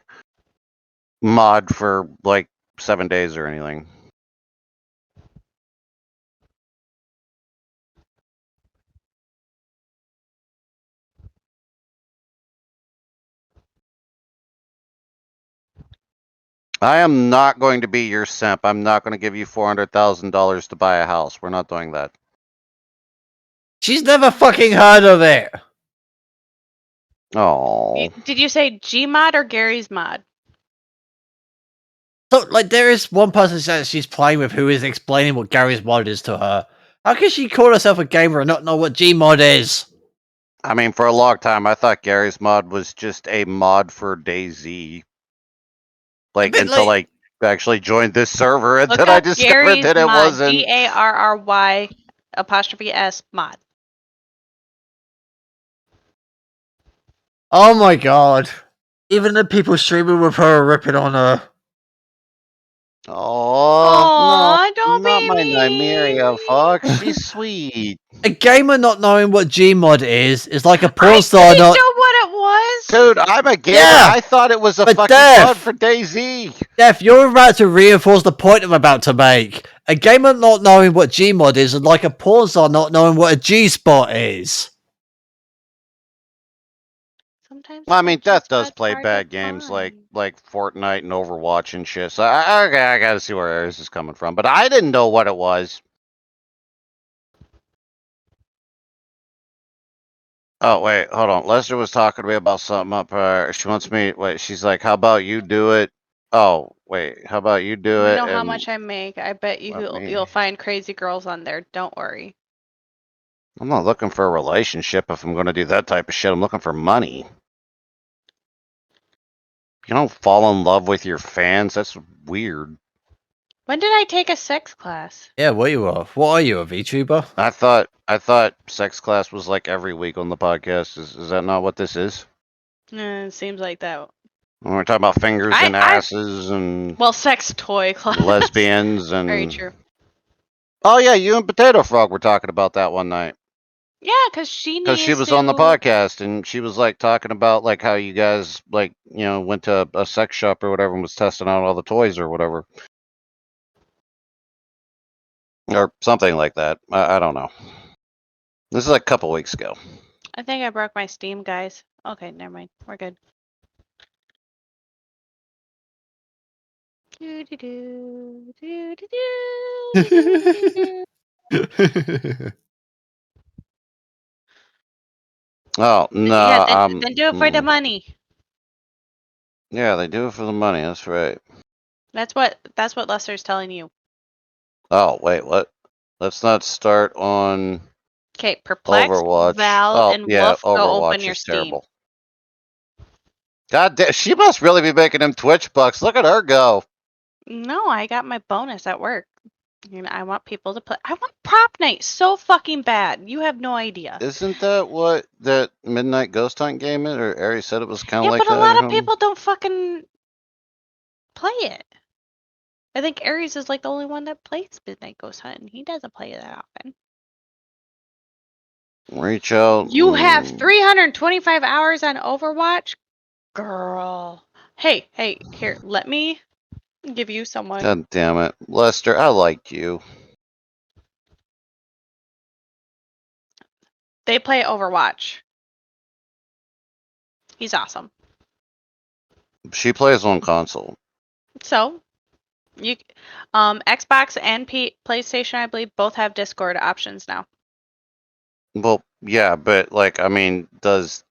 mod for like 7 days or anything. I am not going to be your simp. I'm not going to give you $400,000 to buy a house. We're not doing that. She's never fucking heard of it. Oh. Did you say Gmod or Gary's mod? So, like, there is one person that she's playing with who is explaining what Gary's mod is to her. How can she call herself a gamer and not know what Gmod is? I mean, for a long time, I thought Gary's mod was just a mod for DayZ. Like, until I actually joined this server, and then I discovered that it wasn't. GARRY_S mod. Oh my god. Even the people streaming with her are ripping on her. Oh, no, not my Nymeria, fuck. She's sweet. A gamer not knowing what Gmod is like a porn star not. I didn't know what it was. Dude, I'm a gamer. Yeah, I thought it was a fucking mod for DayZ. Def, you're about to reinforce the point I'm about to make. A gamer not knowing what Gmod is like a porn star not knowing what a G-spot is. Sometimes well, I mean, Death does play bad games like Fortnite and Overwatch and shit. So I gotta see where Aries is coming from. But I didn't know what it was. Oh, wait, hold on. Lester was talking to me about something up there. She wants me, wait, she's like, how about you do it? Oh, wait, how about you do it? You know how much I make. I bet you'll find crazy girls on there. Don't worry. I'm not looking for a relationship if I'm going to do that type of shit. I'm looking for money. You don't fall in love with your fans. That's weird. When did I take a sex class? Yeah, what are you, a VTuber? I thought sex class was like every week on the podcast. Is that not what this is? It seems like that. When we're talking about fingers and asses and sex toy class. lesbians and very true. Oh yeah, you and Potato Frog were talking about that one night. Yeah, because she was on the podcast and she was like talking about like how you guys like went to a sex shop or whatever and was testing out all the toys or whatever, or something like that. I don't know. This is like a couple weeks ago. I think I broke my Steam, guys. Okay, never mind. We're good. Oh no, yeah, then do it for the money. Yeah, they do it for the money. That's right. That's what Lester's telling you. Oh wait, what? Let's not start on. Okay, Perplex, Overwatch. Val, and Wolf, go Overwatch open your is Steam. terrible. God damn, she must really be making them Twitch bucks. Look at her go. No, I got my bonus at work. I want people to play. I want Prop Night so fucking bad. You have no idea. Isn't that what that Midnight Ghost Hunt game is? Or Ari said it was kind of like that. Yeah, but a lot of people don't fucking play it. I think Aries is like the only one that plays Midnight Ghost Hunt, and he doesn't play it that often. Reach out. You have 325 hours on Overwatch? Girl. Hey, here, let me give you someone. God damn it. Lester, I like you. They play Overwatch. He's awesome. She plays on console. So, you, Xbox and PlayStation, I believe, both have Discord options now. Well, yeah, but like, I mean, is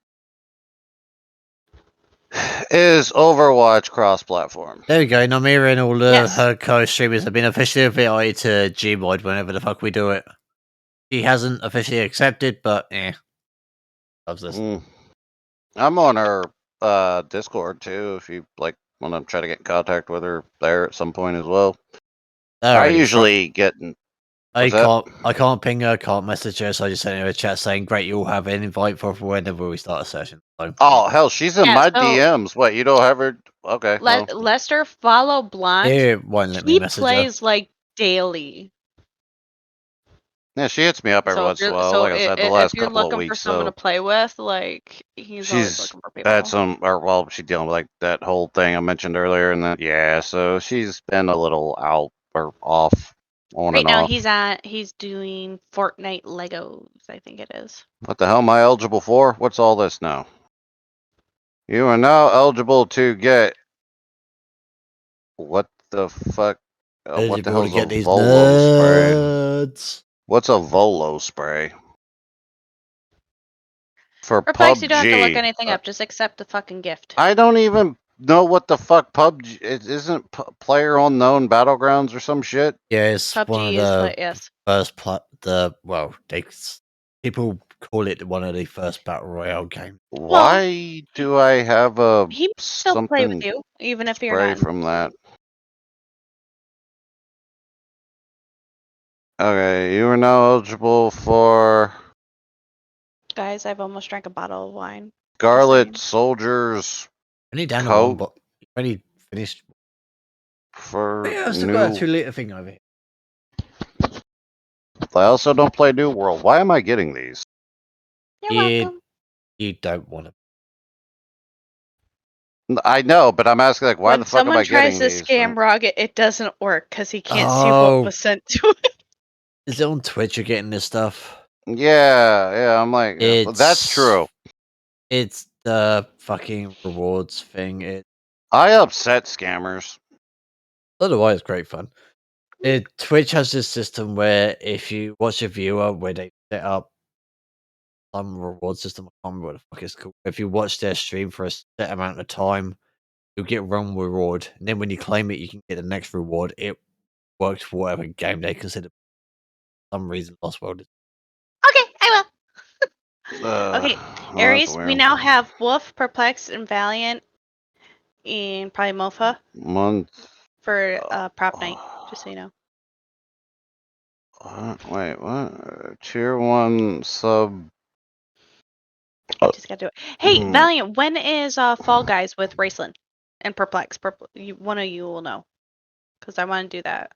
Overwatch cross-platform? There we go. Namira and all her co-streamers have been officially invited to Gmod whenever the fuck we do it. She hasn't officially accepted, but loves this. I'm on her Discord too. If you like want to try to get in contact with her there at some point as well. I usually get. I can't ping her, can't message her, so I just sent her a chat saying, "Great, you'll have an invite for whenever we start a session." So, oh hell, she's in my DMs. What, you don't have her? Okay. Lester, follow Blonde. It won't let me message her. He plays like daily. Yeah, she hits me up every once in a while. So like I said, the last couple of weeks. If you're looking for someone to play with, like she's always looking for people. Had some, or she's dealing with like that whole thing I mentioned earlier, and then so she's been a little out or off. Right now he's doing Fortnite Legos, I think it is. What the hell am I eligible for? What's all this now? You are now eligible to get. What the fuck? What the hell is a Volo spray? What's a Volo spray? For PUBG. You don't have to look anything up. Just accept the fucking gift. I don't even know what the fuck PUBG. It isn't Player Unknown Battlegrounds or some shit. Yeah, it's PUBG one of the first people call it one of the first battle royale games. Why do I have a he still play with you, even if you're not from that? Okay, you are now eligible for. Guys, I've almost drank a bottle of wine. Scarlet Soldier's Only down to one, but you already finished. For I still got a 2-liter thing over here. I also don't play New World. Why am I getting these? You're welcome. You don't want to. I know, but I'm asking, like, why the fuck am I getting these? When someone tries to scam Rog, it doesn't work because he can't see what was sent to it. Is it on Twitch you're getting this stuff? Yeah, I'm like, that's true. It's the fucking rewards thing. I upset scammers. Otherwise, it's great fun. Twitch has this system where if you watch a viewer where they set up some reward system, I can't remember what the fuck it's called. If you watch their stream for a set amount of time, you'll get one reward, and then when you claim it, you can get the next reward. It works for whatever game they consider. For some reason, Lost World is. Okay, I will. Okay, Aries, we now have Wolf, Perplexed, and Valiant, and probably Mofa. For Prop Night, just so you know. Wait, what? Tier 1 sub. Just gotta do it. Hey, Valiant, when is Fall Guys with Raceland and Perplex? One of you will know, because I want to do that.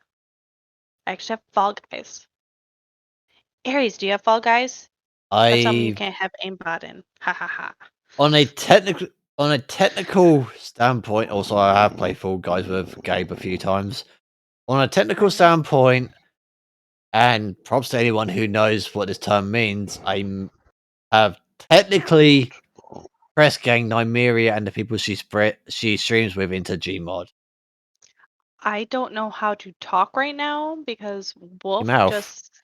I actually have Fall Guys. Aries, do you have Fall Guys? That's something you I can't have aimbot in. Ha ha ha. on a technical standpoint, also I have played Fall Guys with Gabe a few times. On a technical Right. standpoint, and props to anyone who knows what this term means, I have technically press gang Nymeria and the people she streams with into Gmod. I don't know how to talk right now because Wolf mouth. just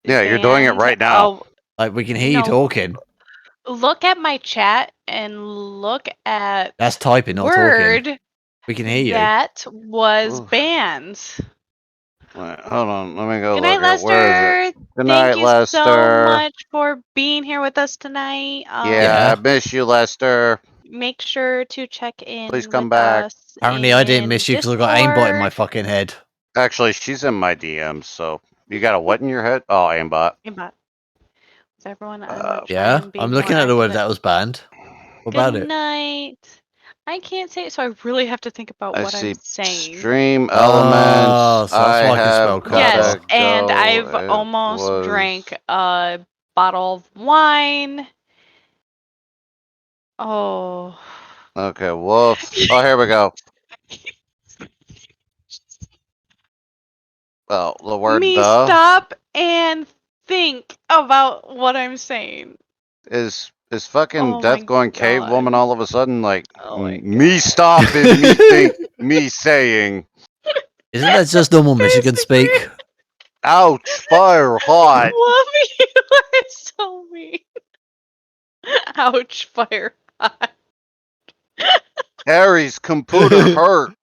Yeah, you're doing it right now. Like we can hear you No. talking. Look at my chat and look at That's typing, not word talking. We can hear you. that was Oof. banned. Wait, hold on, let me go Good look night, here. Where is Lester. it? Good Thank night, you so Lester. much for being here with us tonight. Yeah, I miss you, Lester. Make sure to check in Please come with back. us. Apparently, I didn't miss you because I got aimbot in my fucking head. Actually, she's in my DMs, so you got a what in your head? Oh, aimbot. Aimbot. Is everyone? I'm gonna try Yeah, and be I'm more looking at the word active. that was banned. What Good about it? night. I can't say it, so I really have to think about I what see I'm saying. stream Oh, elements. so that's I why I can spell have gotta Yes, and go. I've It almost was... drank a bottle of wine. Oh. Okay, wolf. Oh, here we go. Well, the word Me the stop and think about what I'm saying. is fucking Oh death my going cave god. woman all of a sudden like Oh my me god. stop and me think me saying. Isn't that just normal Michigan speak? Ouch, fire hot. Love you are so mean. Ouch, fire hot. Harry's computer hurt.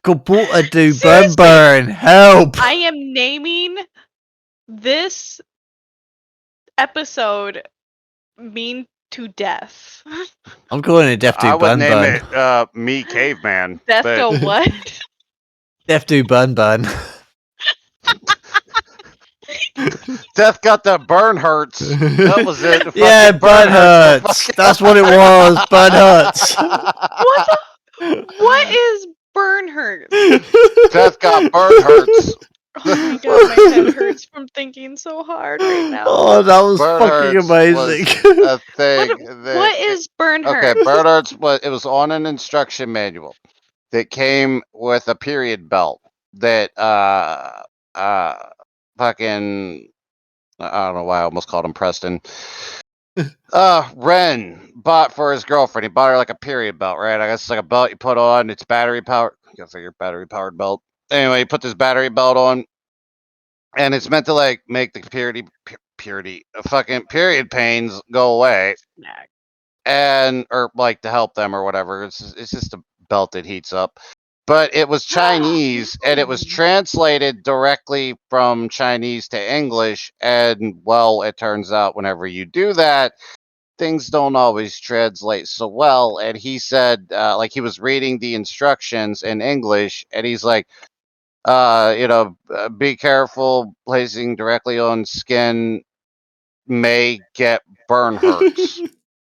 Computer do Seriously, burn. Help! I am naming this episode Mean to Death. I'm calling it Death I do would burn name burn. it me caveman. Death but go what? Death do burn burn. Death got that burn hurts. That was it. Yeah, Fucking burn hurts. Fucking... That's what it was. Burn hurts. What is burn hurt? Death got burn hurts. Oh my god, my head hurts from thinking so hard right now. Oh, that was Burn fucking hurts amazing. Was a thing. What is burn hurt? Okay, burn hurts it was on an instruction manual that came with a period belt that fucking I don't know why I almost called him Preston. Ren bought for his girlfriend. He bought her like a period belt, right? I guess it's like a belt you put on. It's battery powered. You gotta figure battery powered belt. Anyway, he put this battery belt on, and it's meant to like make the fucking period pains go away, and or like to help them or whatever. It's just a belt that heats up. But it was Chinese, and it was translated directly from Chinese to English. And well, it turns out whenever you do that, things don't always translate so well. And he said, like he was reading the instructions in English, and he's like, be careful placing directly on skin may get burn hurts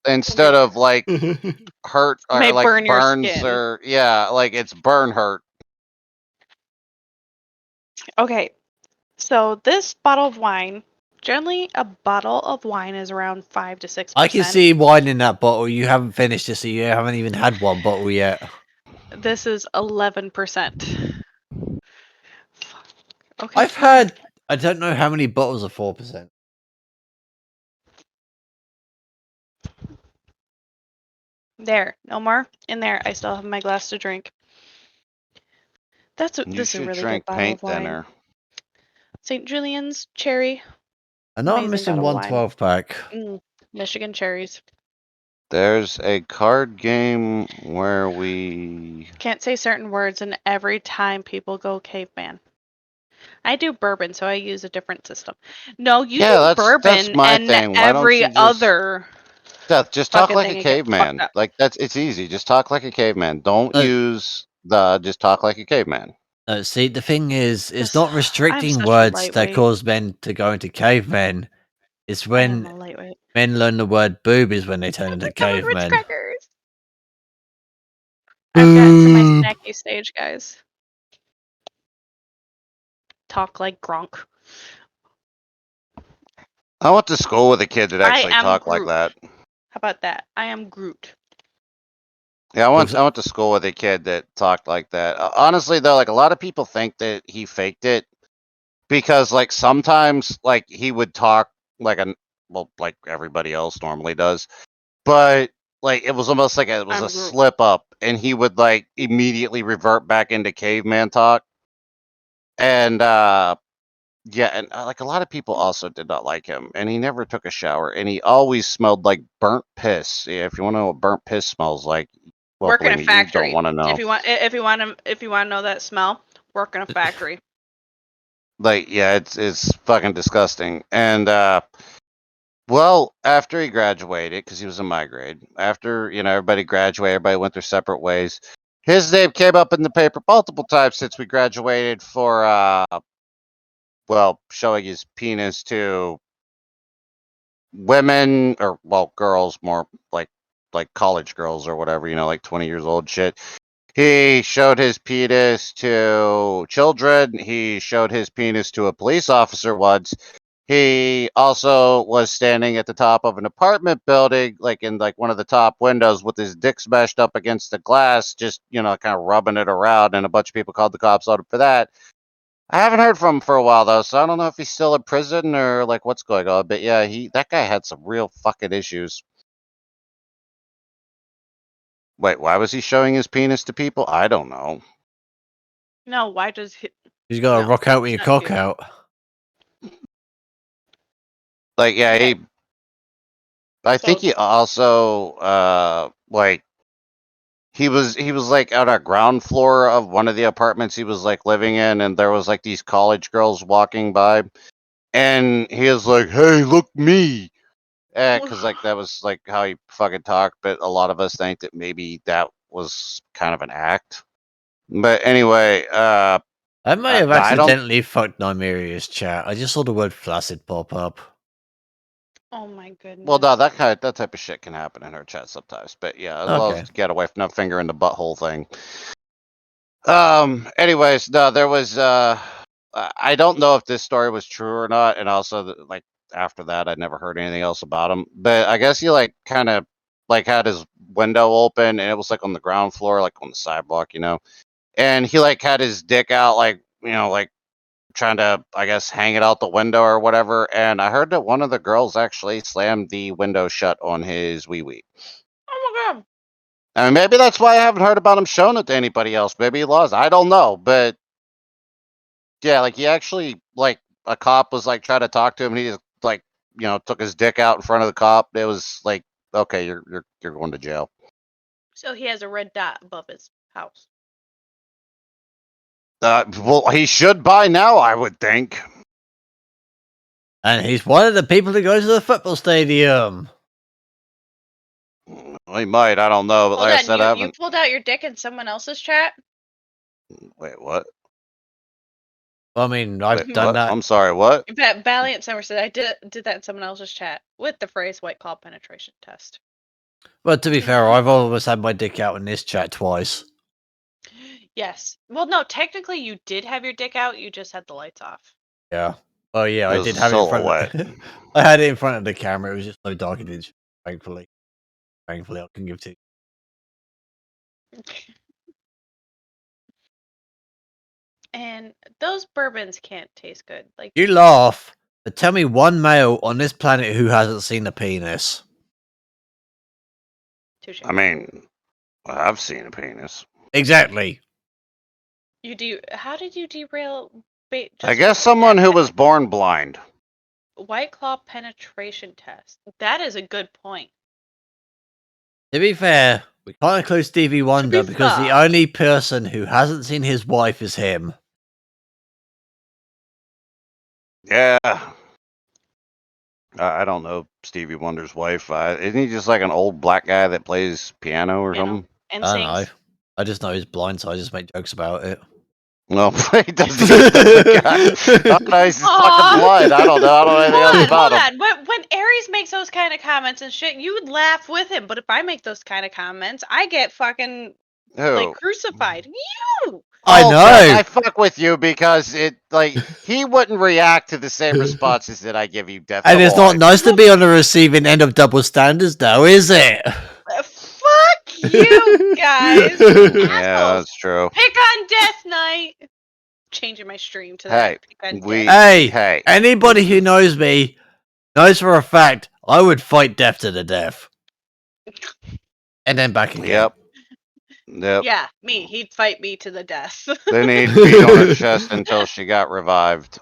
instead of like hurt or May like burn your burns skin. or like it's burn hurt. Okay, so this bottle of wine, generally a bottle of wine is around 5 to 6%. I can see wine in that bottle. You haven't finished it, so you haven't even had one bottle yet. This is 11%. Okay. I've had, I don't know how many bottles of 4%. There, no more. In there, I still have my glass to drink. This is a really good bottle of wine. Thinner. St. Julian's cherry. I know I'm Amazing missing bottle of one wine. 12-pack. Michigan cherries. There's a card game where we Can't say certain words, and every time people go caveman. I do bourbon, so I use a different system. No, you do bourbon that's my and thing. Why don't every you just... other. Death, just talk fucking like thing a and get fucked caveman. up. Like it's easy. Just talk like a caveman. Don't use just talk like a caveman. See, the thing is, it's not I'm restricting such a words that lightweight. cause men to go into cavemen. It's I am when a lightweight. men learn the word boob is when they turn into Ritz cavemen. crackers. I've gotten to my snacky stage, guys. talk like Gronk. I went to school with a kid that actually talked like that. How about that? I am Groot. Yeah, I went to school with a kid that talked like that. Honestly, though, like a lot of people think that he faked it because, like, sometimes, like he would talk like like everybody else normally does, but like it was almost like it was I'm a Groot. slip up, and he would like immediately revert back into caveman talk, and yeah, and like a lot of people also did not like him, and he never took a shower, and he always smelled like burnt piss. Yeah, if you want to know what burnt piss smells like, well, Work in a believe me, you don't factory. want to know. If you want to know that smell, work in a factory. Like, yeah, it's fucking disgusting. And well, after he graduated, because he was in my grade, after everybody graduated, everybody went their separate ways. His name came up in the paper multiple times since we graduated for well, showing his penis to women, or well, girls, more like college girls or whatever, like 20 years old shit. He showed his penis to children. He showed his penis to a police officer once. He also was standing at the top of an apartment building, like in like one of the top windows, with his dick smashed up against the glass, just kind of rubbing it around. And a bunch of people called the cops on him for that. I haven't heard from him for a while though, so I don't know if he's still in prison or like what's going on. But yeah, that guy had some real fucking issues. Wait, why was he showing his penis to people? I don't know. No, why does he? He's got to rock out with your cock cute. out. Like, yeah, I think he also like he was like on a ground floor of one of the apartments he was like living in, and there was like these college girls walking by, and he was like, "Hey, look me," because like that was like how he fucking talked. But a lot of us think that maybe that was kind of an act. But anyway, I may have I don't. accidentally fucked Nymeria's chat. I just saw the word flaccid pop up. Oh my goodness. Well, no, that type of shit can happen in her chat sometimes. But yeah, as well as get away from the finger in the butthole thing. Anyways, no, there was I don't know if this story was true or not, and also like after that I never heard anything else about him. But I guess he like kind of like had his window open, and it was like on the ground floor, like on the sidewalk, and he like had his dick out, like like trying to, I guess, hang it out the window or whatever. And I heard that one of the girls actually slammed the window shut on his wee wee. Oh my god. I mean, maybe that's why I haven't heard about him showing it to anybody else. Maybe he lost. I don't know. But yeah, like he actually, like a cop was like trying to talk to him, and he just like, took his dick out in front of the cop. It was like, okay, you're going to jail. So he has a red dot above his house. Well, he should by now, I would think. And he's one of the people that goes to the football stadium. Well, he might. I don't know. But Hold like on, I said, you pulled out your dick in someone else's chat? Wait, what? I mean, I've done that. I'm sorry, what? Valiant Summer said I did that in someone else's chat with the phrase "white claw penetration test." But to be fair, I've always had my dick out in this chat twice. Yes. Well, no, technically you did have your dick out. You just had the lights off. Yeah. Oh yeah, I did have it in front of I had it in front of the camera. It was just so dark it didn't. Thankfully, I can give to. And those bourbons can't taste good. Like you laugh, but tell me one male on this planet who hasn't seen a penis. Touché. I mean, I've seen a penis. Exactly. You do. How did you derail? I guess someone who was born blind. White claw penetration test. That is a good point. To be fair, we can't include Stevie Wonder because the only person who hasn't seen his wife is him. Yeah. I don't know Stevie Wonder's wife. Isn't he just like an old black guy that plays piano or something? And I don't know. I just know he's blind, so I just make jokes about it. No, he doesn't. Oh, no, he's fucking blind. I don't know. I don't know anything else about him. When Aries makes those kind of comments and shit, you would laugh with him. But if I make those kind of comments, I get fucking like crucified. You. I Oh, know. Death, I fuck with you because he wouldn't react to the same responses that I give you, Death. And Come it's not on. nice to be on the receiving end of double standards, though, is it? Fuck you guys. Yeah, that's true. Pick on Death Night. Changing my stream to that. Hey, Pick on we- Death. Hey, anybody who knows me knows for a fact I would fight Death to the death. And then back again. Yep. Yeah, me. He'd fight me to the death. Then he'd beat on her chest until she got revived.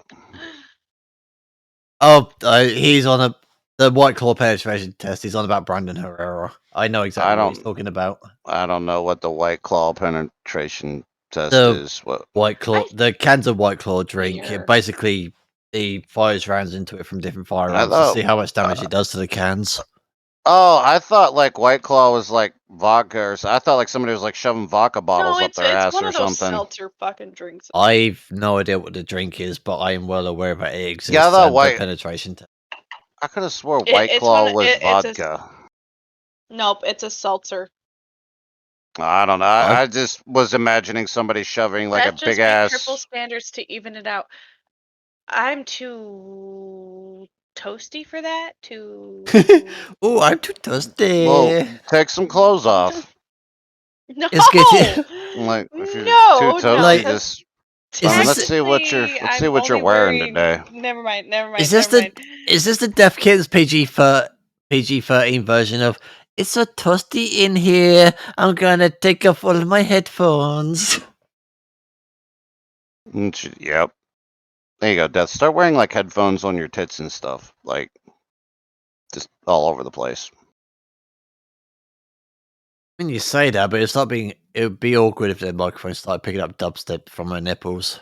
Oh, he's on the White Claw penetration test. He's on about Brandon Herrera. I know exactly what he's talking about. I don't know what the White Claw penetration test The is. What White Claw, the cans of White Claw drink. Weird. Basically, he fires rounds into it from different firearms thought- to see how much damage it does to the cans. Oh, I thought like White Claw was like vodka, or I thought like somebody was like shoving vodka bottles up their ass one or of those something. seltzer fucking drinks. I've no idea what the drink is, but I am well aware that it exists. Yeah, I thought and the penetration test. I could have swore White Claw was vodka. Nope, it's a seltzer. I don't know. I just was imagining somebody shoving like That's a big just ass. triple standards to even it out. I'm too toasty for that. Too. Oh, I'm too toasty. Well, take some clothes off. No. It's good. Like if you're No, too toasty, like- just. Is let's this- see what you're. Let's see what you're wearing today. Never mind. Is this the Deaf Kids PG-13 version of "It's so toasty in here, I'm gonna take off all my headphones"? Yep. There you go, Death. Start wearing like headphones on your tits and stuff, like just all over the place. I mean, you say that, but it would be awkward if the microphone started picking up dubstep from my nipples.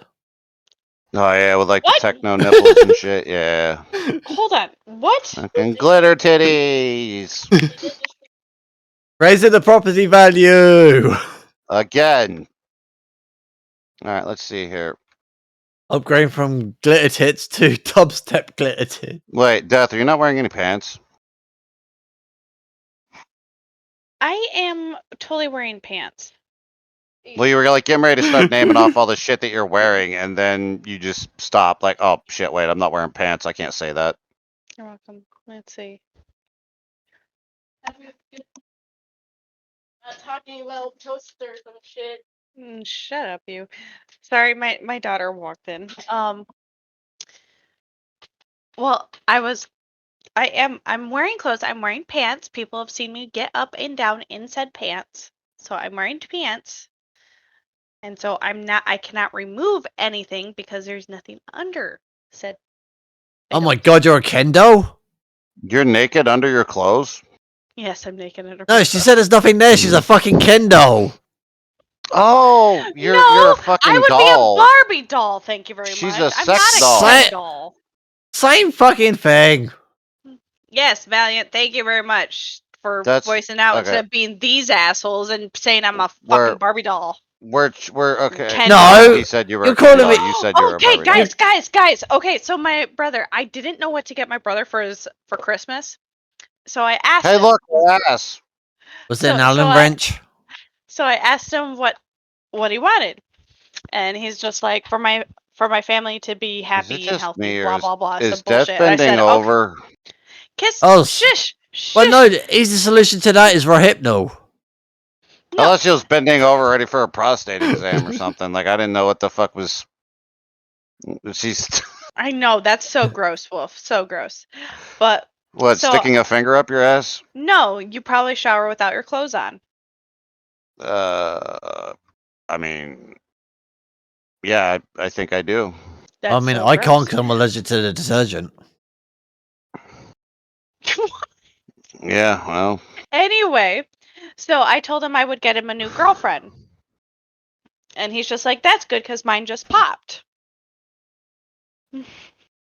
Oh yeah, with like What? the techno nipples and shit. Yeah. Hold on. What? Fucking glitter titties. Raising the property value. Again. All right, let's see here. Upgrading from glitter tits to dubstep glitter tits. Wait, Death, are you not wearing any pants? I am totally wearing pants. Well, you were like getting ready to start naming off all the shit that you're wearing, and then you just stop. Like, oh shit, wait, I'm not wearing pants. I can't say that. You're welcome. Let's see. Talking about toasters and shit. Shut up, you. Sorry, my daughter walked in. Well, I'm wearing clothes. I'm wearing pants. People have seen me get up and down in said pants. So I'm wearing pants. And so I cannot remove anything because there's nothing under said. Oh my god, you're a kendo? You're naked under your clothes? Yes, I'm naked under. No, she said there's nothing there. She's a fucking kendo. Oh, you're a fucking I would doll. be a Barbie doll. Thank you very much. She's a I'm sex not a doll. Ken doll. Same fucking thing. Yes, Valiant. Thank you very much for That's- voicing out okay. instead of being these assholes and saying I'm a We're- fucking Barbie doll. We're okay. Ken No, He said you were. you're calling no, me- You said you were. a Okay, Barbie doll. guys. Okay, so my brother, I didn't know what to get my brother for Christmas, so I asked Hey, him. look, ass. Was there an So- Allen so I- wrench? So I asked him what he wanted, and he's just like, for my family to be happy and just healthy, me, or blah blah blah. Is some Death bullshit. And I bending said, okay. over? Kiss. Oh, Shush. Well, no, the easy solution to that is Rohypnol. No. Unless she was bending over ready for a prostate exam or something. Like I didn't know what the fuck was. She's I know that's so gross, Wolf. So gross. But what? So- Sticking a finger up your ass? no, you probably shower without your clothes on. I mean, yeah, I think I do. That's I mean, so I can't gross. because I'm allergic to the detergent. Yeah, well, Anyway, so I told him I would get him a new girlfriend. And he's just like, that's good because mine just popped.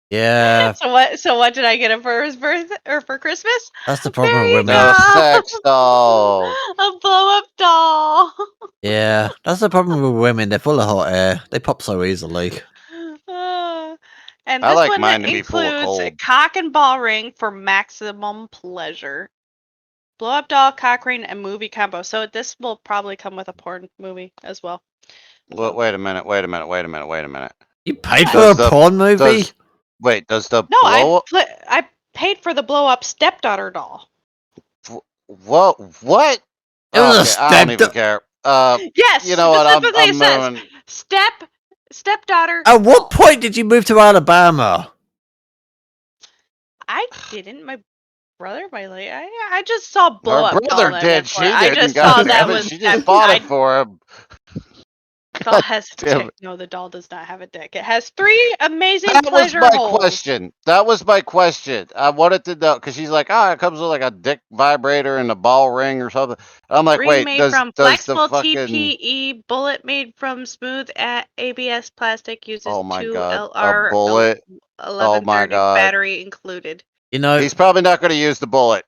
Yeah, So what did I get him for his birthday or for Christmas? that's the problem There with you women. no go. sex doll. A blow up doll. Yeah, that's the problem with women. They're full of hot air. They pop so easily. And I this like one mine to be full of includes a cold. cock and ball ring for maximum pleasure. Blow up doll, cock ring, and movie combo. So this will probably come with a porn movie as well. Wait a minute. You paid for Does a the- porn movie? Does the No, blow I paid for the blow up stepdaughter doll. What? It was Okay, I don't even care. Yes, you know what? specifically I'm it says moving. stepdaughter. At what doll. point did you move to Alabama? I didn't. My brother, I just saw blow Her up doll. brother Then did. that's what She I didn't. just saw. God That damn it! was She just bought it for him. doll has a damn dick. it. No, the doll does not have a dick. It has 3 amazing That was pleasure my holes. question. That was my question. I wanted to know because she's like, it comes with like a dick vibrator and a ball ring or something. I'm like, Ring wait, made does from the flexible fucking TPE. Bullet made from smooth ABS plastic. Uses oh my 2 god, a LR bullet? Oh my 1130 god, battery included. You know, he's probably not going to use the bullet.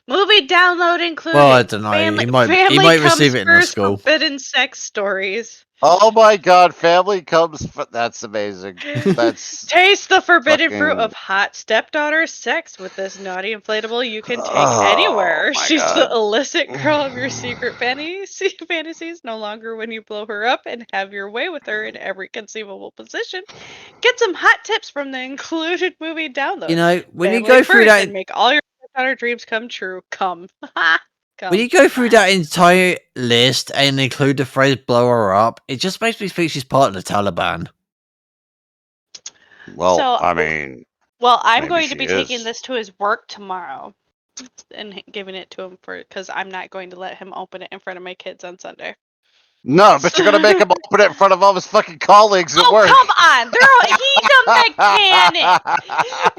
Movie download included. well, I don't know. Family, He might family receive comes it in the first. school. Forbidden sex stories. Oh my god, family comes. That's amazing. That's Taste the forbidden fruit fucking- of hot stepdaughter sex with this naughty inflatable you can take Oh, anywhere. my She's the God. illicit girl of your secret fantasies. No longer when you blow her up and have your way with her in every conceivable position. Get some hot tips from the included movie download. You know, when you Family go through first that, and make all your stepdaughter dreams come true. Come. when you go through that entire list and include the phrase "blow her up," it just makes me think she's part of the Taliban. Well, So- I mean, Well, I'm maybe going to she be taking is. this to his work tomorrow and giving it to him because I'm not going to let him open it in front of my kids on Sunday. No, but you're gonna make him open it in front of all his fucking colleagues at Oh, work. come on! He's a mechanic!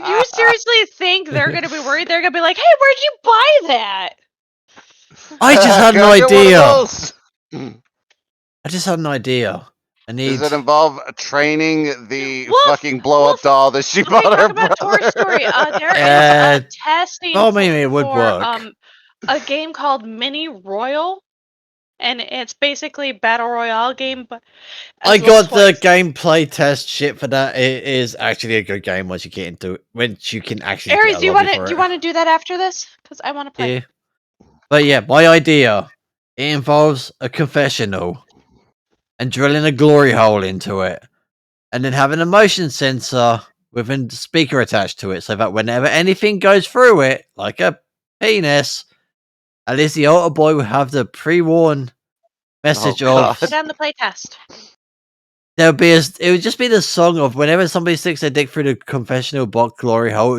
You seriously think they're going to be worried? They're going to be like, hey, where'd you buy that? I just had an Can I get one of idea. those? I just had an idea. I need. Does it involve training the Wolf, fucking blow up doll that she Okay, bought her talk about brother? Toy Story. There is testing well, maybe it would for work. a game called Mini Royal, and it's basically battle royale game. But I as little got the toys. gameplay test shit for that. It is actually a good game once you get into it. Once you can actually Aries, get do a you lobby want for to it. do you want to do that after this? Because I want to play. Yeah. But yeah, my idea, it involves a confessional and drilling a glory hole into it, and then having a motion sensor with a speaker attached to it, so that whenever anything goes through it, like a penis, at least the altar boy will have the pre-warned message of. Put on the play test. There'll be it would just be the song of whenever somebody sticks their dick through the confessional box glory hole, it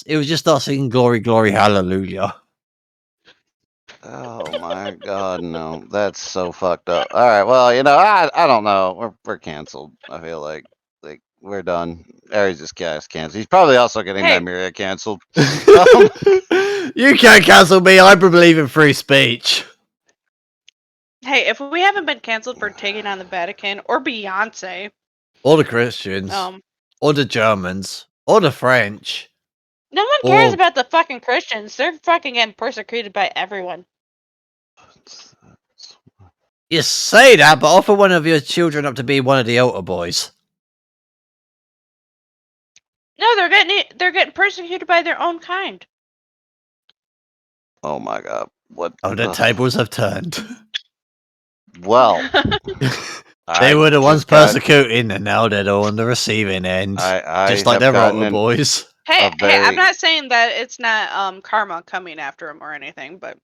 would just start singing glory, glory, hallelujah. Oh my god, no. That's so fucked up. Alright, well, I don't know. We're canceled. I feel like we're done. Aries just canceled. He's probably also getting Hey. Nymeria canceled. You can't cancel me, I believe in free speech. Hey, if we haven't been canceled for taking on the Vatican or Beyonce, Or the Christians, or the Germans, or the French. No one cares about the fucking Christians. They're fucking getting persecuted by everyone. You say that, but offer one of your children up to be one of the altar boys. No, they're getting persecuted by their own kind. Oh my god. What? Oh, the tables have turned. Well, they were the ones persecuting, and now they're on the receiving end. Just like their altar boys. Hey, I'm not saying that it's not karma coming after him or anything, but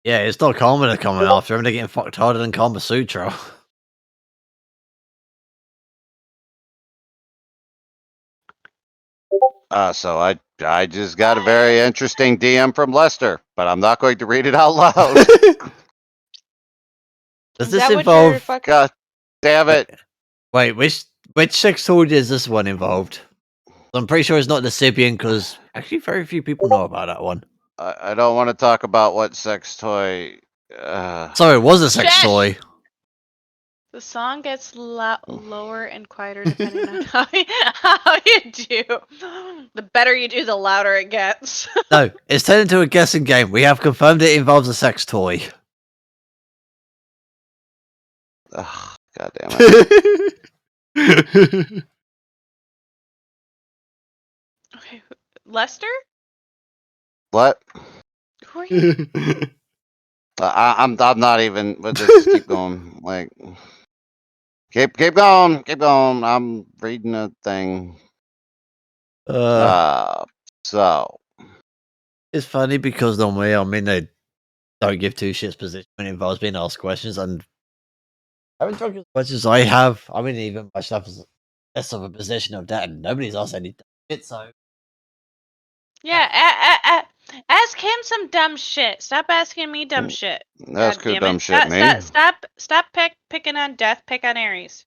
yeah, it's not karma they're coming after him. They're getting fucked harder than Kama Sutra. So I just got a very interesting DM from Lester, but I'm not going to read it out loud. Does this involve? God damn it! Wait, which sex toy is this one involved? I'm pretty sure it's not the Sibian, because actually very few people know about that one. I don't want to talk about what sex toy. So it was a sex toy. The song gets lower and quieter depending on how you do. The better you do, the louder it gets. No, it's turned into a guessing game. We have confirmed it involves a sex toy. God damn it. Okay, Lester? What? Who are you? I'm not even. But just keep going. Like, keep going. Keep going. I'm reading a thing. So it's funny because normally, I mean, they don't give two shits position when it involves being asked questions, and I haven't talked as much as I have. I mean, even myself as less of a position of that, and nobody's asked any shit. So Yeah, ask him some dumb shit. Stop asking me dumb shit. Ask who dumb shit me. Stop picking on Death. Pick on Aries.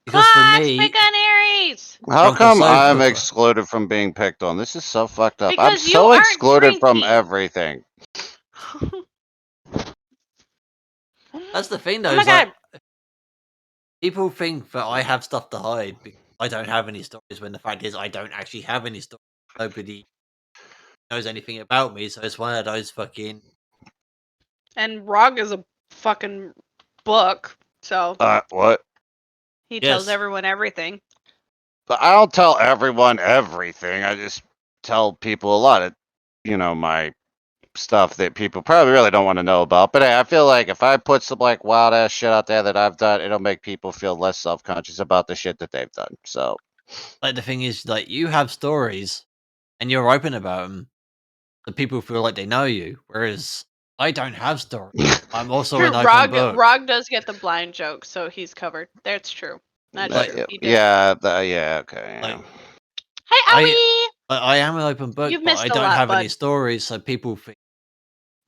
because for Clots, me, pick on Aries. How Uncle come I'm Sofa, excluded from being picked on? This is so fucked up. I'm Because you so aren't excluded from drinking. everything. that's the thing, Oh though. my Is like god. people think that I have stuff to hide because I don't have any stories. When the fact is, I don't actually have any stories. Nobody knows anything about me, so it's one of those fucking. And Rog is a fucking book, so What? he tells Yes. everyone everything. But I don't tell everyone everything. I just tell people a lot of, my stuff that people probably really don't want to know about. But hey, I feel like if I put some like wild ass shit out there that I've done, it'll make people feel less self conscious about the shit that they've done. So, Like the thing is, like you have stories, and you're open about them. The people feel like they know you, whereas I don't have stories. I'm also an open book. Rog does get the blind joke, so he's covered. That's true. That's true. He does. yeah, okay. Yeah. Like Hey, I am an open book, You've but missed I a don't lot, have any bud. stories, so people think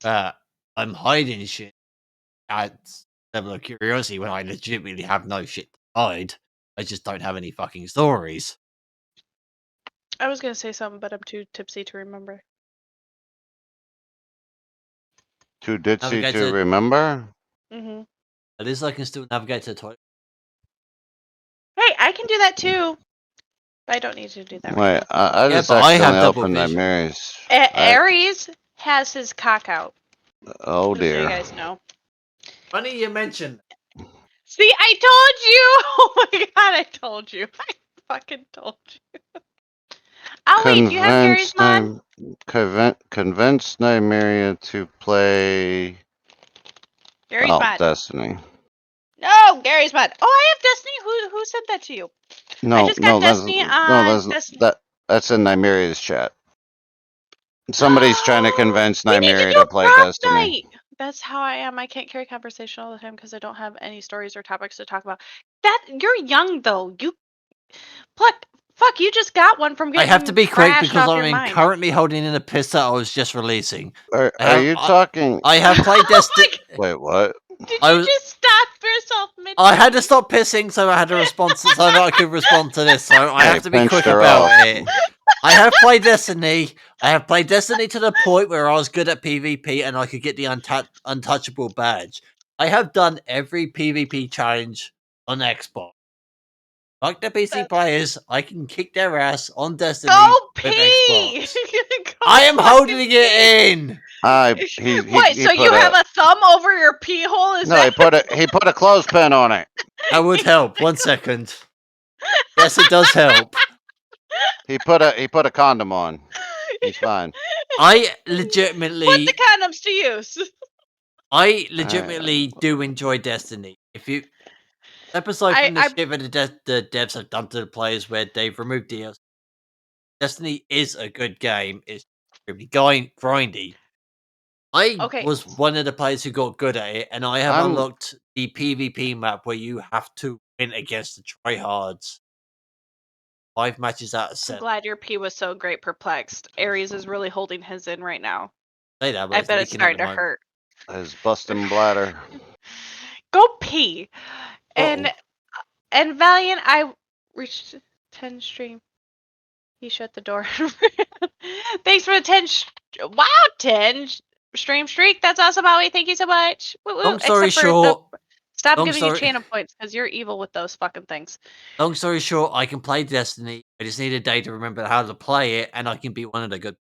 that I'm hiding shit at level of curiosity when I legitimately have no shit to hide. I just don't have any fucking stories. I was gonna say something, but I'm too tipsy to remember. Too ditzy Navigate to remember? Mhm. At least I can still navigate to the toilet. Hey, I can do that too. But I don't need to do that right Wait, now. I Yeah, just but I have accidentally double opened vision. Nymeris. Aries has his cock out. Oh Just so you dear. guys know. Funny you mentioned. See, I told you! Oh my god, I told you. I fucking told you. Ollie, do you have Gary's mod? Convince Nymeria to play Gary's mod. Destiny. No, Gary's mod. Oh, I have Destiny. Who sent that to you? I just got Destiny on Destiny. That's in Nymeria's chat. Somebody's trying to convince We need to Nymeria do to play prom Destiny. night. That's how I am. I can't carry conversation all the time because I don't have any stories or topics to talk about. You're young though. Fuck, you just got one from getting I have to be quick trashed because off your I'm mind. currently holding in a piss that I was just releasing. Are you talking? I have played Destiny. Wait, what? Did you just stop yourself mid? I had to stop pissing, so I had to respond so that I could respond to this. So I have to be pinched quick her about off. it. I have played Destiny. I have played Destiny to the point where I was good at PvP and I could get the untouchable badge. I have done every PvP challenge on Xbox. Fuck the PC players. I can kick their ass on Destiny Go with pee. Xbox. I am holding it in. Wait, so you have a thumb over your pee hole? Is that? He put a clothespin on it. That would help. 1 second. Yes, it does help. He put a condom on. He's fine. I legitimately put the condoms to use. I legitimately do enjoy Destiny. If you step aside from the shit that the devs have done to the players, where they've removed DLC, Destiny is a good game. It's really grindy. I was one of the players who got good at it, and I have unlocked the PvP map where you have to win against the tryhards. 5 matches out of 7. I'm glad your pee was so great perplexed. Aries is really holding his in right now. Say that, but I it's bet it's leaking at the starting to moment. hurt. His busting bladder. Go pee. And Valiant, I reached 10 stream. He shut the door. Thanks for the 10 wow, 10 stream streak. That's awesome, Ollie. Thank you so much. Long story short, stop giving you channel points because you're evil with those fucking things. Long story short, I can play Destiny. I just need a day to remember how to play it, and I can be one of the good.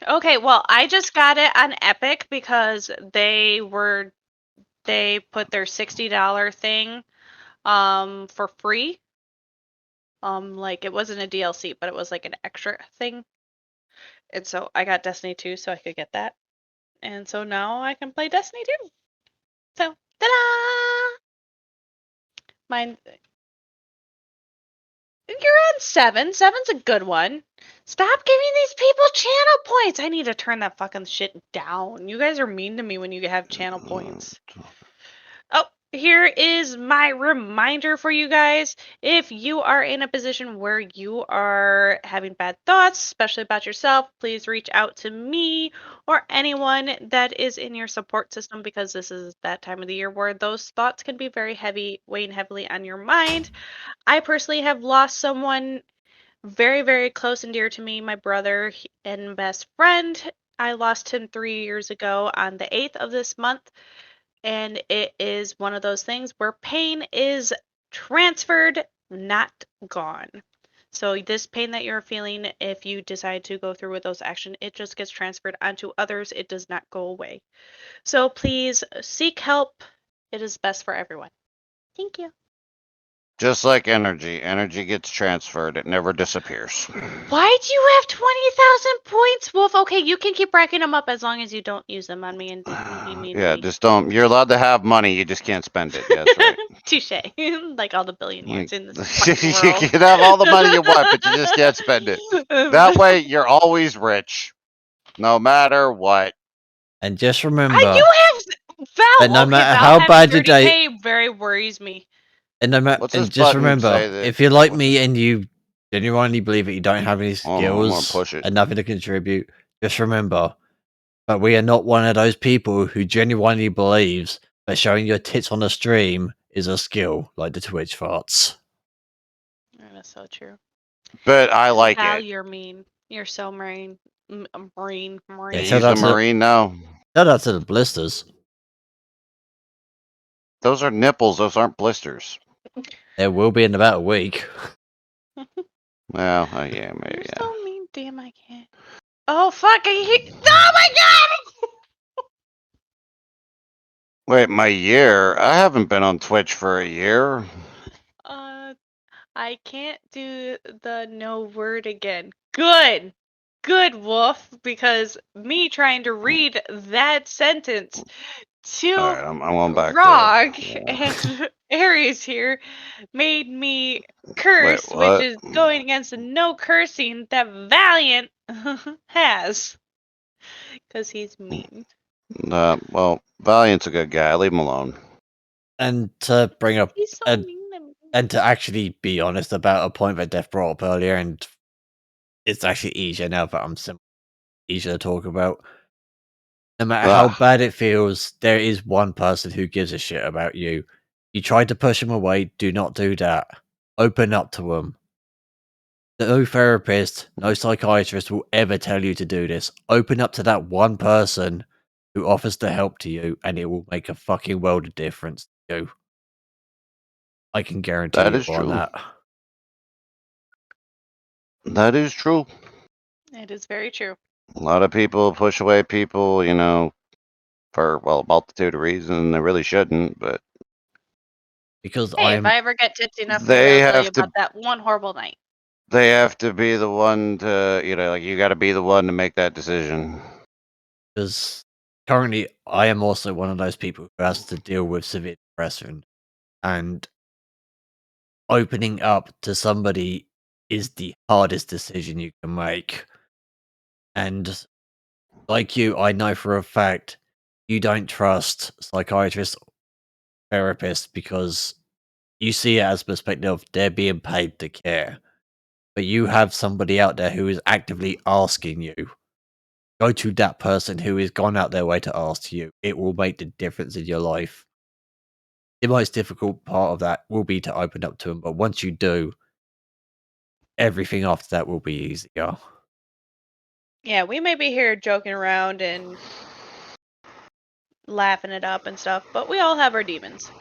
Okay, well, I just got it on Epic because they put their $60 thing for free. Like it wasn't a DLC, but it was like an extra thing. And so I got Destiny 2 so I could get that. And so now I can play Destiny 2. So, ta-da! Mine. You're on 7. 7's a good one. Stop giving these people channel points. I need to turn that fucking shit down. You guys are mean to me when you have channel points. Oh, here is my reminder for you guys. If you are in a position where you are having bad thoughts, especially about yourself, please reach out to me or anyone that is in your support system, because this is that time of the year where those thoughts can be very heavy, weighing heavily on your mind. I personally have lost someone very, very close and dear to me, my brother and best friend. I lost him 3 years ago on the 8th of this month. And it is one of those things where pain is transferred, not gone. So this pain that you're feeling, if you decide to go through with those actions, it just gets transferred onto others. It does not go away. So please seek help. It is best for everyone. Thank you. Just like energy gets transferred. It never disappears. Why do you have 20,000 points, Wolf? Okay, you can keep racking them up as long as you don't use them on me and be mean to Yeah, me. just don't. You're allowed to have money. You just can't spend it. Yeah, that's right. Touche. Like all the billionaires in this You fucking world. can have all the money you want, but you just can't spend it. That way, you're always rich, no matter what. And just remember, you have Val. that no Okay, matter Val how having bad your 30K day, very worries me. and no matter, What's and this just button remember, say that- if you're like me and you genuinely believe that you don't have any Hold on, I'm gonna skills push it. and nothing to contribute, just remember that we are not one of those people who genuinely believes that showing your tits on a stream is a skill, like the Twitch farts. That's so true. But I like Val, it. you're mean. You're so marine. Marine. Yeah, He's a marine now. Shout out to the blisters. Those are nipples. Those aren't blisters. There will be in about a week. Well, yeah, maybe. You're Yeah. so mean. Damn, I can't. Oh, fuck. Oh, my God! Wait, my year? I haven't been on Twitch for a year. I can't do the no word again. Good. Good, Wolf, because me trying to read that sentence to All right, I'm going back Rog to and Aries here made me curse, Wait, which what? is going against the no cursing that Valiant has. Because he's mean. Well, Valiant's a good guy. Leave him alone. And to bring up, He's so mean to me. and to actually be honest about a point that Death brought up earlier, and it's actually easier now that I'm easier to talk about. No matter how bad it feels, there is one person who gives a shit about you. You try to push him away, do not do that. Open up to him. No therapist, no psychiatrist will ever tell you to do this. Open up to that one person who offers to help to you, and it will make a fucking world of difference to you. I can guarantee That you is on true. that. That is true. It is very true. A lot of people push away people, you know, for, well, a multitude of reasons. They really shouldn't, but Because Hey, if I ever get tipsy enough, They maybe I'll tell you have to- about that one horrible night. they have to be the one to, you know, like, you got to be the one to make that decision. Because currently, I am also one of those people who has to deal with severe depression, and opening up to somebody is the hardest decision you can make. And like you, I know for a fact you don't trust psychiatrists, therapists, because you see it as perspective of they're being paid to care. But you have somebody out there who is actively asking you. Go to that person who has gone out their way to ask you. It will make the difference in your life. The most difficult part of that will be to open up to them, but once you do, everything after that will be easier. Yeah, we may be here joking around and laughing it up and stuff, but we all have our demons.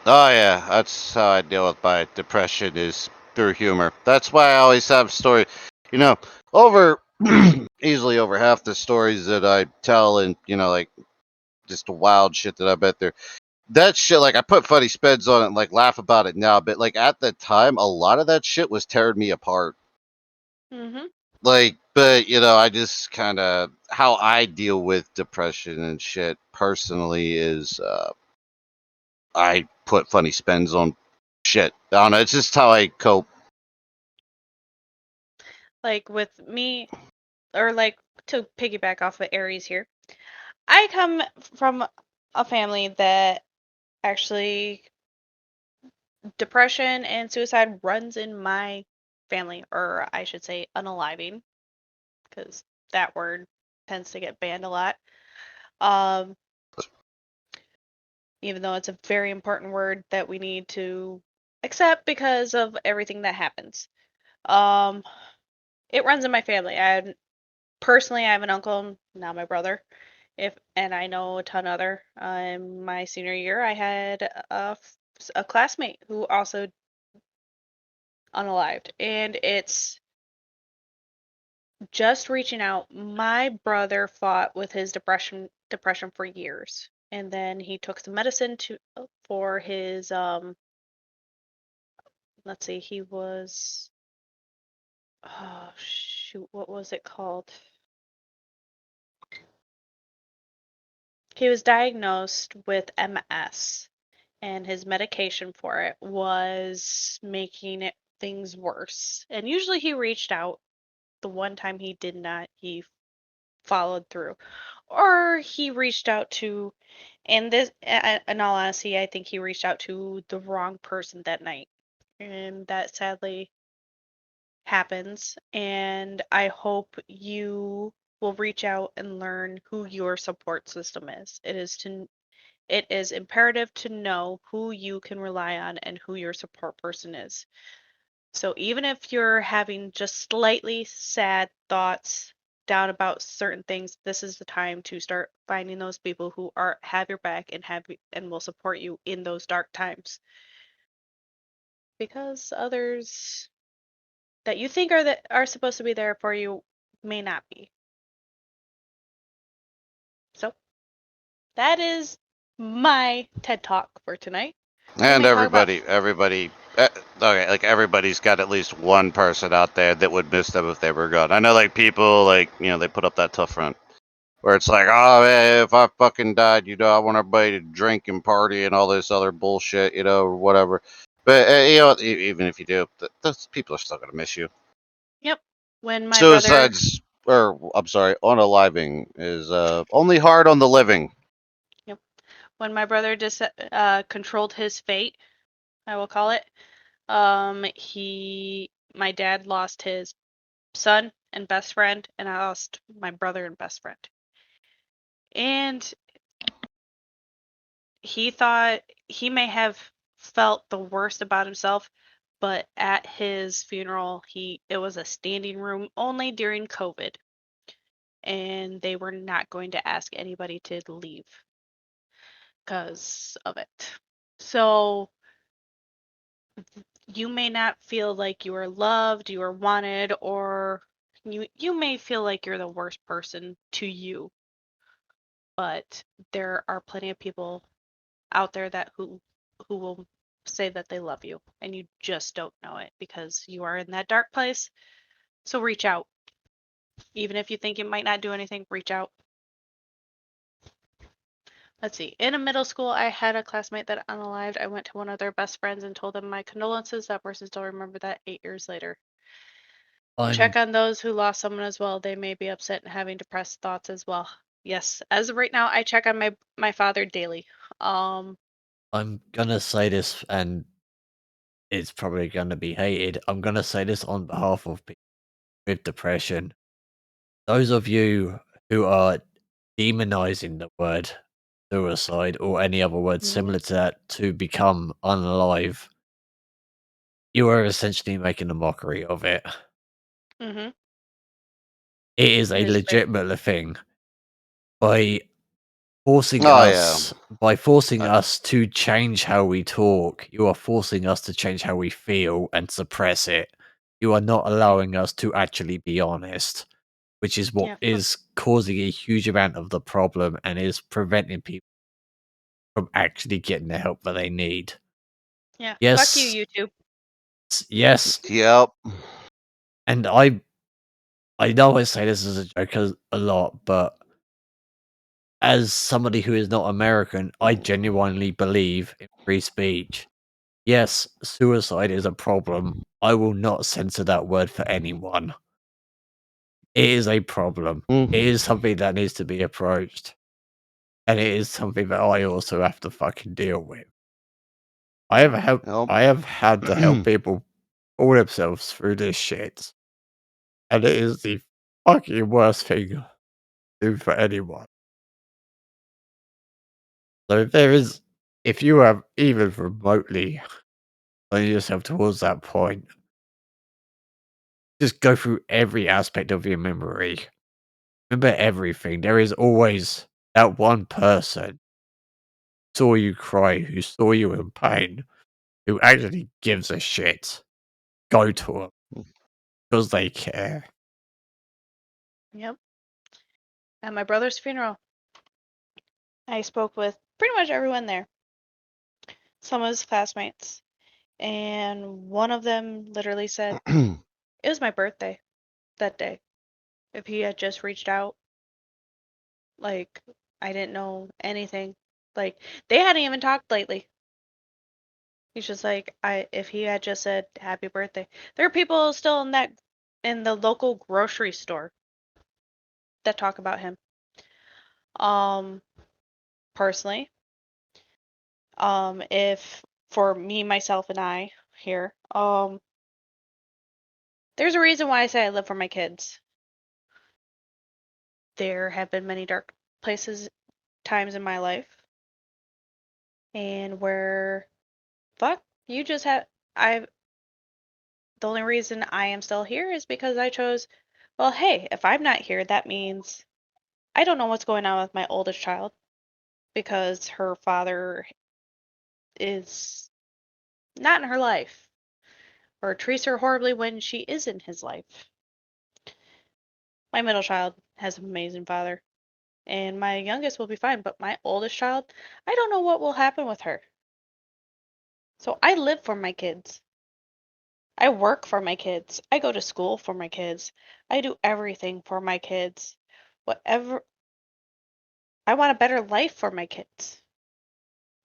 Oh yeah, that's how I deal with my depression, is through humor. That's why I always have stories. You know, easily over half the stories that I tell, and you know, like just the wild shit that I bet there. That shit, like, I put funny spins on it and like laugh about it now, but like at the time, a lot of that shit was tearing me apart. Mm-hmm. Like, But I just kind of how I deal with depression and shit personally is I put funny spins on shit. I don't know. It's just how I cope. Like with me, or like to piggyback off of Aries here, I come from a family that actually depression and suicide runs in my family, or I should say unaliving, because that word tends to get banned a lot. Um, even though it's a very important word that we need to accept because of everything that happens. It runs in my family. Personally, I have an uncle, now my brother. And I know a ton other. In my senior year, I had a classmate who also unalived, and it's just reaching out. My brother fought with his depression for years, and then he took some medicine for his let's see, he was, oh shoot, what was it called? He was diagnosed with MS, and his medication for it was making things worse. And usually he reached out. The one time he did not, he followed through. Or he reached out to, and this, in all honesty, I think he reached out to the wrong person that night. And that sadly happens. And I hope you will reach out and learn who your support system is. It is imperative to know who you can rely on and who your support person is. So even if you're having just slightly sad thoughts, down about certain things, this is the time to start finding those people who have your back and will support you in those dark times. Because others that you think are supposed to be there for you may not be. So that is my TED Talk for tonight. And everybody, okay, like everybody's got at least one person out there that would miss them if they were gone. I know, like people, like they put up that tough front where it's like, oh man, if I fucking died, I want everybody to drink and party and all this other bullshit, or whatever. But even if you do, those people are still gonna miss you. Yep. When my brother, Suicides, or I'm sorry, unaliving is only hard on the living. yep, when my brother controlled his fate, I will call it. My dad lost his son and best friend, and I lost my brother and best friend. And he thought he may have felt the worst about himself, but at his funeral, it was a standing room only during COVID, and they were not going to ask anybody to leave because of it. So you may not feel like you are loved, you are wanted, or you may feel like you're the worst person to you, but there are plenty of people out there who will say that they love you, and you just don't know it because you are in that dark place. So reach out. Even if you think it might not do anything, reach out. Let's see. In a middle school, I had a classmate that unalived. I went to one of their best friends and told them my condolences. That person still remembered that 8 years later. Check on those who lost someone as well. They may be upset and having depressed thoughts as well. Yes, as of right now, I check on my father daily. I'm gonna say this, and it's probably gonna be hated. I'm gonna say this on behalf of people with depression. Those of you who are demonizing the word suicide or any other word similar to that to become unalive, you are essentially making a mockery of it. Mm-hmm. It is a legitimate thing. By forcing Oh us to change how we talk, you are forcing us to change how we feel and suppress it. You are not allowing us to actually be honest, which is what is causing a huge amount of the problem and is preventing people from actually getting the help that they need. Yeah. Yes. Fuck you, YouTube. Yes. Yep. And I I know I say this as a joke a lot, but as somebody who is not American, I genuinely believe in free speech. Yes, suicide is a problem. I will not censor that word for anyone. It is a problem. It is something that needs to be approached. And it is something that I also have to fucking deal with. I have had to help people pull themselves through this shit. And it is the fucking worst thing to do for anyone. So if you have even remotely putting yourself towards that point, just go through every aspect of your memory. Remember everything. There is always that one person who saw you cry, who saw you in pain, who actually gives a shit. Go to them because they care. Yep. At my brother's funeral, I spoke with pretty much everyone there, some of his classmates, and one of them literally said, it was my birthday that day. If he had just reached out, like, I didn't know anything. Like, they hadn't even talked lately. He's just like, if he had just said happy birthday. There are people still in the local grocery store that talk about him. Personally, if for me, myself, and I here, there's a reason why I say I live for my kids. There have been many dark times in my life, and where, fuck, you just have, the only reason I am still here is because I chose, well, hey, if I'm not here, that means I don't know what's going on with my oldest child because her father is not in her life or treats her horribly when she is in his life. My middle child has an amazing father, and my youngest will be fine, but my oldest child, I don't know what will happen with her. So I live for my kids. I work for my kids. I go to school for my kids. I do everything for my kids. Whatever. I want a better life for my kids.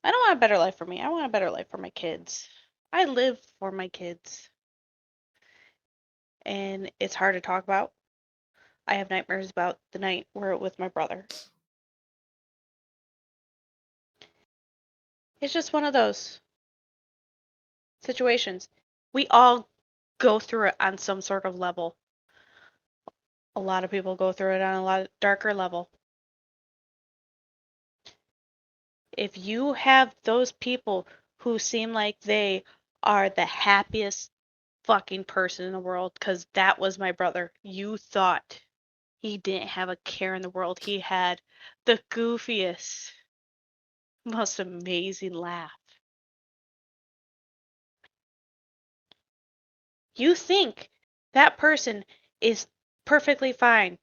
I don't want a better life for me. I want a better life for my kids. I live for my kids. And it's hard to talk about. I have nightmares about the night we're with my brother. It's just one of those situations. We all go through it on some sort of level. A lot of people go through it on a lot darker level. If you have those people who seem like they are the happiest fucking person in the world, because that was my brother. You thought he didn't have a care in the world. He had the goofiest, most amazing laugh. You think that person is perfectly fine.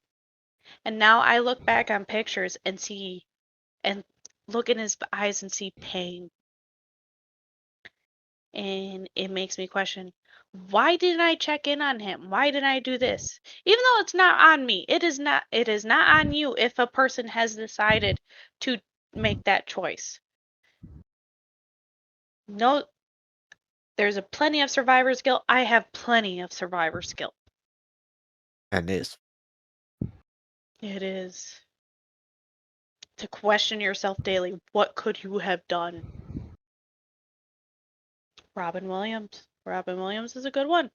And now I look back on pictures and look in his eyes and see pain. And it makes me question, why didn't I check in on him? Why didn't I do this? Even though it's not on me, it is not on you if a person has decided to make that choice. No, there's a plenty of survivor's guilt. I have plenty of survivor's guilt. And it's It is to question yourself daily. What could you have done? Robin Williams. Robin Williams is a good one.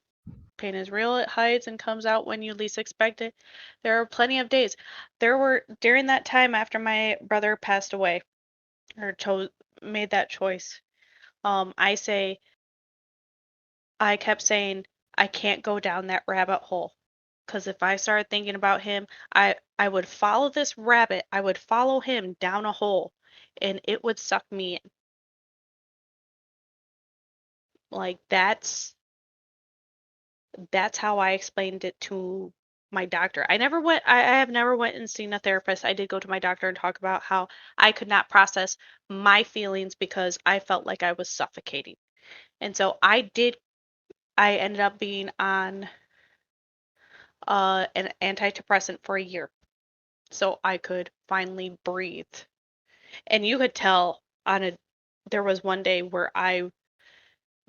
Pain is real, it hides and comes out when you least expect it. There are plenty of days. There were, during that time after my brother passed away, or made that choice, I kept saying, I can't go down that rabbit hole. Because if I started thinking about him, I would follow this rabbit. I would follow him down a hole, and it would suck me in. Like, that's how I explained it to my doctor. I have never went and seen a therapist. I did go to my doctor and talk about how I could not process my feelings because I felt like I was suffocating. And so I ended up being on an antidepressant for a year so I could finally breathe. And you could tell there was one day where I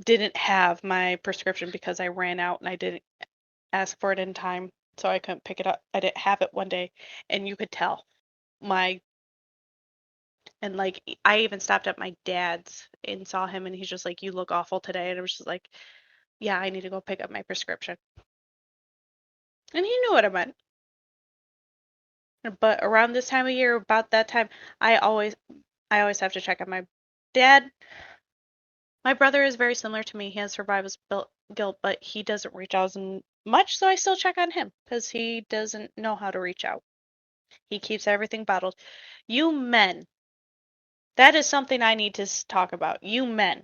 didn't have my prescription because I ran out and I didn't ask for it in time, so I couldn't pick it up. I didn't have it one day, and you could tell and like I even stopped at my dad's and saw him, and he's just like, "You look awful today," and I was just like, "Yeah, I need to go pick up my prescription," and he knew what I meant. But around this time of year, about that time, I always have to check on my dad. My brother is very similar to me. He has survivor's guilt, but he doesn't reach out as much, so I still check on him because he doesn't know how to reach out. He keeps everything bottled. You men, that is something I need to talk about. You men,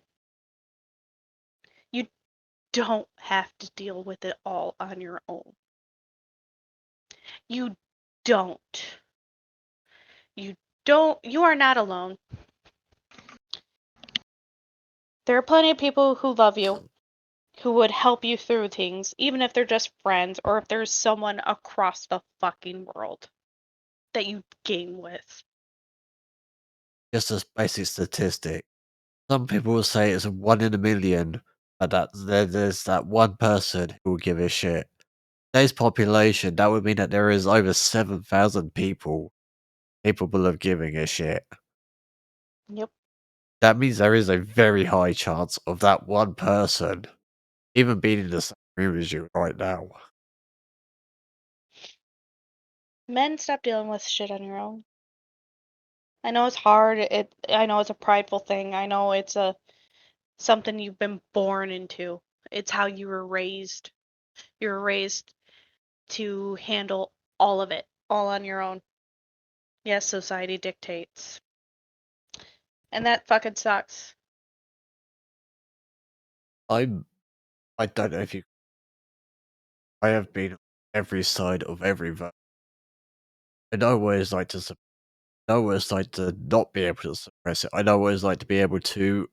you don't have to deal with it all on your own. You don't. You don't. You are not alone. There are plenty of people who love you, who would help you through things, even if they're just friends or if there's someone across the fucking world that you game with. Just a basic statistic. Some people will say it's 1 in a million, but there's that one person who will give a shit. Today's population, that would mean that there is over 7,000 people capable of giving a shit. Yep. That means there is a very high chance of that one person even being in the same room as you right now. Men, stop dealing with shit on your own. I know it's hard. I know it's a prideful thing. I know it's something you've been born into. It's how you were raised. You were raised to handle all of it, all on your own. Yes, society dictates. And that fucking sucks. I don't know if you. I have been on every side of every vote. I know what it's like to know what it's like to not be able to suppress it. I know what it's like to be able to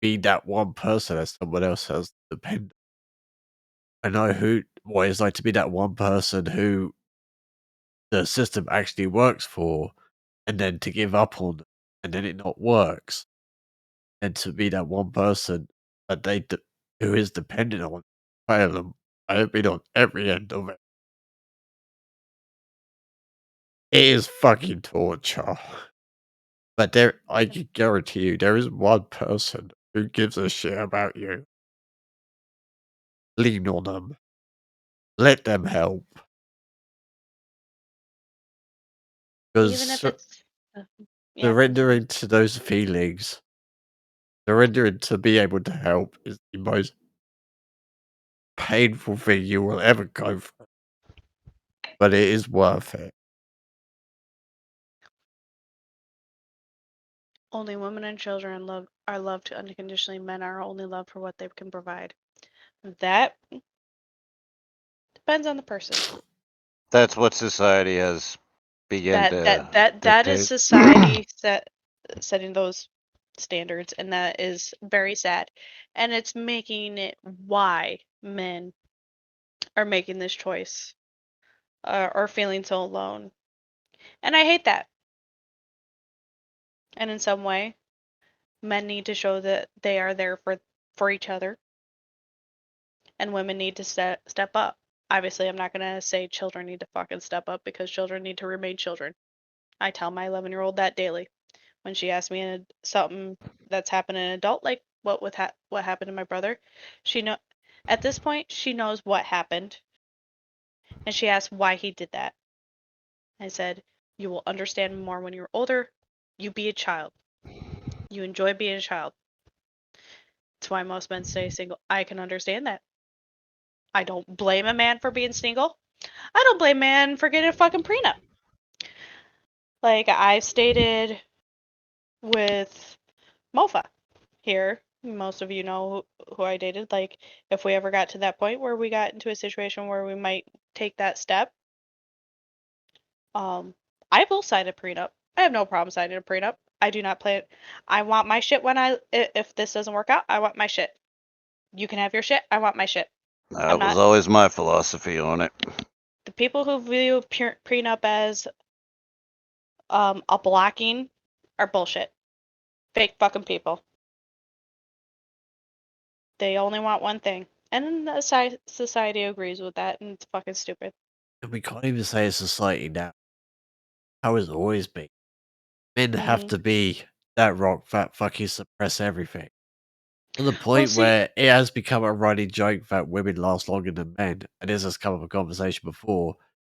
be that one person that someone else has dependent. I know what it's like to be that one person who the system actually works for, and then to give up on, and then it not works, and to be that one person that who is dependent on fail them. I have been on every end of it. It is fucking torture. But I can guarantee you, there is one person who gives a shit about you. Lean on them. Let them help. Even if Because it's yeah, continue. surrendering to those feelings, surrendering to be able to help is the most painful thing you will ever go through. But it is worth it. Only women and children are loved unconditionally. Men are only loved for what they can provide. That depends on the person. That's what society has begun to That is dictate. society setting those standards, and that is very sad. And it's making it why men are making this choice or feeling so alone. And I hate that. And in some way, men need to show that they are there for each other, and women need to step up. Obviously, I'm not going to say children need to fucking step up because children need to remain children. I tell my 11-year-old that daily. When she asks me something that's happened in an adult, like what happened to my brother, at this point she knows what happened, and she asked why he did that. I said, "You will understand more when you're older. You be a child. You enjoy being a child. That's why most men stay single. I can understand that. I don't blame a man for being single. I don't blame a man for getting a fucking prenup. Like I stated with Mofa here, most of you know who I dated. Like, if we ever got to that point where we got into a situation where we might take that step, I will sign a prenup. I have no problem signing a prenup. I do not play it. I want my shit if this doesn't work out, I want my shit. You can have your shit. I want my shit. That was always my philosophy on it. The people who view prenup as a blocking are bullshit. Fake fucking people. They only want one thing. And the society agrees with that, and it's fucking stupid. We can't even say it's society now. How it's always been. Men have to be that rock that fucking suppress everything. To the point where it has become a running joke that women last longer than men, and this has come up a conversation before,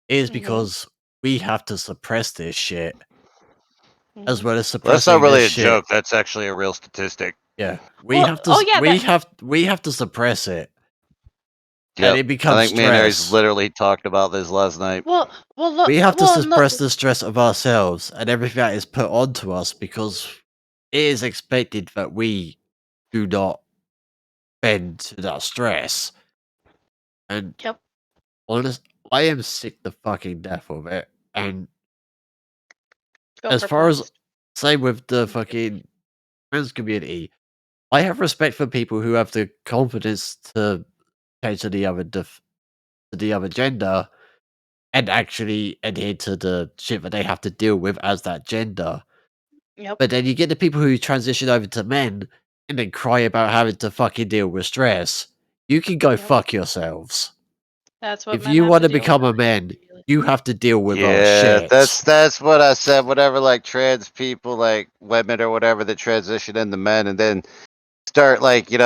is because we have to suppress this shit. As well as suppressing That's not really this a shit. joke. That's actually a real statistic. Yeah, we have to suppress it. Yep. And it becomes I think me and Aries literally talked about this last night. Well, look. We have to suppress the stress of ourselves and everything that is put onto us because it is expected that we do not bend to that stress. And honest, I am sick to fucking death of it. And as far as same with the fucking trans community, I have respect for people who have the confidence to change to the other gender and actually adhere to the shit that they have to deal with as that gender. Yep. But then you get the people who transition over to men and then cry about having to fucking deal with stress. You can go fuck yourselves. That's what if you want to become a man, you have to deal with our shit. That's what I said. Whatever, like trans people, like women or whatever, that transition into men, and then start like this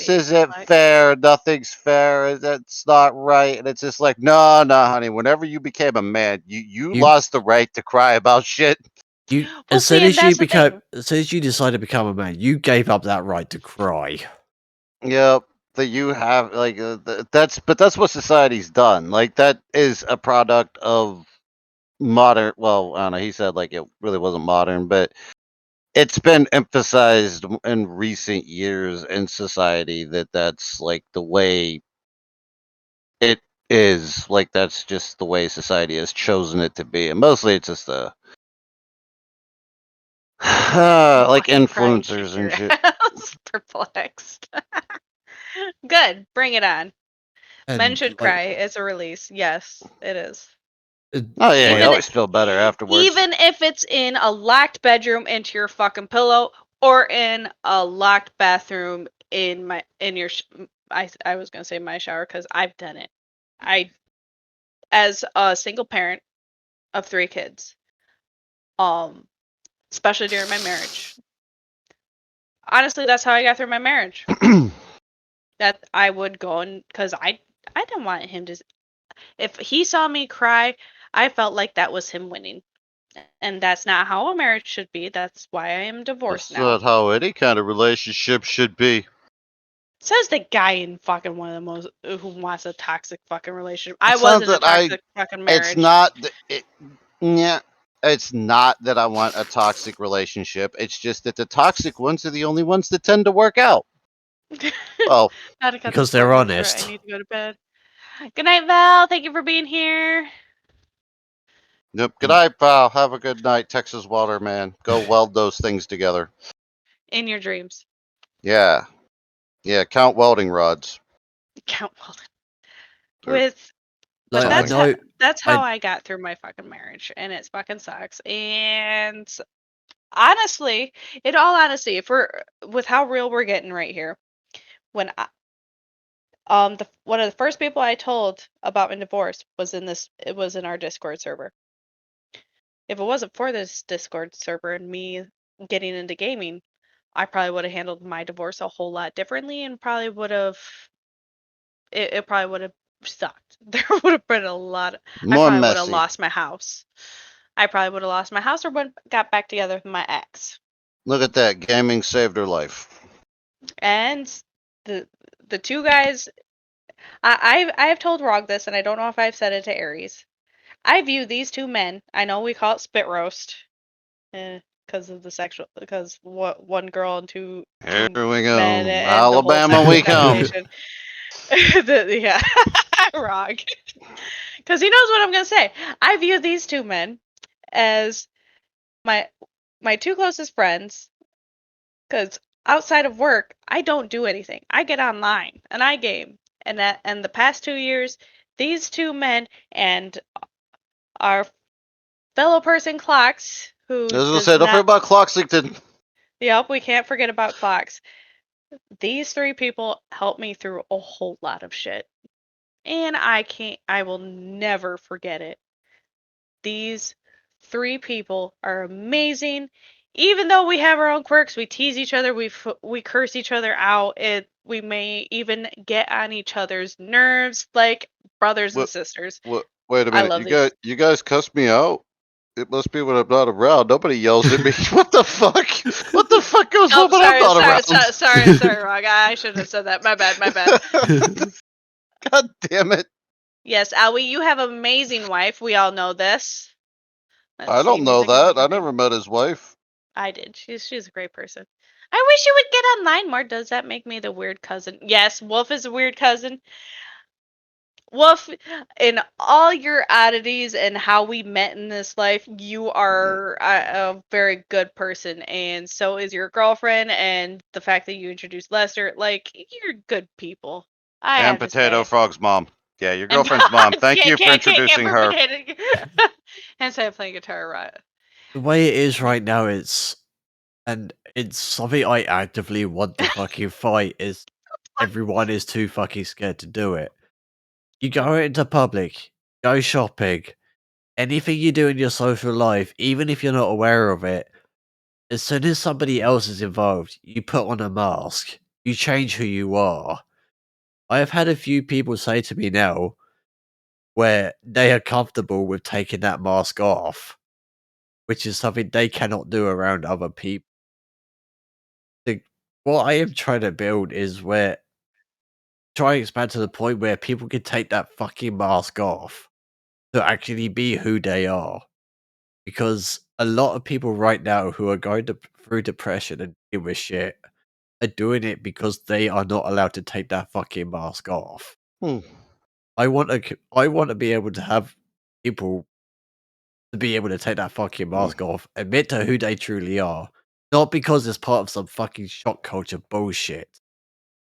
isn't fair. Nothing's fair. That's not right. And it's just like no, honey. Whenever you became a man, you lost the right to cry about shit. As soon as you decide to become a man, you gave up that right to cry. Yep. That you have like that's what society's done. Like that is a product of modern. Well, I don't know. He said like it really wasn't modern, but it's been emphasized in recent years in society that that's like the way it is. Like that's just the way society has chosen it to be, and mostly it's just like influencers and shit. Perplexed. Good, bring it on. Men should cry as a release. Yes, it is. Oh yeah, you always feel better afterwards. Even if it's in a locked bedroom into your fucking pillow, or in a locked bathroom in your. I was gonna say my shower because I've done it. As a single parent of 3 kids, especially during my marriage. Honestly, that's how I got through my marriage. That I would go and because I didn't want him to. If he saw me cry, I felt like that was him winning, and that's not how a marriage should be. That's why I am divorced now. That's not how any kind of relationship should be. Says the guy in fucking one of the most who wants a toxic fucking relationship. I was in a toxic fucking marriage. It's not. It's not that I want a toxic relationship. It's just that the toxic ones are the only ones that tend to work out. Well, because they're honest. I need to go to bed. Good night, Val. Thank you for being here. Yep. Good night, pal. Have a good night, Texas Waterman. Go weld those things together. In your dreams. Yeah. Yeah, count welding rods. Count welding. But that's how I got through my fucking marriage, and it fucking sucks. And honestly, in all honesty, if we're with how real we're getting right here, when one of the first people I told about my divorce was in our Discord server. If it wasn't for this Discord server and me getting into gaming, I probably would have handled my divorce a whole lot differently, and probably would have. It probably would have sucked. There would have been a lot. I probably would have lost my house. I probably would have lost my house, or got back together with my ex. Look at that. Gaming saved her life. And the 2 guys, I've told Rog this, and I don't know if I've said it to Aries. I view these 2 men. I know we call it spit roast, because of the sexual. Because one girl and two Here we go. men. Alabama, we come. Yeah, Rog. Because he knows what I'm gonna say. I view these 2 men as my 2 closest friends. Because outside of work, I don't do anything. I get online and I game. And the past 2 years, these two men and our fellow person Clocks, who I was gonna does say, don't forget not. about Cloxington. Yep, we can't forget about Clocks. These three people helped me through a whole lot of shit. And I will never forget it. These three people are amazing. Even though we have our own quirks, we tease each other, we curse each other out. We may even get on each other's nerves like brothers and sisters. Wait a I minute, love these. you guys cuss me out? It must be when I'm not around. Nobody yells at me. What the fuck? What the fuck goes on when I'm not around? Sorry, Rob. I shouldn't have said that. My bad. God damn it. Yes, Alwie, you have an amazing wife. We all know this. I don't know that. I never met his wife. I did. She's a great person. I wish you would get online more. Does that make me the weird cousin? Yes, Wolf is a weird cousin. Wolf, in all your oddities and how we met in this life, you are a very good person, and so is your girlfriend. And the fact that you introduced Lester, like, you're good people. And Potato Frog's mom. Yeah, your girlfriend's mom. Thank you for introducing her. And so playing guitar, right? The way it is right now, it's something I actively want to fucking fight. Is everyone is too fucking scared to do it. You go into public, go shopping, anything you do in your social life, even if you're not aware of it, as soon as somebody else is involved, you put on a mask. You change who you are. I have had a few people say to me now where they are comfortable with taking that mask off, which is something they cannot do around other people. What I am trying to build is where try and expand to the point where people can take that fucking mask off to actually be who they are. Because a lot of people right now who are going through depression and dealing with shit are doing it because they are not allowed to take that fucking mask off. I want to be able to have people to be able to take that fucking mask off, admit to who they truly are, not because it's part of some fucking shock culture bullshit,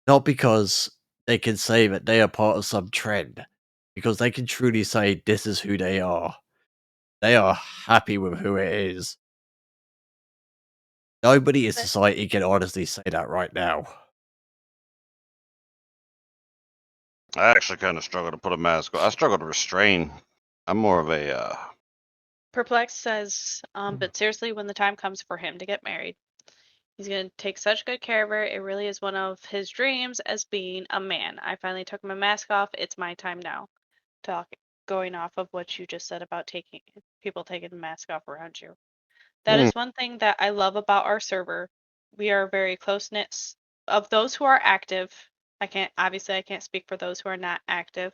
not because they can say that they are part of some trend, because they can truly say this is who they are. They are happy with who it is. Nobody in society can honestly say that right now. I actually kind of struggle to put a mask on. I struggle to restrain. I'm more of a Perplexed says, but seriously, when the time comes for him to get married, he's going to take such good care of her. It really is one of his dreams as being a man. I finally took my mask off. It's my time now. Going off of what you just said about people taking the mask off around you. That is one thing that I love about our server. We are very close knit. Of those who are active, I can't speak for those who are not active,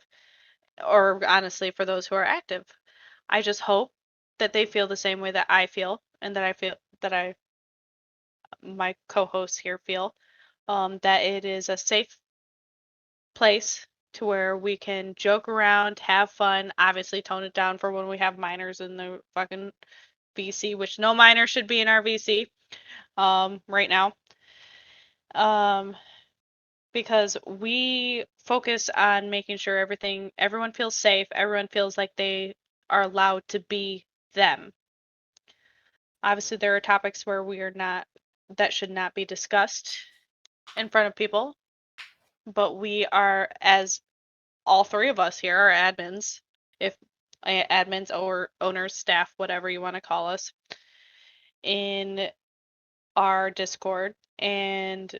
or honestly for those who are active. I just hope that they feel the same way that I feel, and that I feel that my co-hosts here feel, that it is a safe place to where we can joke around, have fun, obviously tone it down for when we have minors in the fucking VC, which no minor should be in our VC right now. Because we focus on making sure everyone feels safe, everyone feels like they are allowed to be them. Obviously, there are topics where that should not be discussed in front of people, but we are, as all three of us here are admins, if admins or owners, staff, whatever you want to call us, in our Discord, and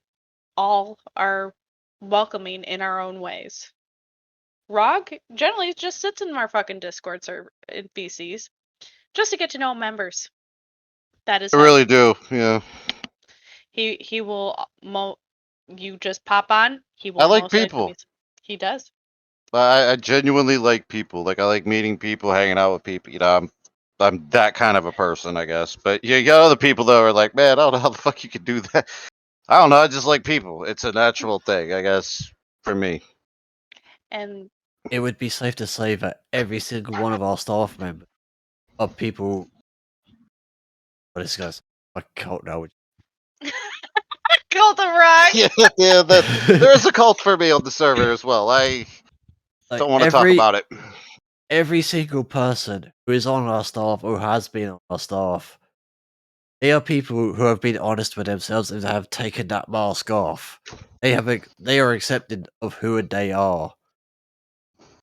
all are welcoming in our own ways. Rog generally just sits in our fucking Discord server in VCs just to get to know members. That is I really do, yeah. He will you just pop on. He will. I like people. He does. I genuinely like people. Like I like meeting people, hanging out with people. You know, I'm that kind of a person, I guess. But you got other people that are like, man, I don't know how the fuck you could do that. I don't know. I just like people. It's a natural thing, I guess, for me. And it would be safe to say that every single one of our staff members are people. What this guy's a cult now. cult of rock. Yeah, there is a cult for me on the server as well. I don't want to talk about it. Every single person who is on our staff or has been on our staff, they are people who have been honest with themselves and have taken that mask off. They are accepted of who they are,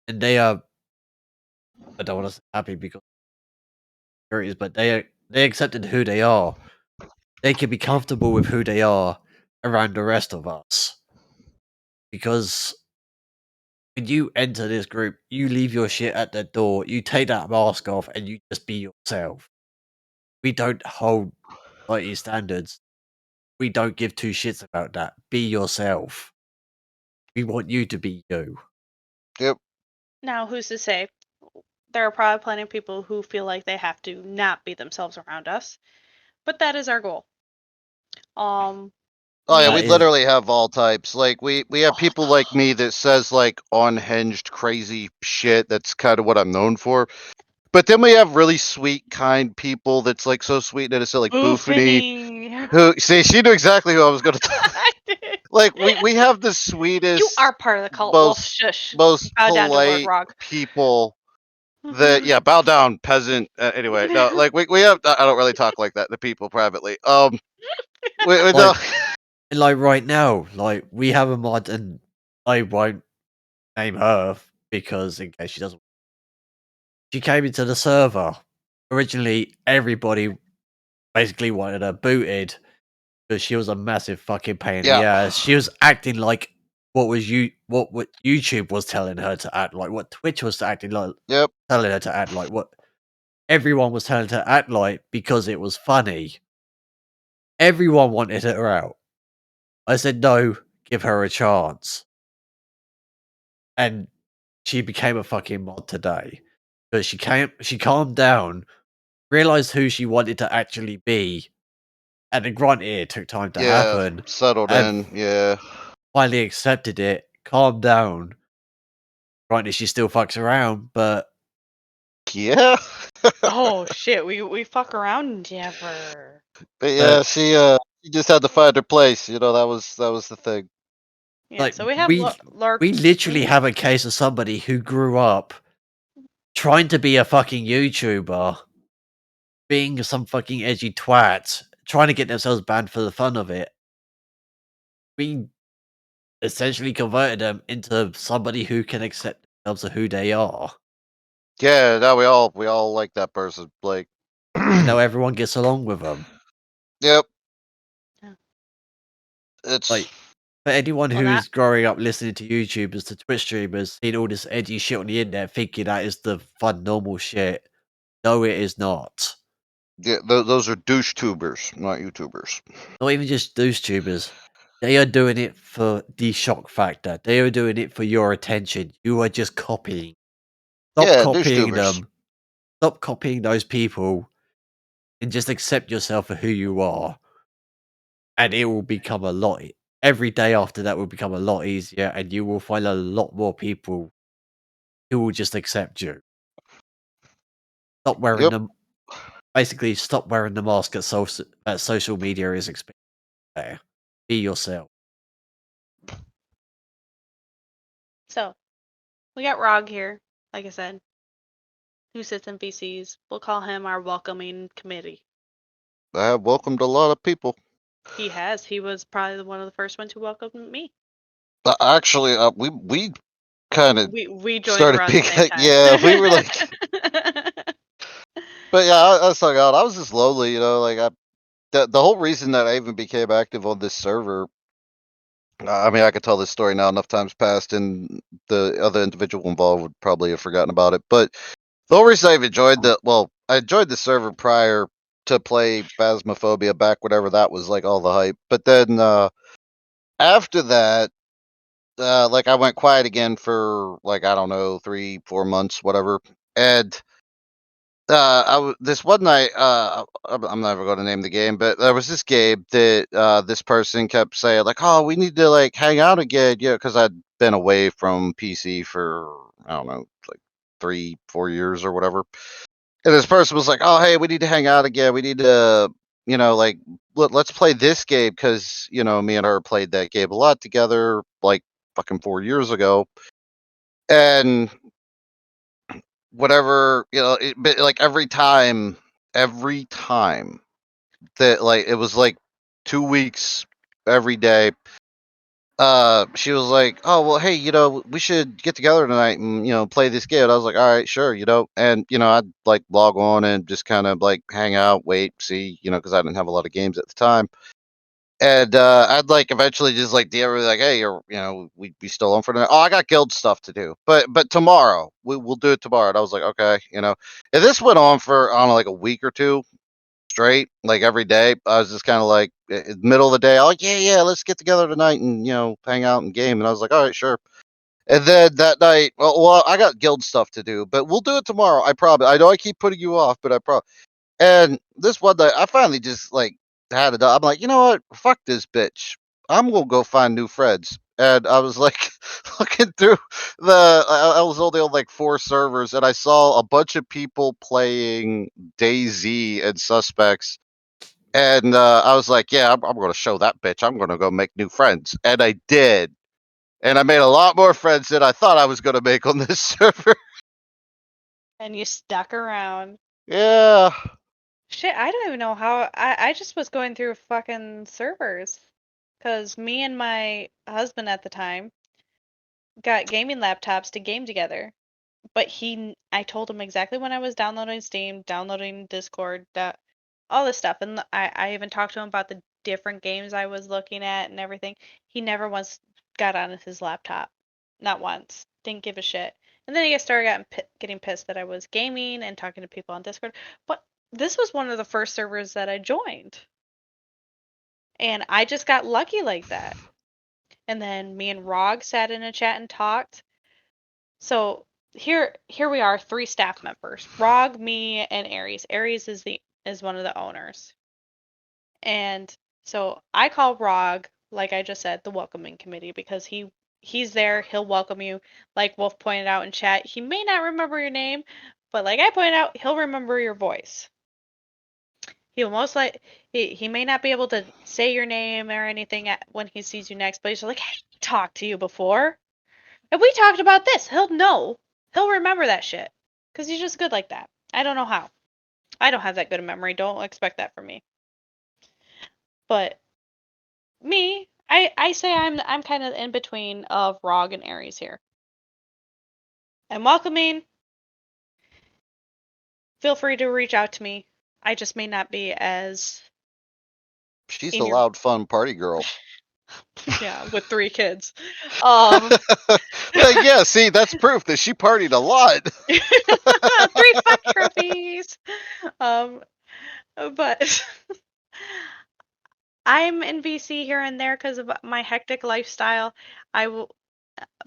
and they are. I don't want to say happy because but they accepted who they are. They can be comfortable with who they are around the rest of us, because when you enter this group, you leave your shit at the door, you take that mask off, and you just be yourself. We don't hold society standards. We don't give two shits about that. Be yourself. We want you to be you. Yep. Now, who's to say? There are probably plenty of people who feel like they have to not be themselves around us, but that is our goal. Oh yeah, we literally have all types. Like we have people like me that says like unhinged, crazy shit. That's kind of what I'm known for. But then we have really sweet, kind people that's like so sweet that it's like Boofany. Who see, she knew exactly who I was going to talk. Like we have the sweetest. You are part of the cult. Most polite people. That bow down, peasant. Anyway, no, like we have. I don't really talk like that to people privately. Like right now, like we have a mod, and I won't name her because in case she doesn't. She came into the server. Originally, everybody basically wanted her booted because she was a massive fucking pain in the ass. She was acting like what YouTube was telling her to act like, what Twitch was acting like, telling her to act like, what everyone was telling her to act like because it was funny. Everyone wanted her out. I said no, give her a chance, and she became a fucking mod today. But she calmed down, realized who she wanted to actually be, and then granted it took time to happen. Settled in, finally accepted it, calmed down. Granted, she still fucks around, but yeah. Oh shit, we fuck around never. But yeah, she just had to find her place. You know, that was the thing. Yeah, like, so we have we literally have a case of somebody who grew up trying to be a fucking YouTuber, being some fucking edgy twat, trying to get themselves banned for the fun of it. We essentially converted them into somebody who can accept themselves for who they are. Yeah, now we all like that person, like. And now everyone gets along with them. Yep. Yeah. It's like, for anyone who's growing up listening to YouTubers, to Twitch streamers, seeing all this edgy shit on the internet, thinking that is the fun, normal shit. No, it is not. Yeah, those are douche tubers, not YouTubers. Not even just douche tubers. They are doing it for the shock factor. They are doing it for your attention. You are just copying. Stop copying them. Stop copying those people, and just accept yourself for who you are. And it will become a lot. Every day after that will become a lot easier, and you will find a lot more people who will just accept you. Stop wearing them. Basically, stop wearing the mask at social media is expected. Be yourself. So, we got Rog here, like I said, who sits in VCs. We'll call him our welcoming committee. I have welcomed a lot of people. He has. He was probably one of the first ones who welcomed me. Actually, we kind of we started being yeah, we were like. But yeah, I was talking out. I was just lonely, you know. Like the whole reason that I even became active on this server. I mean, I could tell this story now enough times past, and the other individual involved would probably have forgotten about it. But the whole reason I've enjoyed I enjoyed the server prior to play Phasmophobia back whenever that was like all the hype. But then after that, like I went quiet again for like I don't know 3-4 months, whatever, and. This one night, I'm never going to name the game, but there was this game that this person kept saying like, "Oh, we need to like hang out again," because I'd been away from PC for I don't know, like 3-4 years or whatever. And this person was like, "Oh, hey, we need to hang out again. We need to like let's play this game because me and her played that game a lot together, like fucking 4 years ago, and whatever but like every time that like it was like 2 weeks every day. She was like, "Oh well, hey, we should get together tonight and play this game." And I was like, "All right, sure," and I'd like log on and just kind of like hang out, wait, see, because I didn't have a lot of games at the time, and I'd like eventually just like DM her like, "Hey, we still on for tonight? Oh, I got guild stuff to do, but tomorrow we'll do it tomorrow." And I was like, "Okay," and this went on for I don't know like a week or two straight, like every day. I was just kind of like middle of the day, I'm like, yeah, let's get together tonight and hang out and game. And I was like, all right, sure. And then that night, well, I got guild stuff to do, but we'll do it tomorrow. I promise. I know I keep putting you off, but I promise. And this one night, I finally just like had it. I'm like, you know what? Fuck this bitch. I'm gonna go find new friends. And I was like looking through I was only on like 4 servers, and I saw a bunch of people playing DayZ and Suspects. And I was like, yeah, I'm going to show that bitch. I'm going to go make new friends. And I did. And I made a lot more friends than I thought I was going to make on this server. And you stuck around. Yeah. Shit, I don't even know how. I just was going through fucking servers. Because me and my husband at the time got gaming laptops to game together. But I told him exactly when I was downloading Steam, downloading Discord, all this stuff. And I even talked to him about the different games I was looking at and everything. He never once got on his laptop. Not once. Didn't give a shit. And then he started getting pissed that I was gaming and talking to people on Discord. But this was one of the first servers that I joined. And I just got lucky like that. And then me and Rog sat in a chat and talked. So here we are, 3 staff members. Rog, me, and Aries. Aries is one of the owners. And so I call Rog, like I just said, the welcoming committee, because he's there, he'll welcome you. Like Wolf pointed out in chat, he may not remember your name, but like I pointed out, he'll remember your voice. He'll most like he may not be able to say your name or anything when he sees you next, but he's like, "Hey, I talked to you before. And we talked about this." He'll know. He'll remember that shit. Because he's just good like that. I don't know how. I don't have that good a memory. Don't expect that from me. But me, I say I'm kind of in between of Rog and Aries here. I'm welcoming. Feel free to reach out to me. I just may not be as She's a loud, fun party girl. Yeah, with 3 kids. Well, yeah, see, that's proof that she partied a lot. 3 fuck trophies. But I'm in BC here and there because of my hectic lifestyle. I will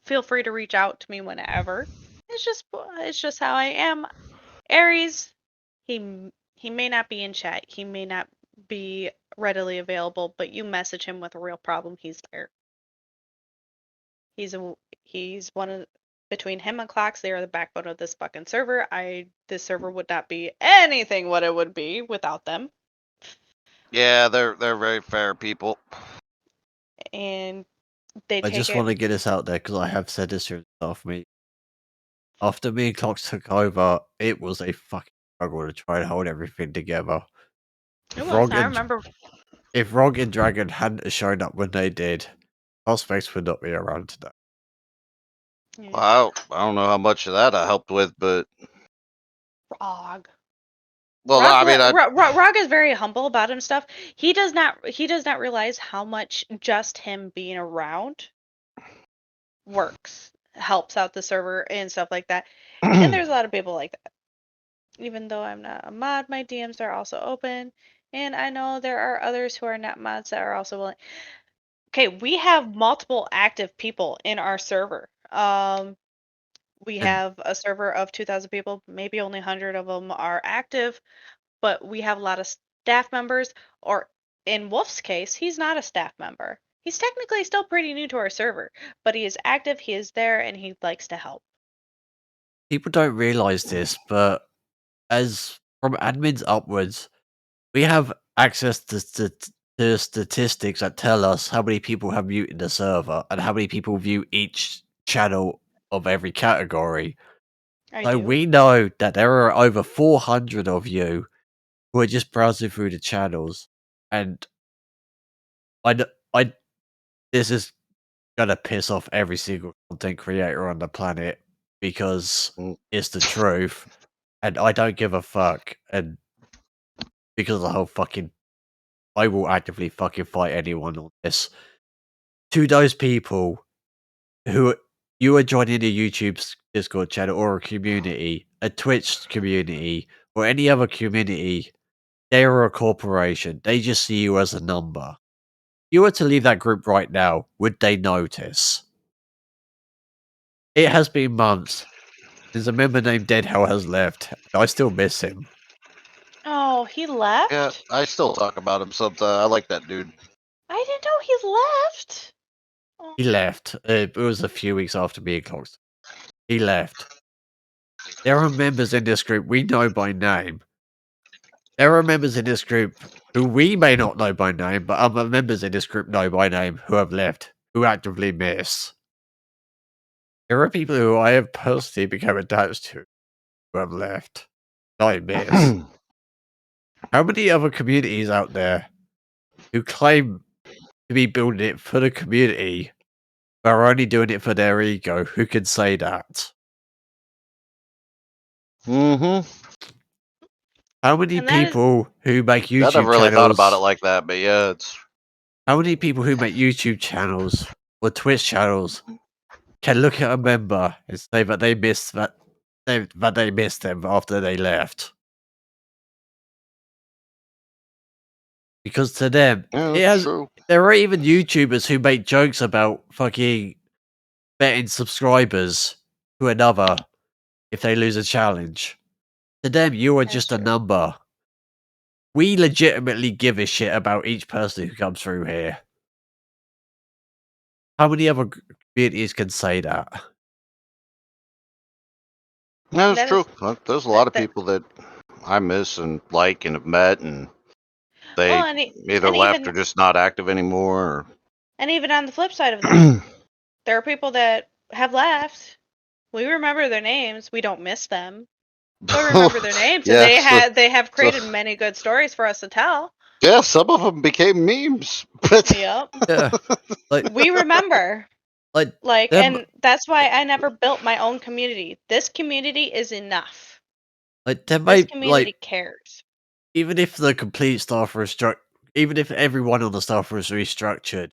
feel free to reach out to me whenever. It's just how I am. Aries, he may not be in chat. He may not be readily available, but you message him with a real problem, he's there. He's one of between him and Clocks, they are the backbone of this fucking server. This server would not be anything what it would be without them. Yeah, they're very fair people. And they I just want to get this out there because I have said this yourself. After me and Clocks took over, it was a fucking struggle to try and hold everything together. It was. I remember. If Rog and Dragon hadn't shown up when they did, Prospects would not be around today. Yeah. Well, I don't know how much of that I helped with, but Rog. well, Rog is very humble about him stuff. He does not realize how much just him being around helps out the server and stuff like that. And there's a lot of people like that. Even though I'm not a mod, my DMs are also open, and I know there are others who are not mods that are also willing. Okay, we have multiple active people in our server. We have a server of 2,000 people. Maybe only 100 of them are active, but we have a lot of staff members. Or in Wolf's case, he's not a staff member. He's technically still pretty new to our server, but he is active, he is there, and he likes to help. People don't realize this, but as from admins upwards, we have access to statistics that tell us how many people have muted the server and how many people view each channel of every category. So we know that there are over 400 of you who are just browsing through the channels, and this is gonna piss off every single content creator on the planet because it's the truth, and I don't give a fuck, and because of the whole fucking, I will actively fucking fight anyone on this. To those people who you are joining a YouTube's Discord channel or a community, a Twitch community, or any other community, they are a corporation. They just see you as a number. If you were to leave that group right now, would they notice? It has been months since a member named Deadhell has left. I still miss him. Oh, he left? Yeah, I still talk about him sometimes. I like that dude. I didn't know he left. He left. It was a few weeks after being closed. He left. There are members in this group we know by name. There are members in this group who we may not know by name, but other members in this group know by name who have left, who actively miss. There are people who I have personally become attached to who have left. I miss. How many other communities out there who claim to be building it for the community but are only doing it for their ego? Who can say that? How many people who make YouTube channels? I never really thought about it channels? like that, but yeah, it's. How many people who make YouTube channels or Twitch channels can look at a member and say that they missed that they missed them after they left? Because to them, Yeah, it that's has. true. There are even YouTubers who make jokes about fucking betting subscribers to another if they lose a challenge. To them, you are just a number. We legitimately give a shit about each person who comes through here. How many other communities can say that? No, it's true. There's a lot of people that I miss and like and have met, and they either left or just not active anymore. Or... And even on the flip side of that, there are people that have left. We remember their names. We don't miss them. But remember their names. Yeah, they have created many good stories for us to tell. Yeah, some of them became memes. Yep. Yeah. We remember. Like and that's why I never built my own community. This community is enough. This community cares. Even if the complete staff even if everyone on the staff was restructured,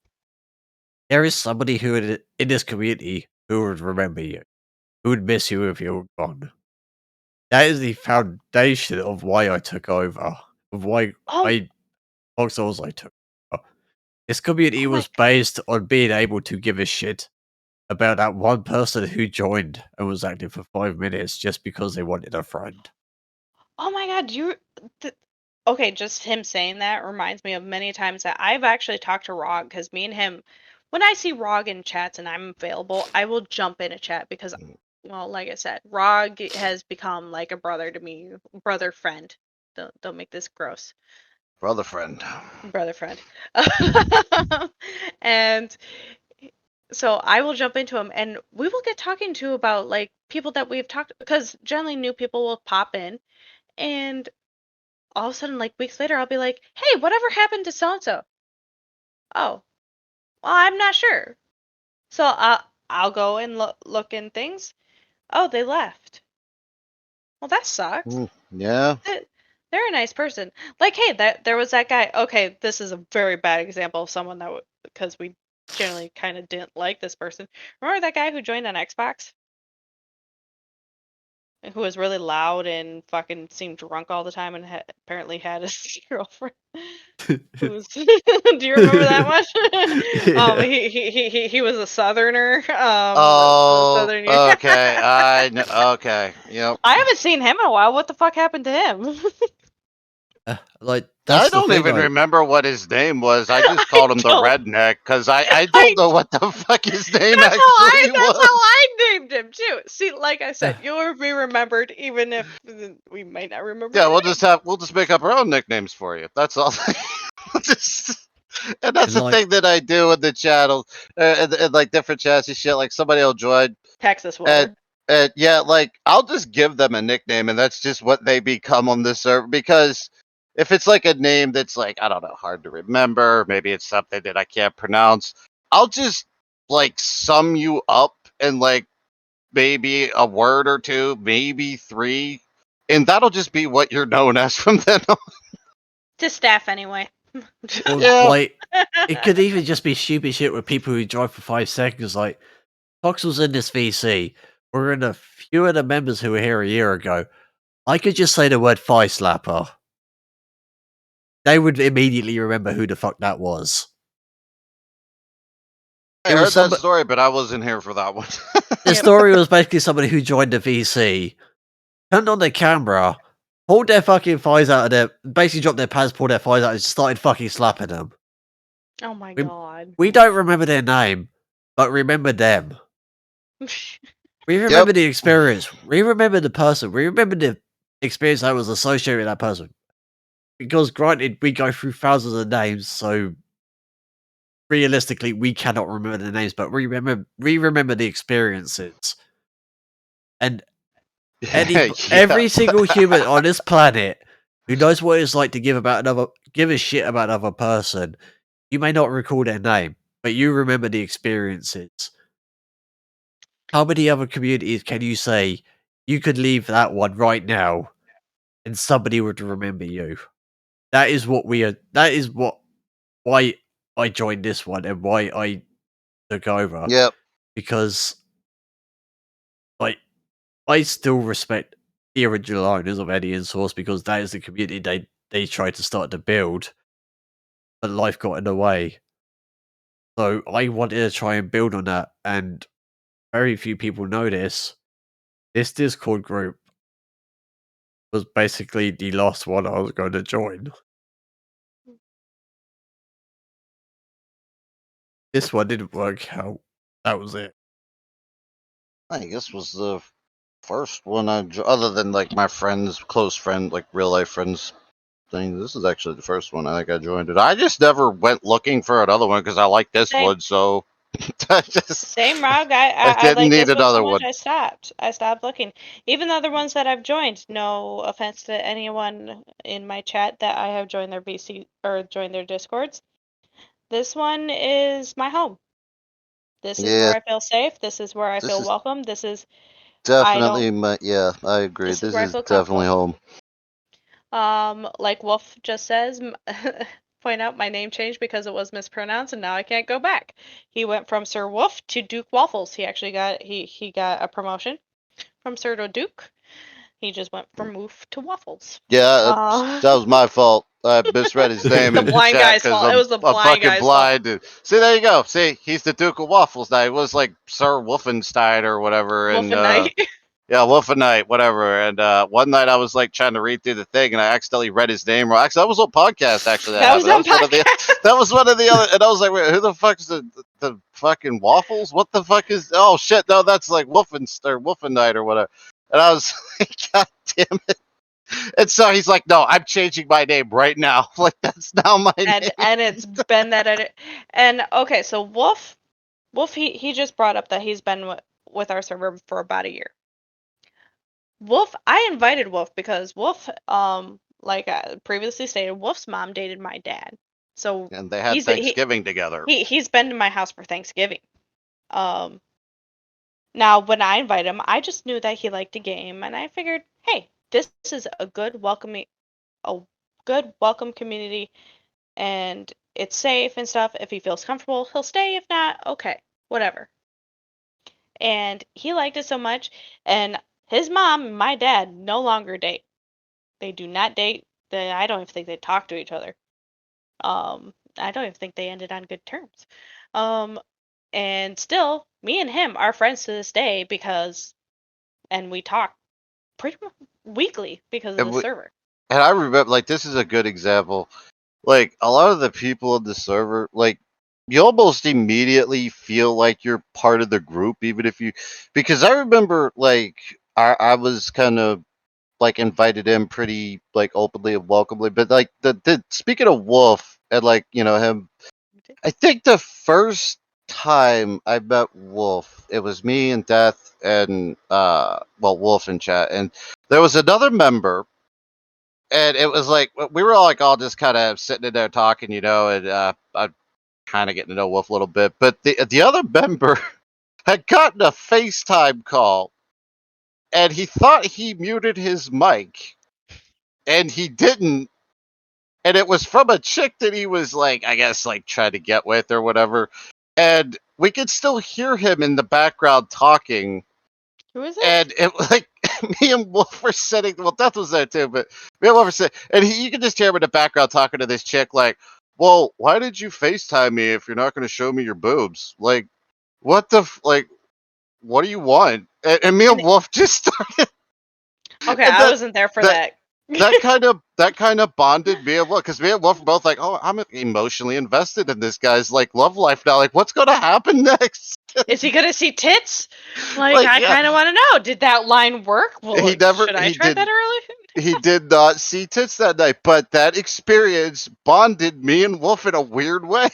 there is somebody who in this community who would remember you, who would miss you if you were gone. That is the foundation of why I took over, of why I took over. This community was based on being able to give a shit about that one person who joined and was active for 5 minutes just because they wanted a friend. Oh my god, okay, just him saying that reminds me of many times that I've actually talked to Rog, because me and him, when I see Rog in chats and I'm available, I will jump in a chat because, well, like I said, Rog has become like a brother to me, brother friend. Don't make this gross. Brother friend. Brother friend. And so I will jump into him and we will get talking to about like people that we've talked, because generally new people will pop in, and all of a sudden, like weeks later, I'll be like, hey, whatever happened to so and so? Oh, well, I'm not sure. So I'll go and look in things. Oh, they left. Well, that sucks. Yeah. They're a nice person. Like, hey, there was that guy. Okay, this is a very bad example of someone that because we generally kind of didn't like this person. Remember that guy who joined on Xbox? Who was really loud and fucking seemed drunk all the time and apparently had a girlfriend. Do you remember that one? Yeah. He was a Southerner. Southern. Okay. I know. Okay. Yep. I haven't seen him in a while. What the fuck happened to him? Like I that's the don't thing. even Like, remember what his name was. I just called him the don't. redneck because I don't know what the fuck his name That's how actually was. I named him too. See, like I said, you'll be remembered even if we might not remember. Yeah, your name. we'll just make up our own nicknames for you. That's all. And that's and the like, thing that I do in the channel, and like different chats and shit. Like somebody will join, Texas and weather. and yeah, like I'll just give them a nickname, and that's just what they become on this server. Because if it's like a name that's like I don't know, hard to remember, maybe it's something that I can't pronounce, I'll just like sum you up in like maybe a word or two, maybe three, and that'll just be what you're known as from then on. To staff anyway. or Yeah. like, it could even just be stupid shit with people who drive for 5 seconds. Like, Fox was in this VC. We're in a few of the members who were here a year ago. I could just say the word thigh slapper. They would immediately remember who the fuck that was. I It was heard that some. story, but I wasn't here for that one. The Yep. story was basically somebody who joined the VC, turned on their camera, pulled their fucking thighs out of their, basically dropped their pants, pulled their thighs out, and started fucking slapping them. Oh my We, god. we don't remember their name, but remember them. We remember Yep. the experience. We remember the person. We remember the experience that was associated with that person. Because granted, we go through thousands of names, so realistically, we cannot remember the names, but we remember the experiences. And every single human on this planet who knows what it's like to give a shit about another person, you may not recall their name, but you remember the experiences. How many other communities can you say you could leave that one right now and somebody would remember you? That is what we are. That is why I joined this one and why I took over. Yep. Because like I still respect the original owners of Eddie and Source because that is the community they tried to start to build, but life got in the way. So I wanted to try and build on that, and very few people know this. This Discord group was basically the last one I was going to join. This one didn't work out. That was it. I think this was the first one other than like my friends, close friend, like real life friends thing. This is actually the first one I think I joined it. I just never went looking for another one because I like this Same. one, so I Same, Rog. I I didn't like need this one so another much. one. I stopped looking. Even the other ones that I've joined. No offense to anyone in my chat that I have joined their VC or joined their Discords. This one is my home. This is where Yeah, I feel safe. This is where I this feel is welcome. This is definitely I agree. This is This where I is feel definitely comfortable. home. Like Wolf just says, point out my name changed because it was mispronounced, and now I can't go back. He went from Sir Wolf to Duke Waffles. He actually got he got a promotion from Sir to Duke. He just went from Wolf to Waffles. Yeah, that was my fault. I misread his name The in the blind chat guy's because fault. It was the I'm blind fucking guy's fault. blind. See, there you go. See, he's the Duke of Waffles now. He was like Sir Wolfenstein or whatever. Wolf And and Knight. yeah, Wolfenite, whatever. And one night I was like trying to read through the thing and I accidentally read his name wrong. Actually, that was a podcast actually that That was happened. on podcast. That was one of the other. And I was like, wait, who the fuck is the fucking Waffles? What the fuck is? Oh shit, no, that's like Wolfenite or whatever. And I was like, God damn it. And so he's like, no, I'm changing my name right now. Like, that's now my name. And it's been that edit. And okay, so Wolf, he just brought up that he's been with our server for about a year. Wolf, I invited Wolf because Wolf, like I previously stated, Wolf's mom dated my dad. So And they had Thanksgiving together. He's been to my house for Thanksgiving. Now when I invite him, I just knew that he liked a game, and I figured, hey, this is a good welcome community, and it's safe and stuff. If he feels comfortable, he'll stay. If not, okay, whatever. And he liked it so much, and his mom and my dad no longer date. They do not date. I don't even think they talk to each other. I don't even think they ended on good terms. And still, me and him are friends to this day and we talk pretty much weekly because of the server. And I remember, like, this is a good example. Like, a lot of the people in the server, like, you almost immediately feel like you're part of the group, even if you, because I remember, like, I was kind of like invited in pretty like openly and welcomely, but like the speaking of Wolf and like him, I think the first time I met Wolf, it was me and Death and Wolf in chat, and there was another member, and it was like we were all just kind of sitting in there talking, and I kind of getting to know Wolf a little bit, but the other member had gotten a FaceTime call, and he thought he muted his mic, and he didn't, and it was from a chick that he was like, I guess, like trying to get with or whatever, and we could still hear him in the background talking. Who is it? And it like me and Wolf were sitting. Well, Death was there too, but me and Wolf were sitting, and you could just hear him in the background talking to this chick, like, "Well, why did you FaceTime me if you're not going to show me your boobs? Like, what the like, what do you want?" And me and Wolf just started. Okay, I wasn't there for that. That kind of bonded me and Wolf, because me and Wolf were both like, "Oh, I'm emotionally invested in this guy's like love life now. Like, what's going to happen next? Is he gonna see tits? Like I kind of want to know. Did that line work? Well, should I try that early? He did not see tits that night, but that experience bonded me and Wolf in a weird way.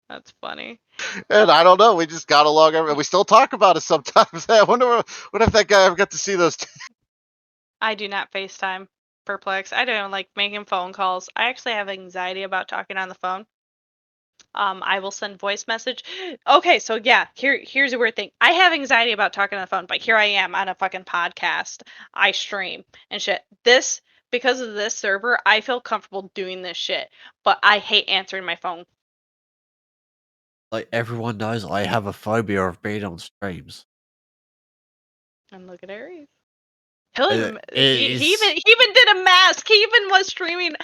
That's funny. And I don't know, we just got along. We still talk about it sometimes. I wonder what if that guy ever got to see those. I do not FaceTime Perplex. I don't like making phone calls. I actually have anxiety about talking on the phone. I will send voice message. Okay, so yeah, here's a weird thing. I have anxiety about talking on the phone, but here I am on a fucking podcast. I stream and shit. Because of this server, I feel comfortable doing this shit, but I hate answering my phone. Like everyone knows, I have a phobia of being on streams. And look at Aries. He even did a mask. He even was streaming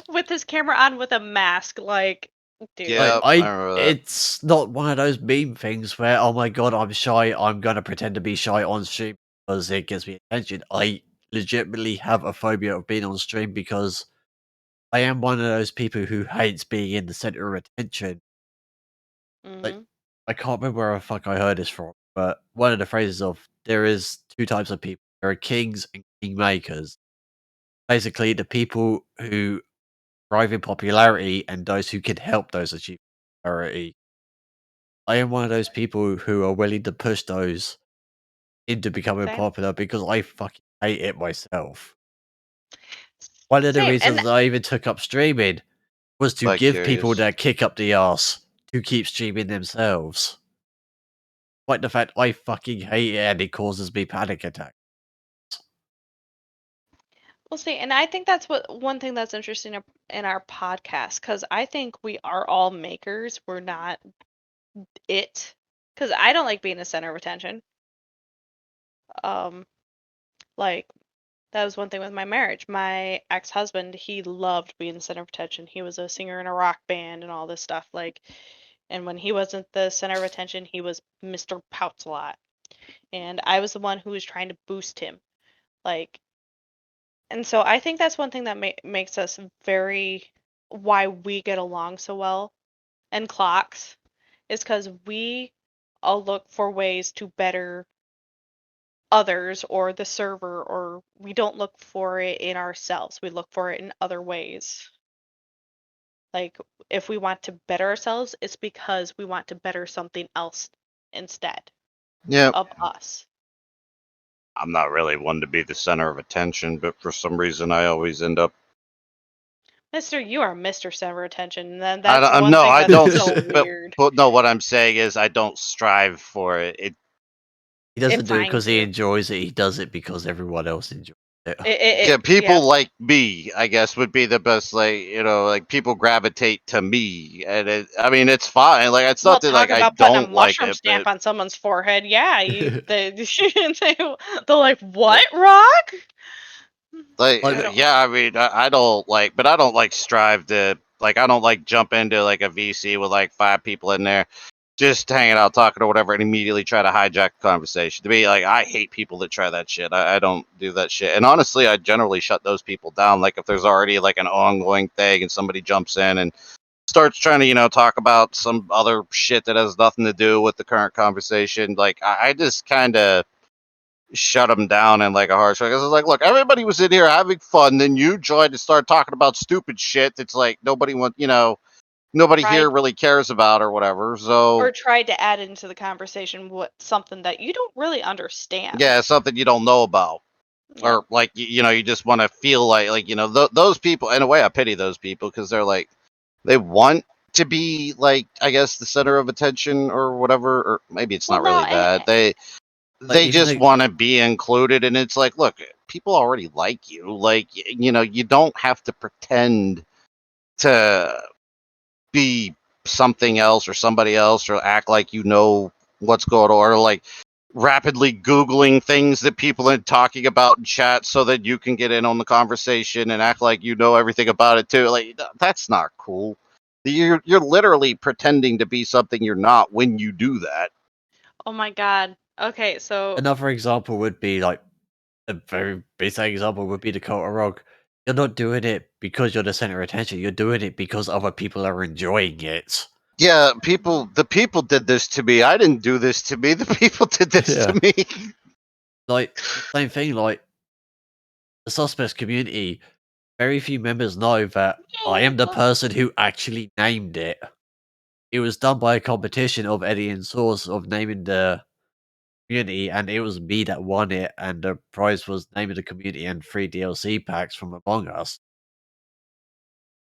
with his camera on with a mask. Like, dude. Yeah, it's not one of those meme things where, oh my god, I'm shy, I'm gonna pretend to be shy on stream because it gets me attention. I legitimately have a phobia of being on stream because I am one of those people who hates being in the center of attention. Like, I can't remember where the fuck I heard this from, but one of the phrases of there is two types of people. There are kings and kingmakers. Basically, the people who thrive in popularity and those who can help those achieve popularity. I am one of those people who are willing to push those into becoming popular because I fucking hate it myself. One of the reasons I even took up streaming was to give people that kick up the arse to keep streaming themselves. Like the fact I fucking hate it and it causes me panic attacks. Well, see, and I think that's one thing that's interesting in our podcast, because I think we are all makers. We're not it, because I don't like being the center of attention. Like, that was one thing with my marriage. My ex-husband, he loved being the center of attention. He was a singer in a rock band and all this stuff. Like, and when he wasn't the center of attention, he was Mr. Pouts a lot. And I was the one who was trying to boost him. Like, and so I think that's one thing that makes us why we get along so well, and Clocks, is because we all look for ways to better others or the server, or we don't look for it in ourselves. We look for it in other ways. Like, if we want to better ourselves, it's because we want to better something else instead of us. I'm not really one to be the center of attention, but for some reason I always end up. You are Mr. Center of Attention. And that's I one thing that's so weird. But no, what I'm saying is I don't strive for it. He doesn't do it because he enjoys it. He does it because everyone else enjoys it. Yeah, people like me, I guess, would be the best. Like people gravitate to me, and it's fine. Like it's not that like I don't like it. Stamp on someone's forehead, yeah. They're like, what, Rock? I don't like, but I don't like strive to like. I don't like jump into like a VC with like 5 people in there. just hanging out, talking or whatever, and immediately try to hijack the conversation. To me, like, I hate people that try that shit. I don't do that shit. And honestly, I generally shut those people down. Like, if there's already like an ongoing thing and somebody jumps in and starts trying to, talk about some other shit that has nothing to do with the current conversation, like, I just kind of shut them down in like a harsh way. Because it's like, look, everybody was in here having fun, then you joined to start talking about stupid shit that's like nobody nobody here really cares about or whatever. So or tried to add into the conversation something that you don't really understand. Yeah, something you don't know about. Yeah. Or like you just want to feel like those people. In a way, I pity those people because they're like they want to be like, I guess, the center of attention or whatever. Or maybe it's not really that they just want to be included. And it's like, look, people already like you. Like you don't have to pretend to be something else or somebody else or act like you know what's going on, or like rapidly Googling things that people are talking about in chat so that you can get in on the conversation and act like you know everything about it too. Like, that's not cool. You're literally pretending to be something you're not when you do that. Oh my god. Okay, so another example would be like a very basic example would be the cult of Rogue. You're not doing it because you're the center of attention. You're doing it because other people are enjoying it. Yeah, the people did this to me. I didn't do this to me. The people did this to me. Like, the same thing, like, the Suspects community, very few members know that I am the person who actually named it. It was done by a competition of Eddie and Source of naming the community, and it was me that won it, and the prize was naming the community and 3 DLC packs from Among Us.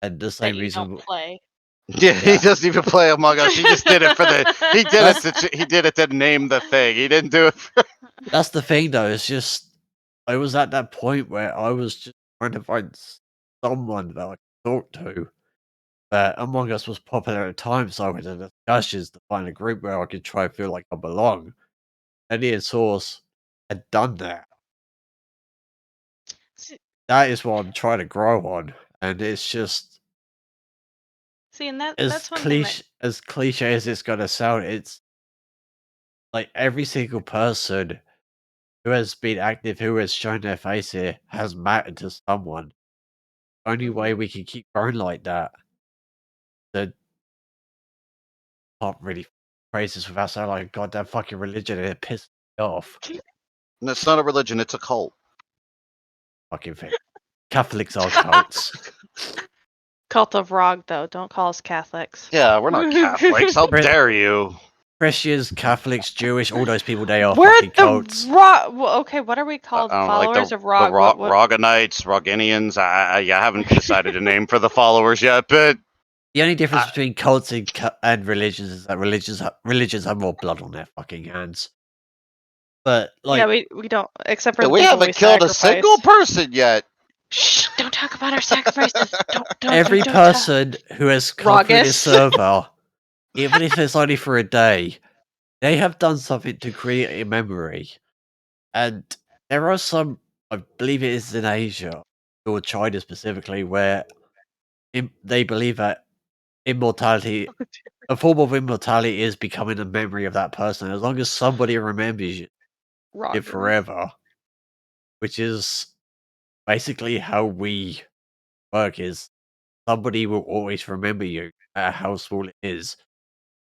And the same reason don't play. Yeah, he doesn't even play Among Us. He just did it for the. He did it to name the thing. He didn't do it. That's the thing, though. It's just I was at that point where I was just trying to find someone that I could talk to. But Among Us was popular at the time, so I went to discussions to find a group where I could try and feel like I belong. Eddie and Source had done that. That is what I'm trying to grow on, and it's just and as cliche as it's gonna sound. It's like every single person who has been active, who has shown their face here, has mattered to someone. Only way we can keep growing like that. The can't really praise this without sounding like a goddamn fucking religion, and it pisses me off. And it's not a religion; it's a cult. Fucking thing. Catholics are cults. Cult of Rogue, though. Don't call us Catholics. Yeah, we're not Catholics. How dare you? Christians, Catholics, Jewish, all those people, they are We're fucking cults. Okay, what are we called? Followers like of Rogue? The Roganites, Rogenians. I haven't decided a name for the followers yet, but the only difference between cults and religions is that religions have more blood on their fucking hands. But like, yeah, we don't, except for we haven't killed a single person yet. Shh! Don't talk about our sacrifices. Don't. Every person who has come through this server, even if it's only for a day, they have done something to create a memory. And there are some, I believe it is in Asia, or China specifically, where they believe that immortality, a form of immortality, is becoming a memory of that person. As long as somebody remembers you, live forever. Which is basically how we work, is somebody will always remember you, no matter how small it is.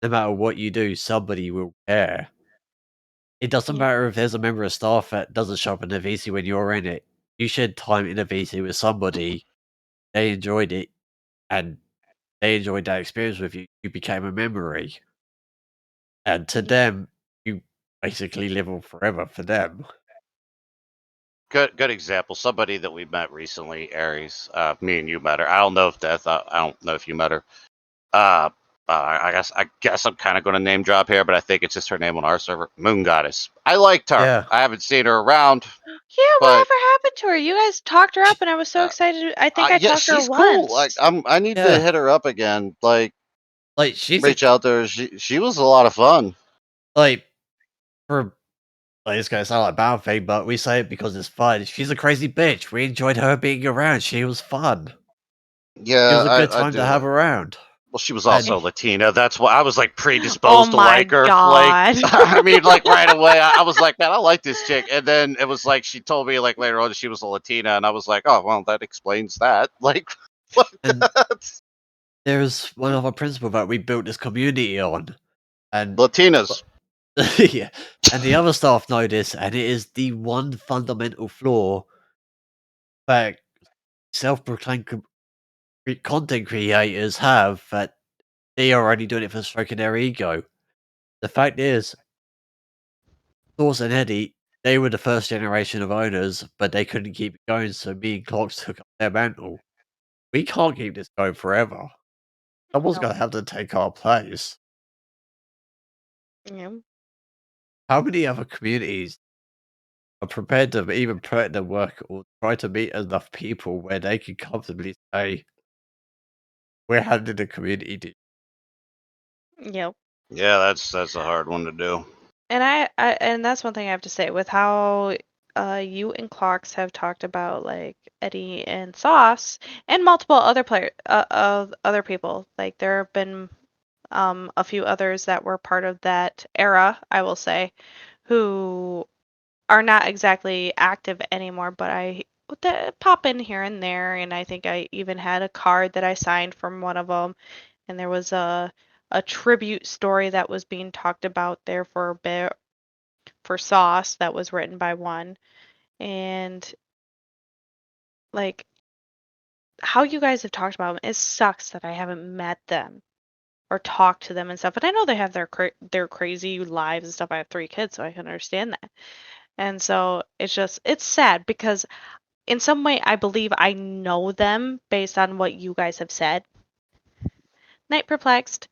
No matter what you do, somebody will care. It doesn't matter if there's a member of staff that doesn't show up in the VC when you're in it. You shared time in a VC with somebody, they enjoyed it, and they enjoyed that experience with you. You became a memory. And to them, you basically live on forever for them. Good example. Somebody that we met recently, Aries. Me and you met her. I don't know if I don't know if you met her. I guess I'm kind of going to name drop here, but I think it's just her name on our server. Moon Goddess. I liked her. Yeah. I haven't seen her around. Yeah, whatever happened to her? You guys talked her up, and I was so excited. I think I talked to her she's once. cool. Like I need to hit her up again. Like she's reach out to her. She was a lot of fun. Like it's gonna sound like a bad thing, but we say it because it's fun. She's a crazy bitch. We enjoyed her being around. She was fun. Yeah, it was a good time to have around. Well, she was also Latina. That's why I was like predisposed to my like her. God. Like, I mean, like right away, I was like, man, I like this chick. And then it was like she told me like later on that she was a Latina, and I was like, oh, well, that explains that. Like, what? There's one other principle that we built this community on, and Latinas. yeah, and the other staff know this, and it is the one fundamental flaw that self-proclaimed content creators have, that they are only doing it for stroking their ego. The fact is, Source and Eddie, they were the first generation of owners, but they couldn't keep it going, so me and Clocks took up their mantle. We can't keep this going forever. Someone's No. gonna have to take our place. Yeah. How many other communities are prepared to even put in the work or try to meet enough people where they can comfortably say, we're handling the community? Yep. Yeah, that's a hard one to do. And and that's one thing I have to say with how you and Clocks have talked about like Eddie and Sauce and multiple other other people. Like there have been a few others that were part of that era, I will say, who are not exactly active anymore, but pop in here and there. And I think I even had a card that I signed from one of them, and there was a tribute story that was being talked about there for a bit for Sauce that was written by one. And like how you guys have talked about them, it sucks that I haven't met them or talked to them and stuff. But I know they have their crazy lives and stuff. I have 3 kids, so I can understand that. And so it's sad because in some way I believe I know them based on what you guys have said. Night perplexed.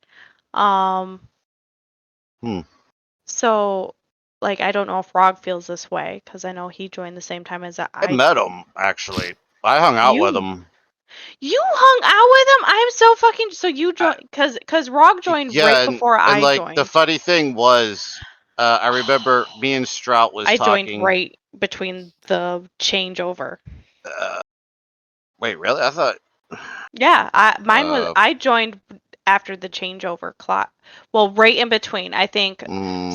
So like I don't know if Rog feels this way because I know he joined the same time as I met him actually. I hung out with him. You hung out with him? I'm so fucking so you joined because Rog joined right before I like joined. the funny thing was, I remember me and Strout was I talking. joined right between the changeover. Wait, really? I thought. Yeah, mine was. I joined after the changeover clock. Well, right in between. I think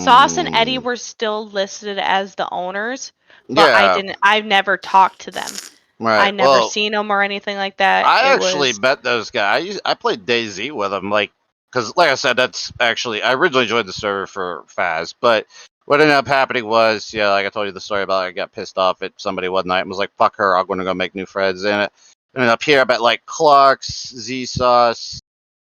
Sauce and Eddie were still listed as the owners, but Yeah. I've never talked to them. Right. I never seen them or anything like that. I actually met those guys. I played DayZ with them, like, because, like I said, that's actually I originally joined the server for Faz, but what ended up happening was, yeah, like I told you the story about, I got pissed off at somebody one night and was like, "Fuck her, I'm gonna go make new friends." And it ended up here, I met like Clux, Z Sauce,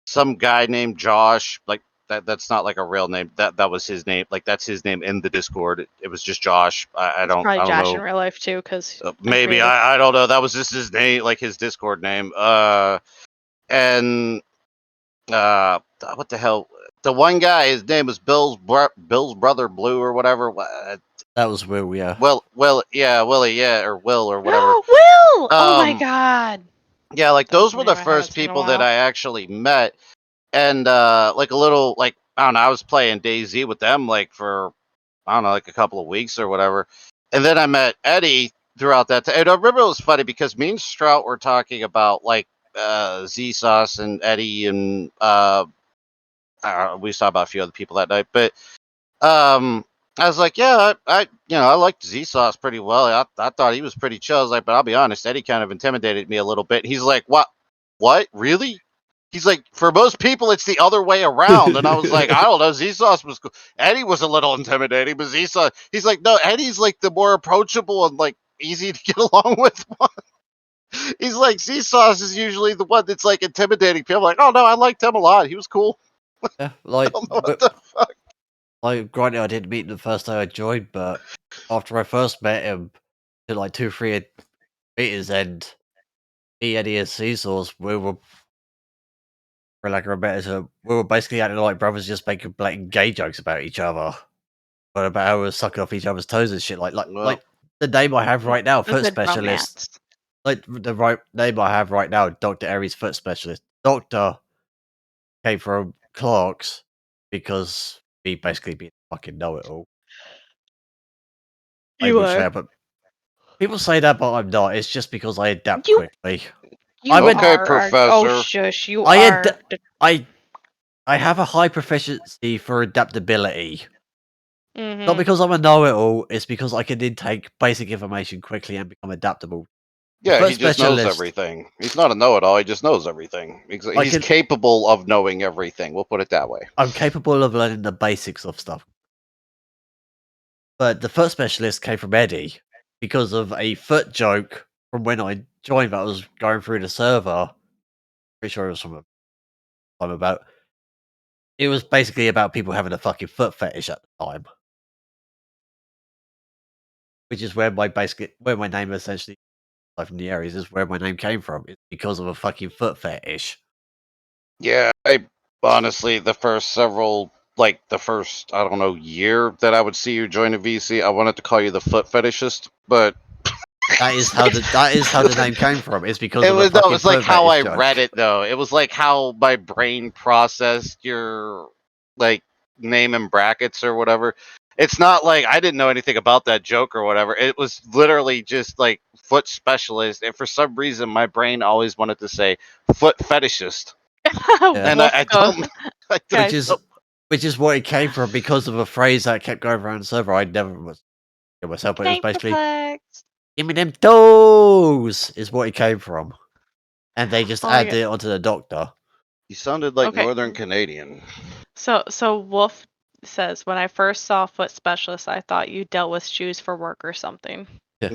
some guy named Josh, like. That's not like a real name. That was his name. Like that's his name in the Discord. It was just Josh. I don't probably Josh know. in real life too, because maybe I don't know. That was just his name, like his Discord name. And what the hell? The one guy, his name was Bill's brother Blue or whatever. That was Will, yeah. Yeah, Willie, yeah, or Will or whatever. Will! Oh my god. Yeah, like those were the first people that I actually met, and like a little, like I don't know, I was playing DayZ with them like for I don't know, like a couple of weeks or whatever, and then I met Eddie throughout that time. And I remember it was funny because me and Strout were talking about like Z Sauce and Eddie and we saw about a few other people that night, but I was like, yeah, I liked Z Sauce pretty well. I thought he was pretty chill. I was like, but I'll be honest, Eddie kind of intimidated me a little bit. He's like, what, really? He's like, for most people, it's the other way around. And I was like, I don't know. Z Sauce was cool. Eddie was a little intimidating, but Z Sauce, he's like, no, Eddie's like the more approachable and like easy to get along with one. He's like, Z Sauce is usually the one that's like intimidating people. Like, oh no, I liked him a lot. He was cool. Yeah, like, what the fuck? Like, granted, I didn't meet him the first day I joined, but after I first met him, to like 2-3 meetings, and me, Eddie, and Seesaws, we were, for lack of a better term, we were basically acting like brothers, just making blatant gay jokes about each other, but about how we were sucking off each other's toes and shit. Like the name I have right now, foot specialist. Like the right name I have right now, Dr. Aries, foot specialist. Doctor came from Clark's because he basically being fucking know-it-all. You are. But people say that, but I'm not. It's just because I adapt quickly. You Okay, are. Oh, Professor. shush! You I are. ad- I I have a high proficiency for adaptability. Not Mm-hmm. because I'm a know-it-all, it's because I can intake basic information quickly and become adaptable. The Yeah, he first just knows specialist, everything. He's not a know-it-all. He just knows everything. I He's can capable of knowing everything. We'll put it that way. I'm capable of learning the basics of stuff. But the first specialist came from Eddie because of a foot joke from when I joined that was going through the server. Pretty sure it was from a time about. It was basically about people having a fucking foot fetish at the time, which is where my name essentially, aside from the Aries, is where my name came from. It's because of a fucking foot fetish. Yeah, I honestly, the first I don't know, year that I would see you join a VC, I wanted to call you the foot fetishist, but That is how the name came from. It's because of a it fucking was like foot how fetish I read joke. it though. It was like how my brain processed your like name in brackets or whatever. It's not like I didn't know anything about that joke or whatever. It was literally just like foot specialist, and for some reason my brain always wanted to say foot fetishist. And Wolf I goes, don't I Which guys. is which is what it came from because of a phrase that kept going around the server. I never was myself, but it was Name basically perplexed. "Give me them toes" is what it came from, and they just Oh my added god. it onto the doctor. You sounded like Okay. Northern Canadian. So Wolf says, when I first saw foot specialist, I thought you dealt with shoes for work or something. Yeah.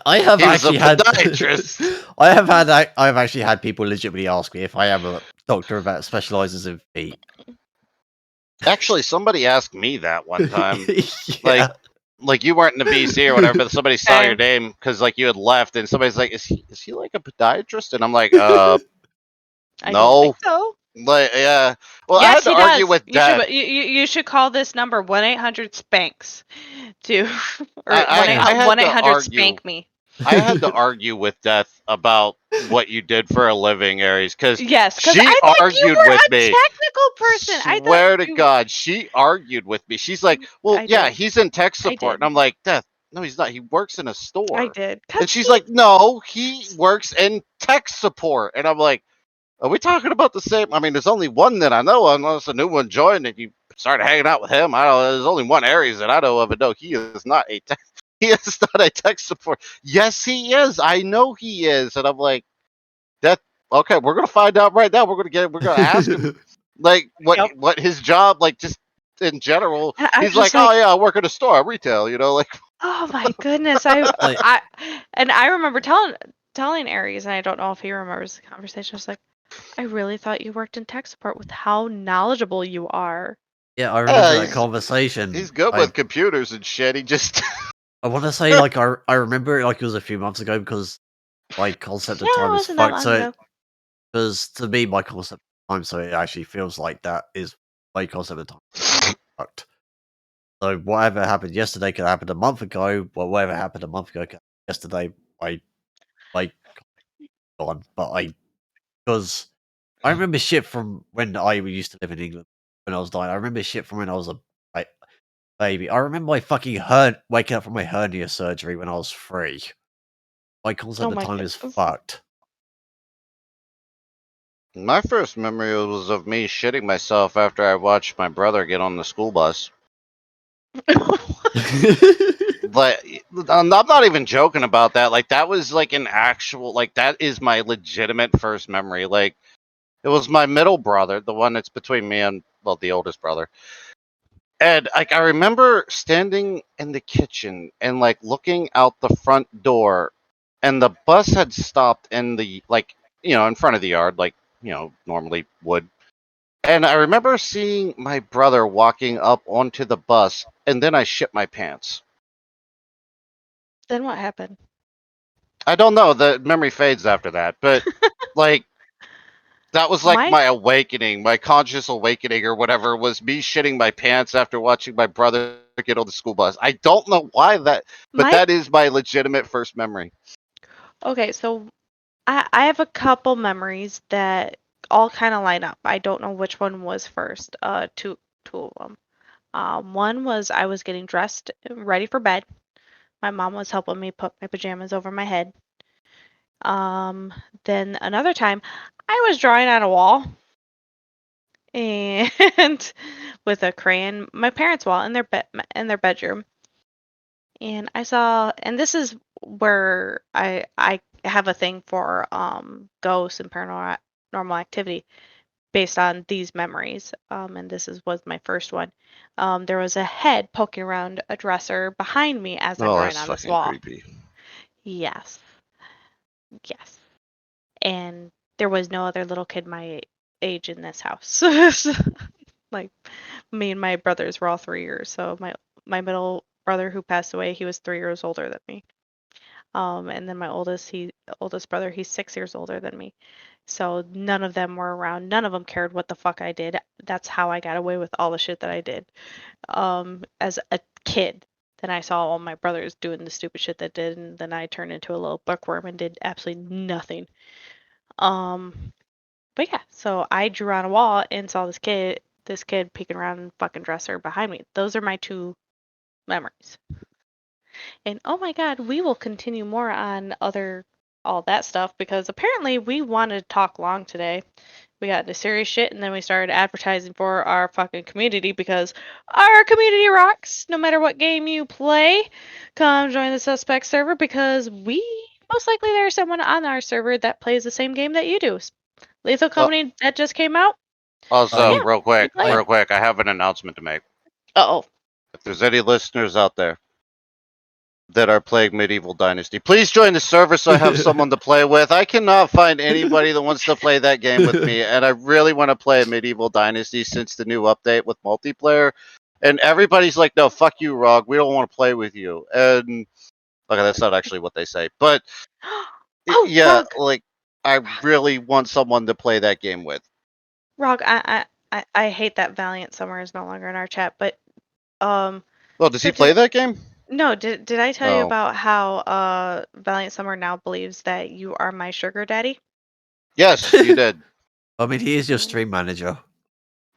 I have He was a actually had podiatrist. I've actually had people legitimately ask me if I am a doctor that specializes in feet. Actually, somebody asked me that one time. Yeah. Like you weren't in the VC or whatever, but somebody saw your Okay. name because like you had left, and somebody's like, is he like a podiatrist?" And I'm like, I don't think no." so. Like, yeah. Well, I had Yes, to he argue does. with Death. You should call this number 1-800-SPANKS to or I had to 1-800 argue. spank me. I had to argue with Death about what you did for a living, Aries, because Yes, because she I thought you argued were with a me. technical person. I thought Swear to you. God, she argued with me. She's like, "Well, I yeah, did. he's in tech I support," and did. I'm like, "Death, no, he's not. He works in a I store." did. And Cause she's he. like, "No, he works in tech support," and I'm like, "Are we talking about the same? I mean, there's only one that I know, unless a new one joined and you started hanging out with him. I don't know. There's only one Aries that I know of, and no, he is not a tech. He is not a tech support. Yes, he is. I know he is." And I'm like, "That okay? We're gonna find out right now. We're gonna ask him like Yep. what his job like just in general." And I'm He's like, just "Oh like, yeah, I work at a store, retail. You know, like." oh my goodness. Like, I remember telling Aries, and I don't know if he remembers the conversation. I was like, I really thought you worked in tech support with how knowledgeable you are. yeah, I remember that He's conversation. good I with computers and shit. He just I want to say like I remember it like it was a few months ago because my concept Yeah, of it time is wasn't that fucked. long So ago. because to me my concept of time, so it actually feels like that is my concept of time is fucked. So whatever happened yesterday could happen a month ago. Well, whatever happened a month ago could happen yesterday. I like gone, but because I remember shit from when I used to live in England when I was dying. I remember shit from when I was a like, baby. I remember my fucking waking up from my hernia surgery when I was 3. My concept Oh of my time is god. fucked. My first memory was of me shitting myself after I watched my brother get on the school bus. But I'm not even joking about that. Like that was like an actual like that is my legitimate first memory. Like it was my middle brother, the one that's between me and well the oldest brother. And like I remember standing in the kitchen and like looking out the front door, and the bus had stopped in the like in front of the yard like normally would. And I remember seeing my brother walking up onto the bus, and then I shit my pants. Then what happened? I don't know. The memory fades after that, but like that was like My my awakening, my conscious awakening or whatever was me shitting my pants after watching my brother get on the school bus. I don't know why that, but my that is my legitimate first memory. okay, so I have a couple memories that all kind of line up. I don't know which one was first. Two of them. One was I was getting dressed, ready for bed. My mom was helping me put my pajamas over my head. Then another time, I was drawing on a wall and with a crayon, my parents' wall in their bedroom, and I saw, and this is where I have a thing for ghosts and paranormal activity based on these memories. And was my first one. There was a head poking around a dresser behind me as I'm Oh, drawing that's on this fucking wall. creepy. Yes. Yes. And there was no other little kid my age in this house. Like, me and my brothers were all 3 years. So my middle brother who passed away, he was 3 years older than me. And then my oldest brother, he's 6 years older than me. So none of them were around. None of them cared what the fuck I did. That's how I got away with all the shit that I did. As a kid. Then I saw all my brothers doing the stupid shit that did, and then I turned into a little bookworm and did absolutely nothing. But yeah, so I drew on a wall and saw this kid peeking around in fucking dresser behind me. Those are my 2 memories. And oh my god, we will continue more on all that stuff because apparently we wanted to talk long today. We got into serious shit and then we started advertising for our fucking community because our community rocks. No matter what game you play, come join the Suspect server because most likely there's someone on our server that plays the same game that you do. Lethal Company that just came out. Also, Yeah, real quick, play it. I have an announcement to make. Uh-oh. If there's any listeners out there that are playing Medieval Dynasty, please join the server so I have someone to play with. I cannot find anybody that wants to play that game with me, and I really want to play Medieval Dynasty since the new update with multiplayer. And everybody's like, "No, fuck you, Rog. We don't want to play with you." And okay, that's not actually what they say, but Oh, yeah, Rog. like I really want someone to play that game with. Rog, I hate that Valiant Summer is no longer in our chat, but Well, does so he play that game? no, did I tell you No. about how Valiant Summer now believes that you are my sugar daddy? Yes, you did. I mean, he is your stream manager.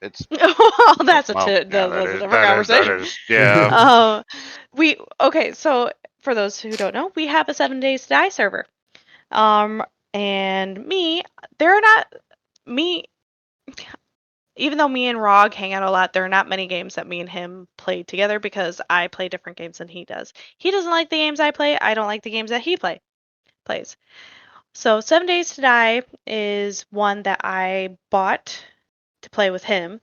It's Oh, that's well, that's yeah, a different conversation. yeah. Okay, so for those who don't know, we have a 7 days to die server. And they're not me. Even though me and Rog hang out a lot, there are not many games that me and him play together because I play different games than he does. He doesn't like the games I play. I don't like the games that he plays. So 7 Days to Die is one that I bought to play with him.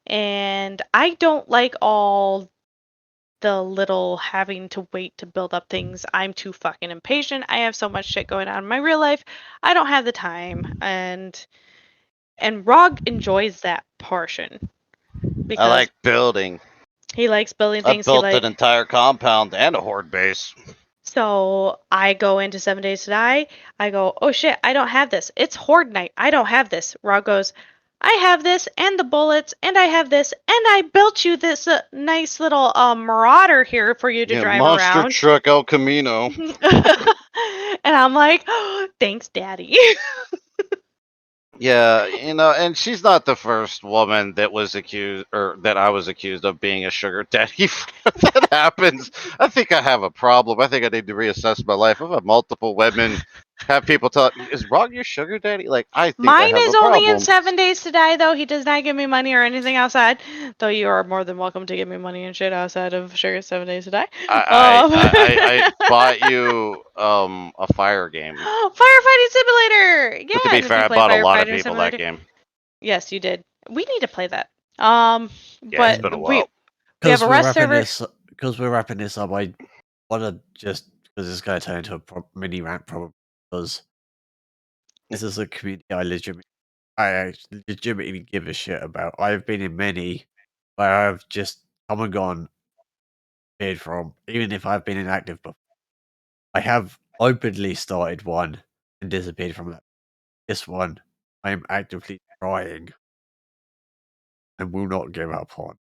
And I don't like all the little having to wait to build up things. I'm too fucking impatient. I have so much shit going on in my real life. I don't have the time. And Rog enjoys that portion I because like building. he likes building I things. built an entire compound and a horde base. So I go into 7 Days to Die. I go, oh shit, I don't have this. It's Horde Night. I don't have this. Rog goes, I have this and the bullets and I have this and I built you this nice little marauder here for you to drive monster around. truck El Camino. And I'm like, oh, thanks, Daddy. Yeah, and she's not the first woman that was accused or that I was accused of being a sugar daddy. If that happens, I think I have a problem. I think I need to reassess my life. I've had multiple women have people tell, "Is Rog your sugar daddy?" Like, I think I Mine have is a only in problem. 7 Days to Die, though. He does not give me money or anything outside. Though you are more than welcome to give me money and shit outside of Sugar 7 Days to Die. I bought you a fire game. Firefighting Simulator! Yeah, But to be and if fair, you I play bought a lot of Firefighting people that Simulator, game. yes, you did. We need to play that. Yeah, it's But been a we while. have a rest server. Because we're wrapping this up, I want to just because it's going to turn into a mini rant probably because this is a community I legitimately give a shit about. I've been in many where I've just come and gone, disappeared from, even if I've been inactive before. I have openly started one and disappeared from that. This one, I am actively trying and will not give up on.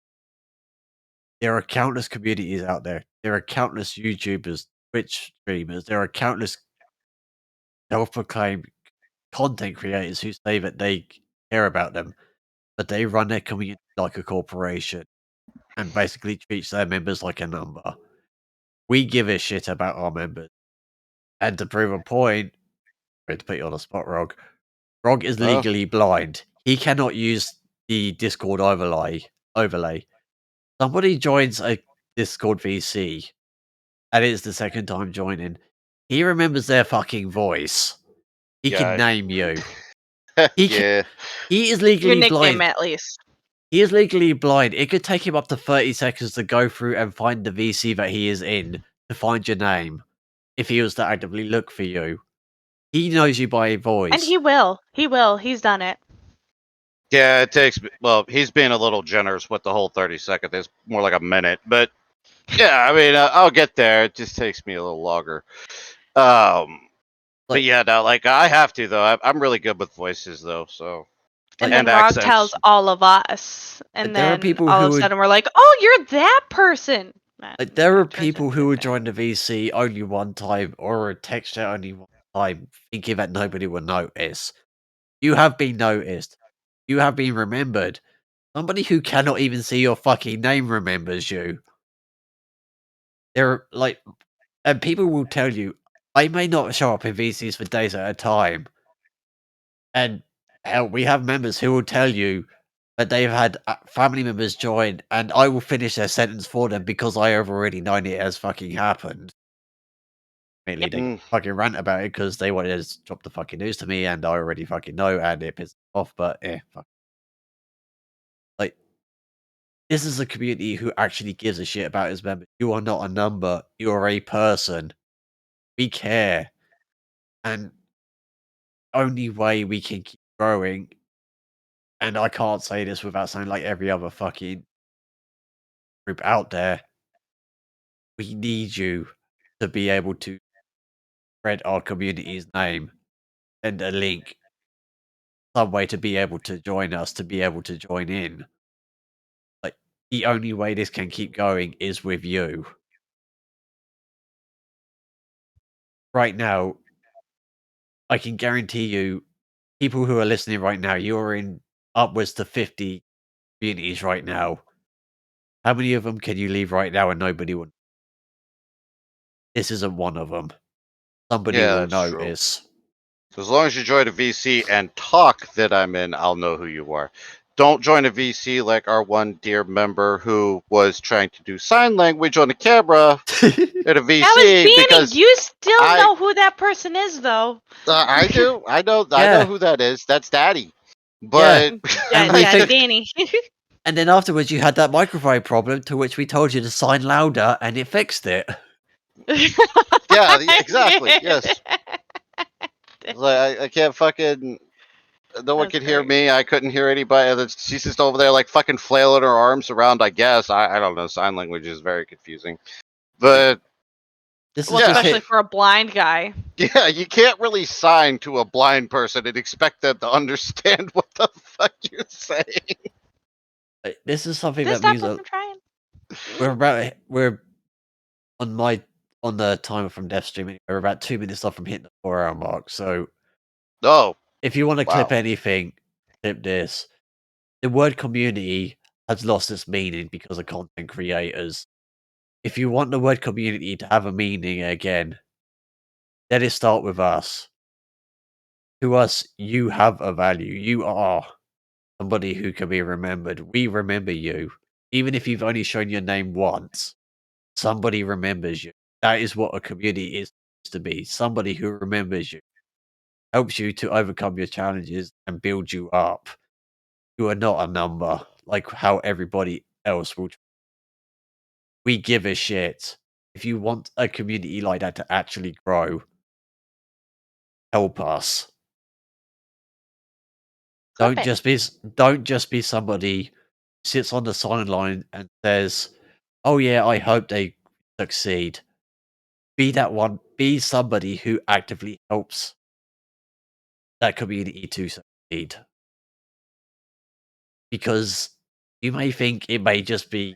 There are countless communities out there. There are countless YouTubers, Twitch streamers. There are countless self-proclaimed content creators who say that they care about them, but they run their community like a corporation and basically treats their members like a number. We give a shit about our members. And to prove a point, to put you on the spot, Rog. Rog is Oh. legally blind. He cannot use the Discord overlay. Somebody joins a Discord VC, and it's the second time joining. He remembers their fucking voice. He can Yeah. name you. Yeah. He is Your legally nickname, blind. at least. He is legally blind. It could take him up to 30 seconds to go through and find the VC that he is in to find your name if he was to actively look for you. He knows you by voice. And he will. He will. He's done it. Yeah, it takes. Well, he's being a little generous with the whole 30 seconds. It's more like a minute, but yeah, I mean, I'll get there. It just takes me a little longer. But yeah, no, like I have to though. I'm really good with voices though, so. And And then Rog accents. tells all of us, and There are then people all who of a would- sudden we're like, "Oh, you're that person." Like there are Turns people into who a would thing. join the VC only one time or text chat only one time, thinking that nobody would notice. You have been noticed. You have been remembered. Somebody who cannot even see your fucking name remembers you. They're like, and people will tell you, I may not show up in VCs for days at a time. And hell, we have members who will tell you that they've had family members join, and I will finish their sentence for them because I have already known it has fucking happened. Mainly they fucking rant about it because they wanted to drop the fucking news to me, and I already fucking know, and it pisses me off. But fuck. Like, this is a community who actually gives a shit about its members. You are not a number. You are a person. We care, and only way we can keep growing. And I can't say this without sounding like every other fucking group out there. We need you to be able to spread our community's name, send a link, some way to be able to join us, to be able to join in. Like, the only way this can keep going is with you. Right now, I can guarantee you, people who are listening right now, you're in upwards to 50 communities right now. How many of them can you leave right now and nobody would? This isn't one of them. Somebody will notice. True. So as long as you join a VC and talk that I'm in, I'll know who you are. Don't join a VC like our one dear member who was trying to do sign language on the camera at a VC. That was Danny. Because You still know who that person is, though. I do. I know who that is. That's Daddy. But And we think, Danny. and then afterwards, you had that microphone problem, to which we told you to sign louder, and it fixed it. Yeah, exactly. Yes. Like I can't fucking. No one could hear me. I couldn't hear anybody. She's just over there like fucking flailing her arms around. I guess I don't know. Sign language is very confusing, but especially for a blind guy. Yeah, you can't really sign to a blind person and expect them to understand what the fuck you're saying. This is something that means we're on the timer from Death Streaming. We're about 2 minutes off from hitting the 4-hour mark. So, if you want to clip anything, clip this. The word community has lost its meaning because of content creators. If you want the word community to have a meaning again, let it start with us. To us, you have a value. You are somebody who can be remembered. We remember you. Even if you've only shown your name once, somebody remembers you. That is what a community is to be. Somebody who remembers you, helps you to overcome your challenges and build you up. You are not a number like how everybody else will. We give a shit. If you want a community like that to actually grow, help us. Don't just be somebody who sits on the sideline and says, "Oh yeah, I hope they succeed." Be that one. Be somebody who actively helps that community to succeed. Because you may think it may just be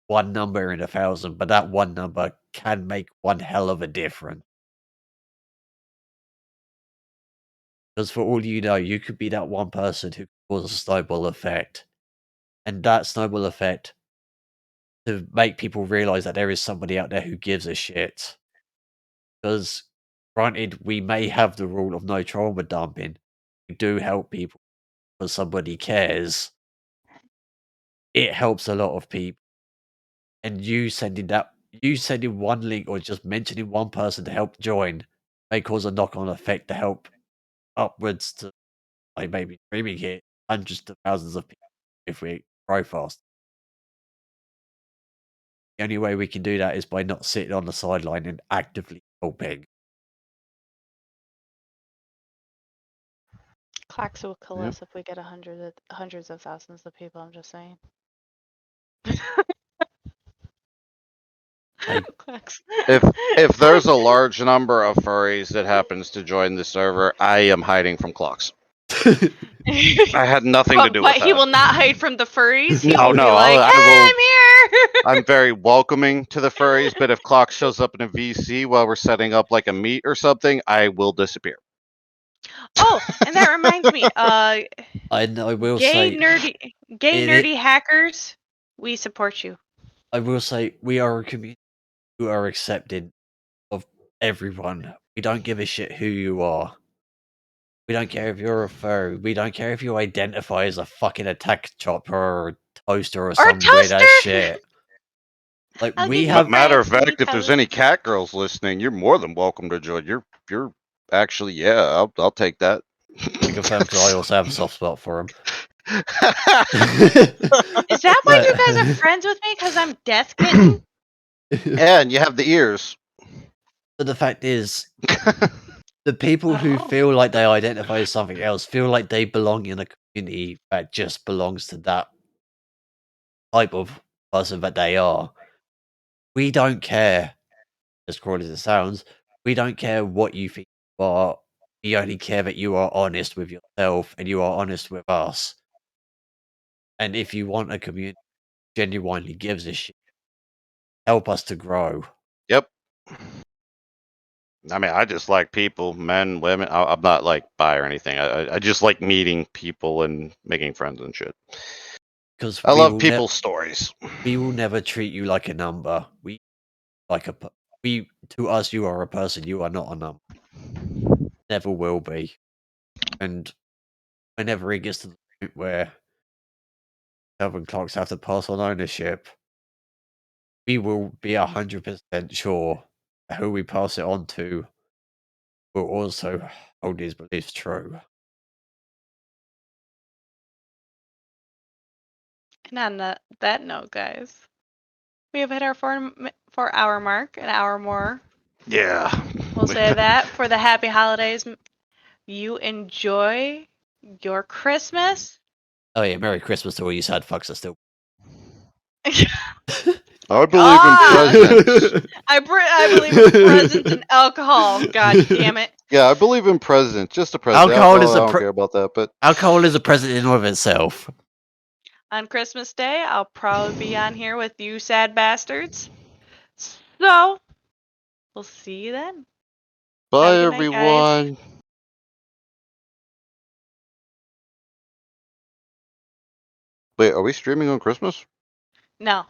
one number in 1,000, but that one number can make one hell of a difference. Because for all you know, you could be that one person who causes a snowball effect. And that snowball effect to make people realize that there is somebody out there who gives a shit. Because granted, we may have the rule of no trauma dumping. We do help people because somebody cares. It helps a lot of people. And you sending one link or just mentioning one person to help join may cause a knock-on effect to help upwards to like maybe streaming here hundreds to thousands of people if we grow fast. The only way we can do that is by not sitting on the sideline and actively helping. Clocks will kill us if we get hundreds of thousands of people. I'm just saying. If there's a large number of furries that happens to join the server, I am hiding from Clocks. I had nothing to do with that. But he will not hide from the furries. He No, will no, be like, I "Hey, will- I'm here." I'm very welcoming to the furries, but if Clock shows up in a VC while we're setting up like a meet or something, I will disappear. Oh, and that reminds me, I will say, nerdy hackers, we support you. I will say we are a community who are accepting of everyone. We don't give a shit who you are. We don't care if you're a furry. We don't care if you identify as a fucking attack chopper or a toaster or some weird ass shit. Like matter of fact, if there's any cat girls listening, you're more than welcome to join. You're actually, yeah, I'll take that. I confirm because I also have a soft spot for him. Is that why you guys are friends with me? Because I'm Death Kitten? Yeah, and you have the ears. But the fact is, the people who feel like they identify as something else feel like they belong in a community that just belongs to that type of person that they are. We don't care, as cruel as it sounds, we don't care what you think you are. We only care that you are honest with yourself and you are honest with us. And if you want a community that genuinely gives a shit, help us to grow. Yep. I mean, I just like people, men, women. I'm not like bi or anything. I just like meeting people and making friends and shit. Because I love people's stories. We will never treat you like a number. To us, you are a person. You are not a number. Never will be. And whenever it gets to the point where Calvin Clocks have to pass on ownership, we will be 100% sure who we pass it on to will also hold his beliefs true. And on that note, guys, we have hit our 4-hour mark, an hour more. Yeah. We'll say that for the happy holidays. You enjoy your Christmas. Oh yeah, Merry Christmas to all you sad fucks that still. I believe in presents. I believe in presents and alcohol. God damn it. Yeah, I believe in presents. Just a present. I don't care about that, but alcohol is a present in and of itself. On Christmas Day, I'll probably be on here with you sad bastards. So, we'll see you then. Bye, everyone. Wait, are we streaming on Christmas? No.